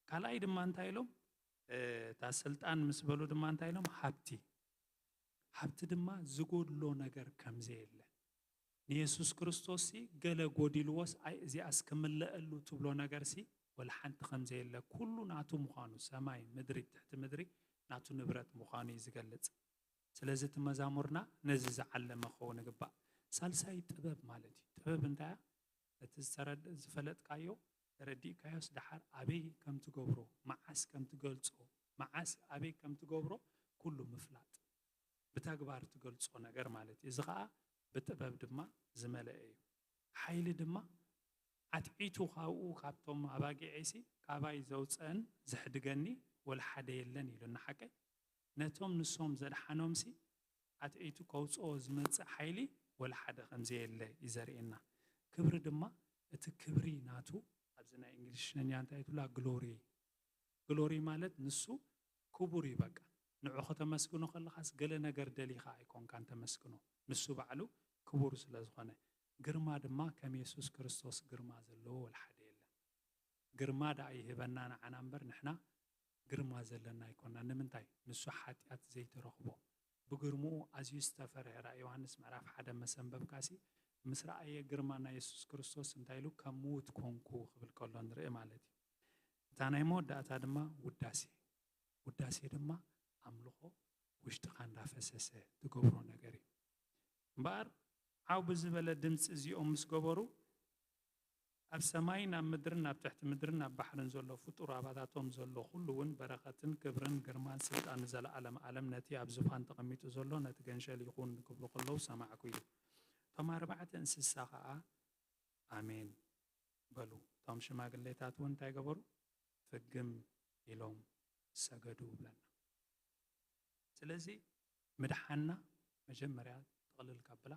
ካልኣይ ድማ እንታይ ኢሎም እታ ስልጣን ምስ በሉ ድማ እንታይ ኢሎም ሃብቲ ድማ ዝጎድሎ ነገር ከም ዘየለ ንኢየሱስ ክርስቶስ ገለ ጎዲልዎስ ኣይ እዚኣስ ክምለአሉ ትብሎ ነገርሲ ወላ ሓንቲ ከም ዘየለ ኩሉ ናቱ ምዃኑ ሰማይ ምድሪ ትሕቲ ምድሪ ናቱ ንብረት ምዃኑ እዩ ዝገልጽ ስለዚ እቲ መዛሙርና ነዚ ዝዓለመ ክኸውን ይግባእ ሳልሳይ ጥበብ ማለት እዩ ጥበብ እንታይ እቲ ዝፈለጥካዮ ተረዲእካዮስ ድሓር ኣበይ ከም ትገብሮ መዓስ ከም ትገልጾ መዓስ ኣበይ ከም ትገብሮ ኩሉ ምፍላጥ ብተግባር ትገልጾ ነገር ማለት እዩ እዚ ከዓ ብጥበብ ድማ ዝመለአ እዩ ሓይሊ ድማ ኣትዒቱ ካብኡ ካብቶም ኣባጊዒሲ ካባይ ዘውፅአን ዝሕድገኒ ወላ ሓደ የለን ኢሉና ሓቀይ ነቶም ንሶም ዘድሓኖምሲ ኣትዒቱ ከውፅኦ ዝመፅእ ሓይሊ ወላ ሓደ ከምዘየለ እዩ ዘርእየና ክብሪ ድማ እቲ ክብሪ ናቱ ኣብዚ ናይ እንግሊዝኛ እንታይ ትብላ ግሎሪ ማለት ንሱ ክቡር እዩ በቃ ንዑ ከተመስግኖ ከለኻስ ገለ ነገር ደሊኻ ኣይኮንካን ተመስግኖ ንሱ ባዕሉ ክቡር ስለ ዝኾነ ግርማ ድማ ከም ኢየሱስ ክርስቶስ ግርማ ዘለዎ ወላ ሓደ የለን ግርማ ዳ ይህበና ንዓና እምበር ንሕና ግርማ ዘለና ኣይኮንና ንምንታይ ንሱ ሓጢኣት ዘይተረኽቦ ብግርምኡ ኣዝዩ ዝተፈርሐ ራእይ ዮሐንስ ምዕራፍ 1 መሰንበብካሲ ምስ ረኣየ ግርማ ናይ ኢየሱስ ክርስቶስ እንታይ ኢሉ ከም ምዉት ኮንኩ ክብል ከሎ ንርኢ ማለት እዩ እታ ናይ መወዳእታ ድማ ውዳሴ ድማ ኣምልኾ ውሽጥኻ እንዳፈሰሰ ትገብሮ ነገር እዩ እምበር ዓው ብዝበለ ድምፂ እዚኦም ምስ ገበሩ ኣብ ሰማይን ኣብ ምድርን ኣብ ትሕቲ ምድርን ኣብ ባሕርን ዘሎ ፍጡር ኣባታቶም ዘሎ ኩሉ እውን በረኸትን ክብርን ግርማን ስልጣን ዘለኣለም ዓለም ነቲ ኣብ ዝፋን ተቐሚጡ ዘሎ ነቲ ገንሸል ይኹን ክብሉ ከለዉ ሰማዕኩ እዩ እቶም 4 እንስሳ ከዓ ኣሜን በሉ እቶም ሽማግሌታት እውን እንታይ ገበሩ ፍግም ኢሎም ሰገዱ ብለና ስለዚ ምድሓና መጀመርያ ተቕልል ከብላ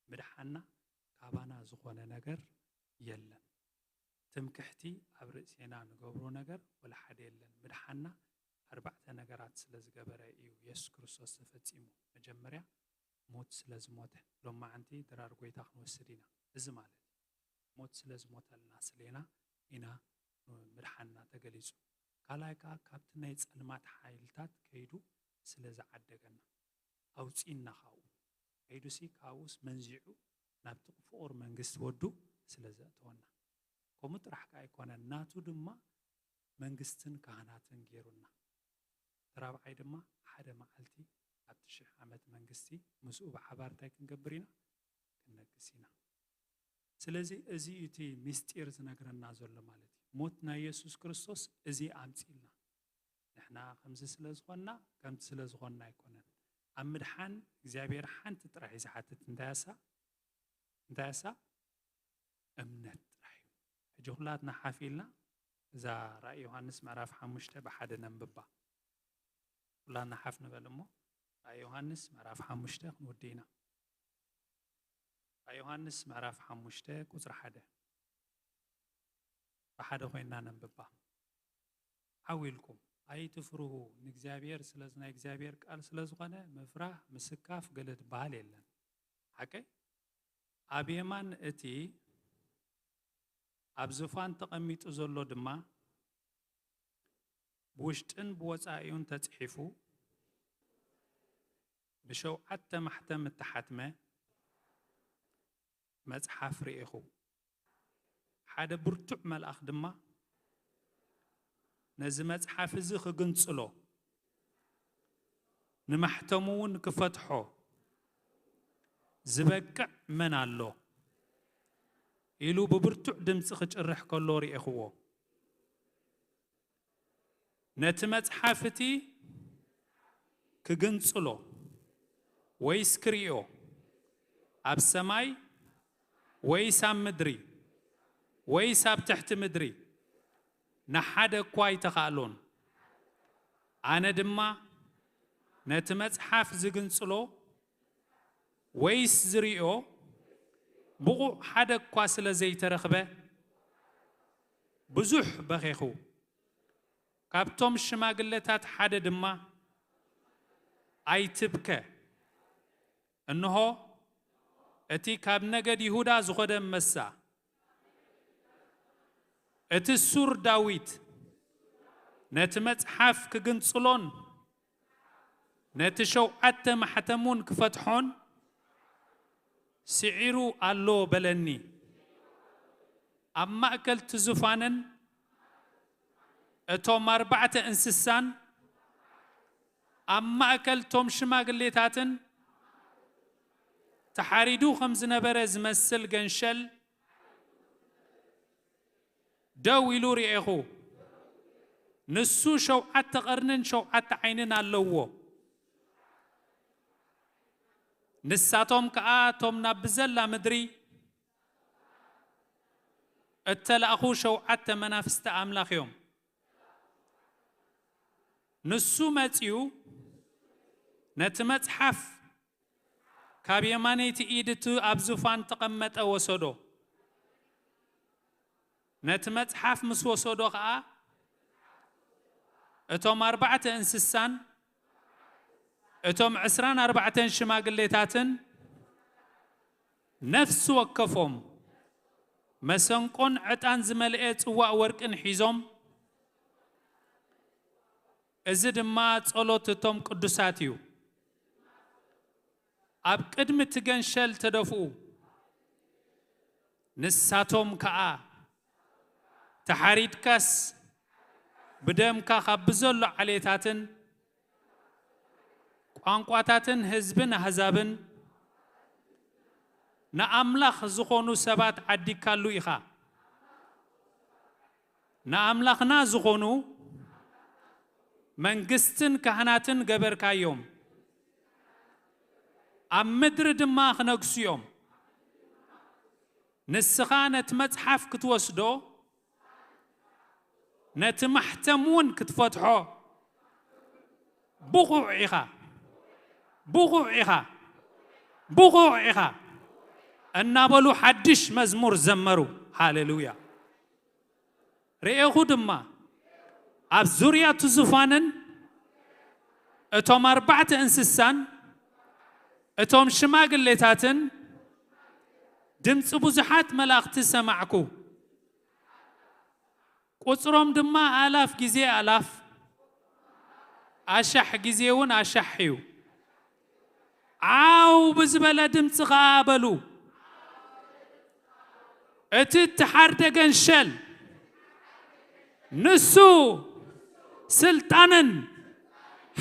مدحنا كابانا زخونة نجر يلن تمكحتي عبرسينا نقبرو نجر ولا حد يلن مدحنا 4 نجارات سلز جبرة يسوع كريستوس تفتيمه مجمرة موت سلز موته لما عندي درار قوي تاخن وسرينا إزمالة موت سلز موته الناس لينا إنا مدحنا تجلسوا كلايكا كابتن يتس المات حيلتات كيدو سلز عدجنا أو تسين نخاو كيدو سي كاوس منزعو نبتق فور منجست ودو سلز تونا كمت رح كايكون الناتو دما منجستن كهناتن غيرنا رابع عيدما حدا معلتي عبتشح عمد منجستي مسؤوب حبارتاي كنقبرينا كنقسينا سلازي ازيتي مستير زنقرنا زول مالتي موتنا يسوس كريستوس ازي عمتيلنا نحنا خمس سلازغونا كم سلازغونا يكونن عمدحان اكزابير حان تطرحي زحاتت نداسا امنت رحيم جهلاتنا حافيلنا إذا رأي يوحنس معرف حمشته بحد نمببا ولا نحف نبلمو رأي يوحنس معرف حمشته نودينا رأي يوحنس معرف حمشته كسر حدا بحد خوينا نمببا حاولكم أي تفرهو نجزابير سلزنا نجزابير قال سلزقنا مفرح مسكاف قلت باليلن حكي أبيمان أتي أبزفان تقميت أزلو دما بوشتن بوصايون تتصحفو بشو حتى محتم التحتمة مصحف رئيخو حدا برتع ملأخ دما نزي مصحف زي خقنصلو نمحتمون كفتحو زبقع من الله إلو ببرتع دمس خجرح كلوري إخوه نتمت حافتي كجنسلو ويسكريو أب سماي ويسام مدري ويساب تحت مدري نحدا كواي تخالون أنا دما نتمت حاف زجنسلو ويس زريو بقو حدا كواسل زي ترخبه بزح بخيخو كابتوم الشماغلتات حدا دما اي تبكى انه اتي كاب نجد يهودا زخدم مسا اتي السور داويت نتمت حاف كجنصلون نتشو حتى محتمون كفتحون سعيرو الله بلني أما أكلت زفانن أتوم 4 إنسسان أما أكلتهم شماغليتاتن تحاريدو 5 نبرز مسل جنشل داويلو ريخو نسو شوعات قرنن شوعات عينن اللوو نساتهم كآتهم نبزلا مدري التلأخو شوعات منافست أملاخيهم نسو ماتيو نتمتحف كابيماني تيدتو أبزوفان تقمت أوسودو نتمتحف مسوسودو خا اتوم 4 انسسان اتوم 24 شماغليتاتن نفس وكفهم مسنقون عطان زملئ صواء ورقن حيزوم እዚ ድማ ጸሎትቶም ቅዱሳት እዩ ኣብ ቅድሚ ትገንሸል ተደፍኡ ንሳቶም ከዓ ተሐሪድካስ ብደምካ ካብዘሎ ዓሌታትን ቋንቋታትን ህዝብን አሕዛብን ንኣምላኽ ዝኾኑ ሰባት ዓዲካሉ ኢኻ ንኣምላኽና ዝኾኑ መንግስትን ካህናትን ገበርካዮም ኣብ ምድሪ ድማ ክነግሱዮም ንስኻ ነቲ መጽሓፍ ክትወስዶ ነቲ ማሕተሙን ክትፈትሖ ብቑዕ ኢኻ እናበሉ حدش መዝሙር ዘመሩ ሃሌሉያ رئيخو دما ኣብ ዙርያ ዙፋንን እቶም 4 እንስሳን እቶም ሽማግሌታትን ድምጽ ብዙሓት መላእክት ሰማዕኩ ቁጽሮም ድማ አላፍ ጊዜ አላፍ አሻሕ ጊዜውን አሻሕዩ አው ብዝበለ ድምጽ ቃበሉ እቲ ተሓርደገን ሸል ንሱ ስልጣንን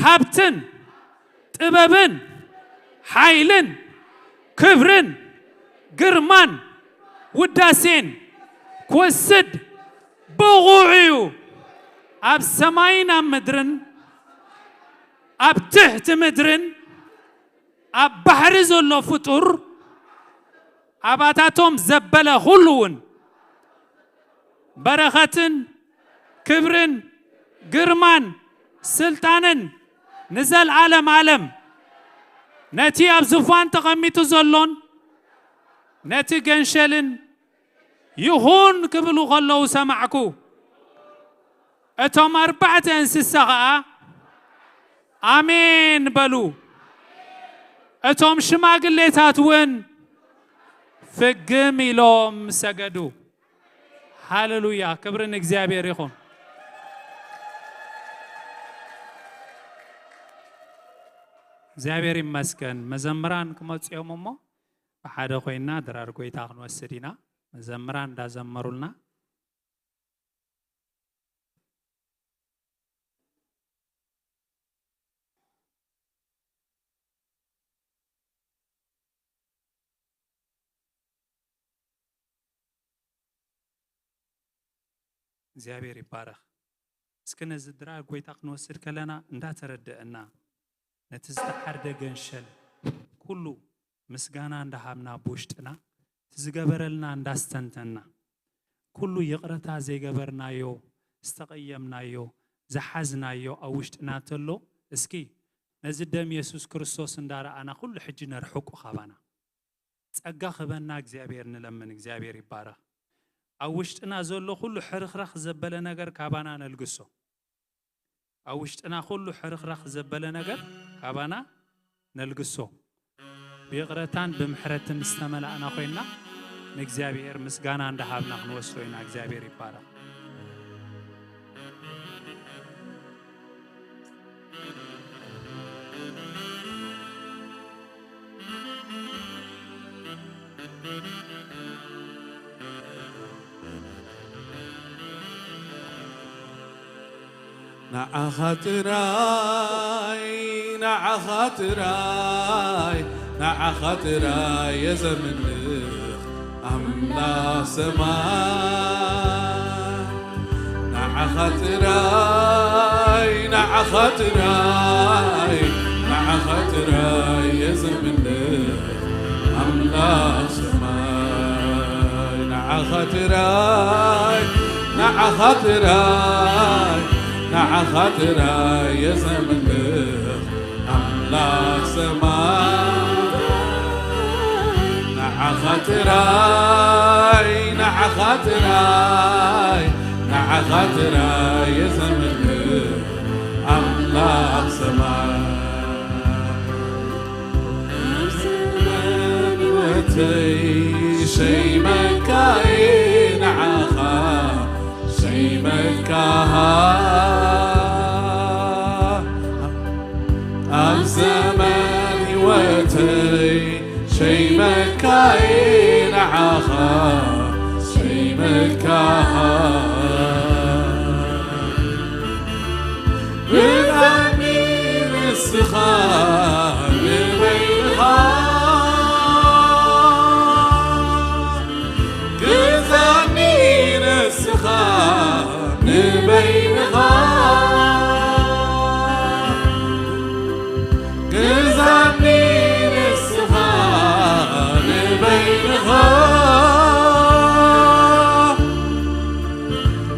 ሀብትን ጥበብን ኃይልን ክብርን ግርማን ውዳሴን ኮስድ بغوعيو أب سماين أم مدرن أب تحت مدرن أب بحر زلو فطور أباتاتهم زبالة خلون بركاتن كبرن قرمان سلطانن نزل عالم نتي أب زفان تقميتو زلون نتي جنشلن يهون قبلوا خلوا سمعكو اتهم 4 انسسا امين بلو اتهم شماغليتات وين فقم يلوم سجدوا هاللويا كبرن እግዚአብሔር ይሁን እግዚአብሔር ይመስገን መዘምራን ከመጽዮምሞ በሓደ ኮይና ድራር ጎይታ ክንወስዲና መዘምራን እንዳዘመሩልና እግዚአብሔር ይባረክ እስከነዚ ድራር ጎይታ ክንወስድ ከለና እንዳተረደእና ነትዝተሓርደገን ሸል ኩሉ ምስጋና እንዳሃብና ቦሽጥና تزجبرلنا انداستنتنا كل يقرتا زي جبرنا يو استقيمنا يو زحزنا يو أوشتنا تلو اسكي نزدم يسوع كريستوس اندارا أنا كل حجنا رحوق خبانا تأجا خبنا እግዚአብሔር نلمن እግዚአብሔር يبارك أوشتنا زلو كل حرخرخ زبالة نجر كابانا نلقسو أوشتنا كل حرخرخ زبالة نجر كابانا نلقسو بيقرتان بمحرتن استملأنا خوينا نግዚአብሔር ምስጋና እንደሃብና ክንወስዶይና እግዚአብሔር ይባረክ نعخاتراي يا زمن أملا سماء نعخاتراي يا زمن أملا سماء نعخاتراي يا زمن أملا سماء نعخاتراي يا زمن أملاك سماء شي مكاي نعخا شي مكاها الزمان وتي شي مكاي نعخا شي مكاها بالأمين السخان بينها كزمين السخان بينها كزمين السخان بينها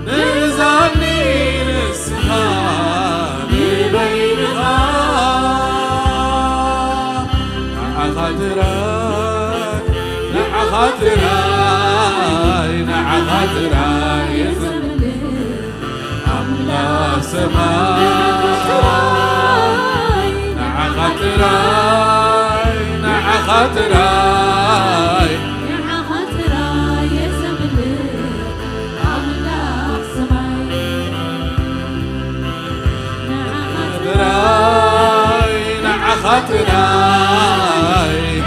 كزمين السخان بينها نعخاتراي خاطراي نع خاطراي أملاك سماي نع خاطراي نع خاطراي خاطراي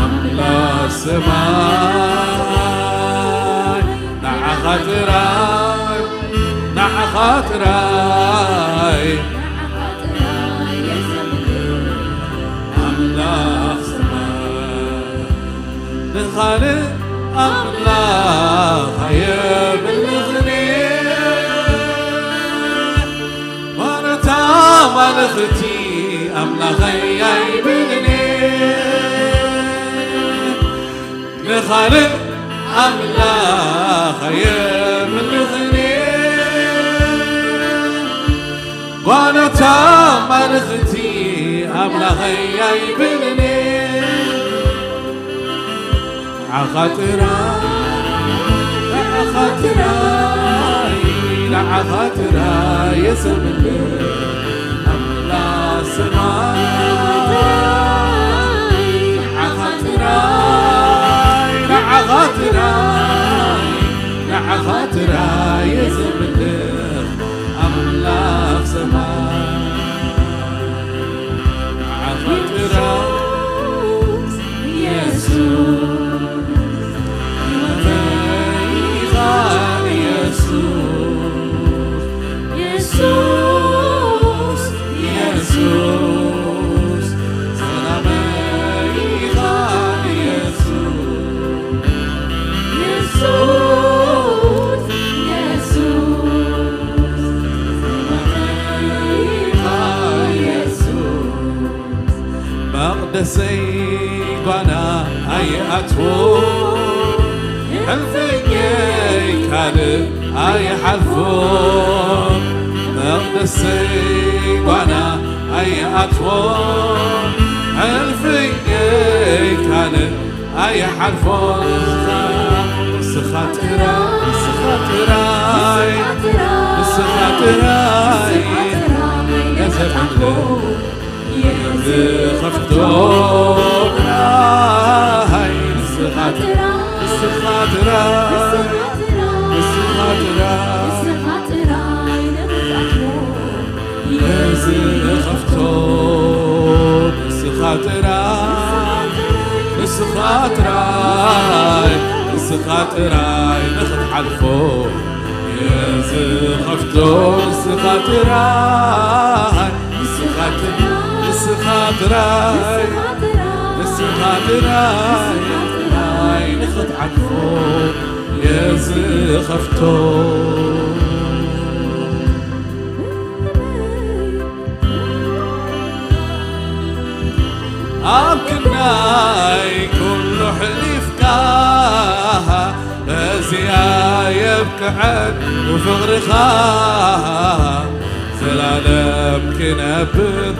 أملاك سماي نع خاطراي نع خاطراي أملاك سماي نخالق أملاك يا بالغني مالختي أملاخي يبني نخالق أملاخ يبلغني وانا تام مالختي أملاخي يبني عخاطراي لعخاطراي يسمني سماي عخاطراي عخاطراي عخاطراي يزملك أملاك سماي عخاطراي يسوع غالي يسوع يسوع يسوع سلامي غالي يسوع يسوع يسوع سلامي غالي يسوع مقدسي وانا هيئته حلفي كان أي حلفون مقدسي وانا أي أطول حلفي كان أي حلفون سخاطراي سخاطراي سخاطراي يزبلو يزخفتو براي سخاطراي سخاطراي سخاطراي يزخفتو سخاطراي سخاطراي سخاطراي نخد حلفو يزخفتو سخاطراي سخاطراي سخاطراي سخاطراي نخد حلفو يزخفتو أبكناي كل حليفكا أزيا يبكى عن وفغرخا زلالم كنبت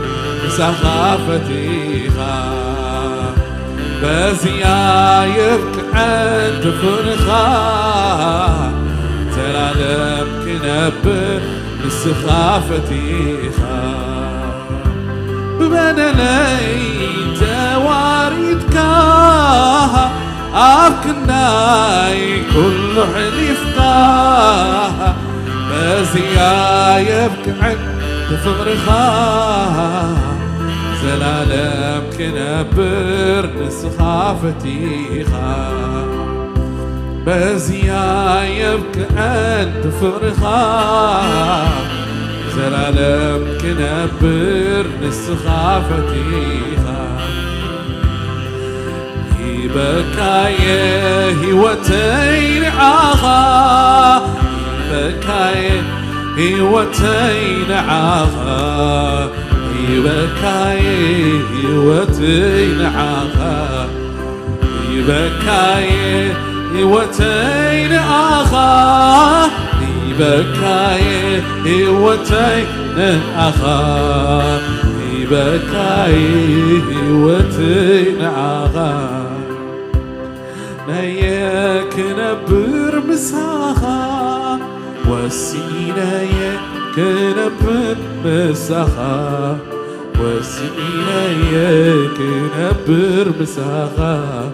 سخافتيخا بزيا يبكى عن وفغرخا زلالم كنبت سخافتيخا بمدلي تواريدك أبكناي كل حليفك بزيا يبكي عن تفغرخا زلالم كنبر نسخافتيخا بزيا يبكي عن تفغرخا زلالم كنبر نسخافتيخا بكاية هوتين عاغا بكاية هوتين عاغا بكاية هوتين عاغا بكاية هوتين عاغا بكاية هوتين عاغا هيبكاي وتنعغا نياك نبر مساخا وسينا ياك نبر مساخا وسينا ياك نبر مساخا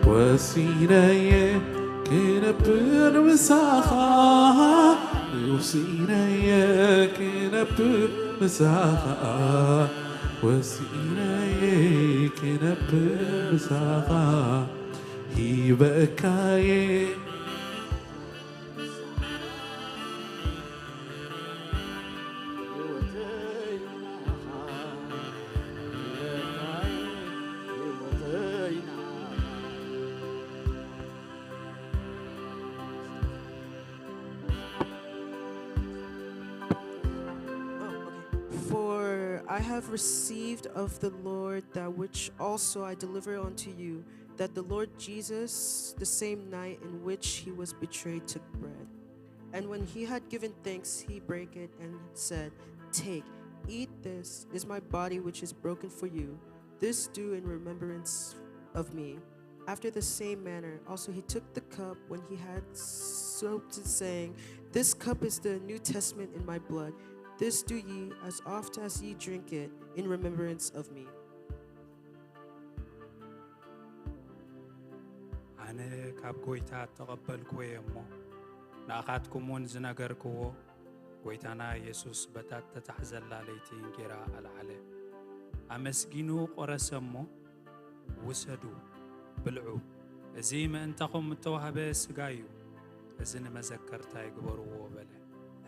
وسينا ياك نبر مساخا وسينا ياك نبر مساخا وسينا ياك نبر مساخا هيبكاي I have received of the Lord that which also I deliver unto you, that the Lord Jesus, the same night in which he was betrayed, took bread. And when he had given thanks, he brake it and said, Take, eat, this is my body which is broken for you. This do in remembrance of me. After the same manner also he took the cup when he had supped, saying, This cup is the New Testament in my blood. This do ye as oft as ye drink it in remembrance of me. أنا كاب قويتا تقبل قوي أمو ناقاتكمون زناقر قوو قويتانا يسوس بتات تتحزل لاليتين جراء العلي أمسجينو قرس أمو وسدو بلعو زي ما انتقم متوهبه سقايو ازن مذكرتا يقبرو بله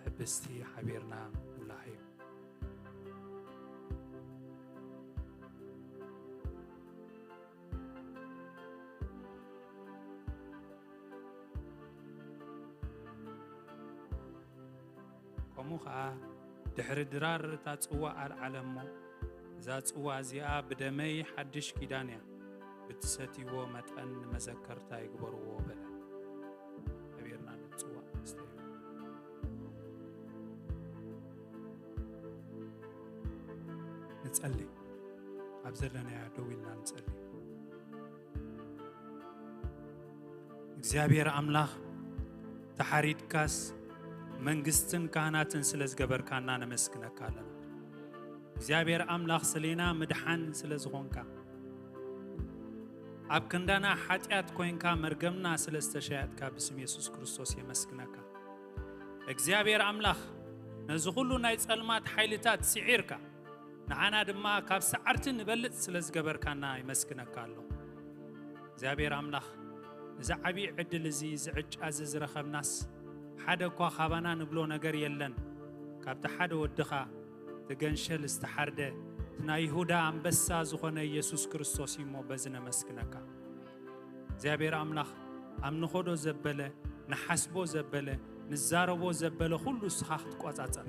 حبستي حبيرنا ولاحيو كموخا دحر درار تاصوا العالمو ذا صوا زيا بدمي حدش كيدانيا بتستيو متن مذكرتا يقبرو بله حبيرنا نصوا استيو نصلي أبزرنا يا دويلنا نصلي እግዚአብሔር አምላክ ተሐሪድካስ መንግስትን ካህናትን ስለዝገበርካና ነመስግነካለና እግዚአብሔር አምላክ ስለና መድኃን ስለዝኾንካ ኣብ ክንዳና ኃጢአት ኮይንካ መርገምና ስለስተሻያትካ በስም ኢየሱስ ክርስቶስ የመስግነካ እግዚአብሔር አምላክ ነዚ ሁሉ ናይ ጸልማት ኃይልታት ሲዒርካ ንዓና ድማ ካብ ሰዓርቲ ንበልጥ ስለዝገበርካና ይመስግነካለሁ እግዚአብሔር አምላክ እዚ ዓቢ ዕድል እዚ ዝዕጫዝ ዝረኸብናስ ሓደ እኳ ኻባና ንብሎ ነገር የለን ካብቲ ሓደ ወድኻ ትገንሸል ዝተሓርደ ናይ ይሁዳ አንበሳ ዝኾነ ኢየሱስ ክርስቶስ ይሞ በዝነ መስግነካ እግዚአብሔር አምላክ አምንኾዶ ዘበለ ንሐስቦ ዘበለ ንዛረቦ ዘበለ ሁሉ ስኻኽ ትቆጻጸር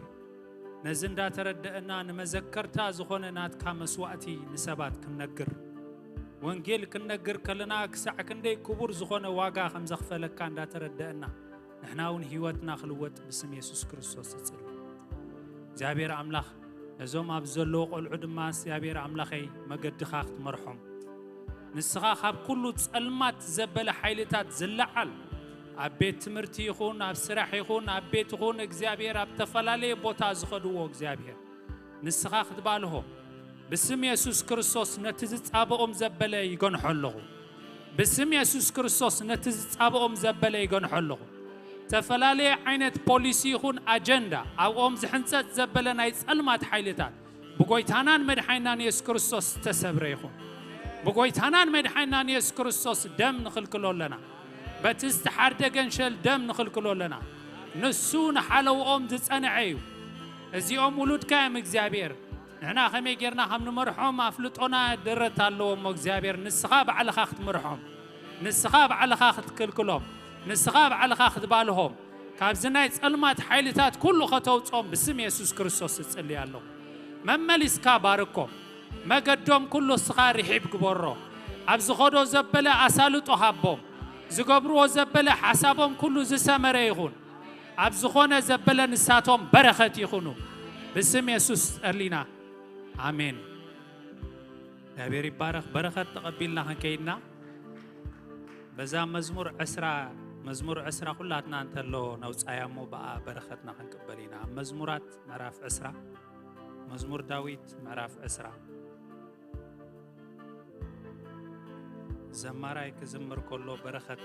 ነዚ እንዳተረደአና ንመዘከርታ ዝኾነ ናትካ መስዋዕቲ ንሰባት ክንነግር ወንጌል ክንነግር ከለና ክሳዕ ክንደይ ክቡር ዝኾነ ዋጋ ከም ዘኽፈለካ እንዳተረደአና ንሕናውን ህይወትና ክልወጥ በስም ኢየሱስ ክርስቶስ ጽል እግዚአብሔር አምላክ ነዞም ኣብ ዘሎ ቆልዑ ድማ እግዚአብሔር አምላኸይ መገድኻ ክትመርሖም ንስኻ ካብ ኩሉ ጸልማት ዘበለ ኃይልታት ዝለዓል ኣብ ቤት ትምህርቲ ይኹን ኣብ ስራሕ ይኹን ኣብ ቤት ይኹን እግዚአብሔር ኣብ ተፈላለየ ቦታ ዝኸድዎ እግዚአብሔር ንስኻ ክትባልሆ በስም ኢየሱስ ክርስቶስ ነቲ ዝጻበኦም ዘበለ ይገንሖለኹ በስም ኢየሱስ ክርስቶስ ነቲ ዝጻበኦም ዘበለ ይገንሖለኹ ተፈላለየ ዓይነት ፖሊሲ ይኹን አጀንዳ ኣብኦም ዝሕንጸት ዘበለ ናይ ጸልማት ኃይልታት ብጎይታናን መድኃኒናን ኢየሱስ ክርስቶስ ተሰብረ ይኹን ብጎይታናን መድኃኒናን ኢየሱስ ክርስቶስ ደም ንኽልክሎለና በቲ ዝተሓርደ ገንሸል ደም ንኽልክሎለና ንሱ ንሓለውኦም ዝጸንዐ እዩ እዚኦም ውሉድካ እዮም እግዚአብሔር ንሕና ከመይ ጌርና ከም ንመርሖም ኣፍልጦና ድረት ኣለዎም እግዚአብሔር ንስኻ ባዕልኻ ክትመርሖም ንስኻ ባዕልኻ ክትክልክሎም ንስኻ ባዕልኻ ክትባልሆም ካብዚ ናይ ጸልማት ኃይልታት ኩሉ ከተውጾም በስም ኢየሱስ ክርስቶስ ጽልይ ኣለኹ መመሊስካ ባርኮም መገዶም ኩሉ ስኻ ርሒብ ግበሮ ኣብ ዝኸዶ ዘበለ ኣሳልጦ ሃቦም ዝገብርዎ ዘበለ ሓሳቦም ኩሉ ዝሰመረ ይኹን ኣብ ዝኾነ ዘበለ ንሳቶም በረኸት ይኹኑ በስም ኢየሱስ ጸሊና آمين እግዚአብሔር ይባረክ በረከት ተቀበልና ከከይና በዛ መዝሙር 10 ሁላትና እንተሎ ነውጻያሞ በረከትና ከንቀበሊና መዝሙራት ምዕራፍ 10 መዝሙር ዳዊት ምዕራፍ 10 ዘማራይ ክዝምር ከሎ በረከት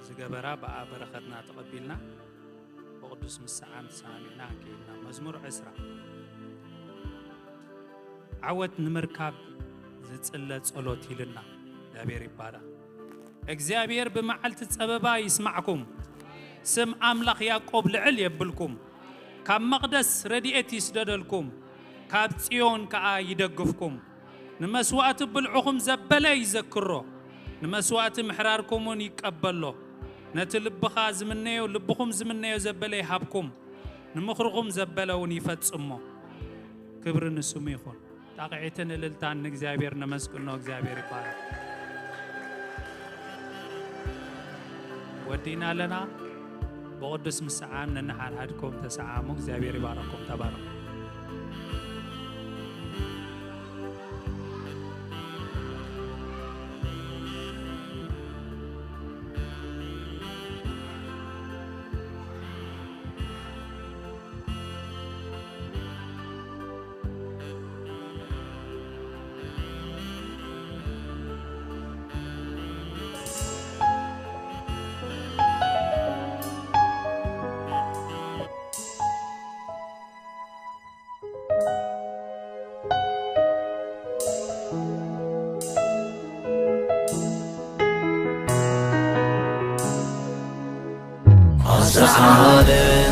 ዝገበራ በረከትና ተቀበልና በቅዱስ ምስዓን ሳሚና ከይና መዝሙር 10 عود نمركب زتصلى ጸሎት ይልና እግዚአብሔር ይባረክ እግዚአብሔር በመዓልት ጸበባ ይስማዕኩም ስም አምላኽ ያዕቆብ ልዕል የብልኩም ካብ መቅደስ ረድኤት ይስደደልኩም ካብ ጽዮን ከኣ ይደግፍኩም ንመስዋዕት ብልዑኹም ዘበለ ይዘክሮ ንመስዋዕት ምሕራርኩምን ይቀበሎ ነቲ ልብኻ ዝምነዮ ልብኹም ዝምነዮ ዘበለ ይሃብኩም ንምኽርኹም ዘበለውን ይፈጽሞ ክብር ንስሙ ይኹን ታقعتن للتان እግዚአብሔር ነመስግኖ እግዚአብሔር ይባረክ ወዲና ለና በቅዱስ ምስዓን ነሐድኩም ተሰዓሙ እግዚአብሔር ይባረኩም ተባረኩ سعادة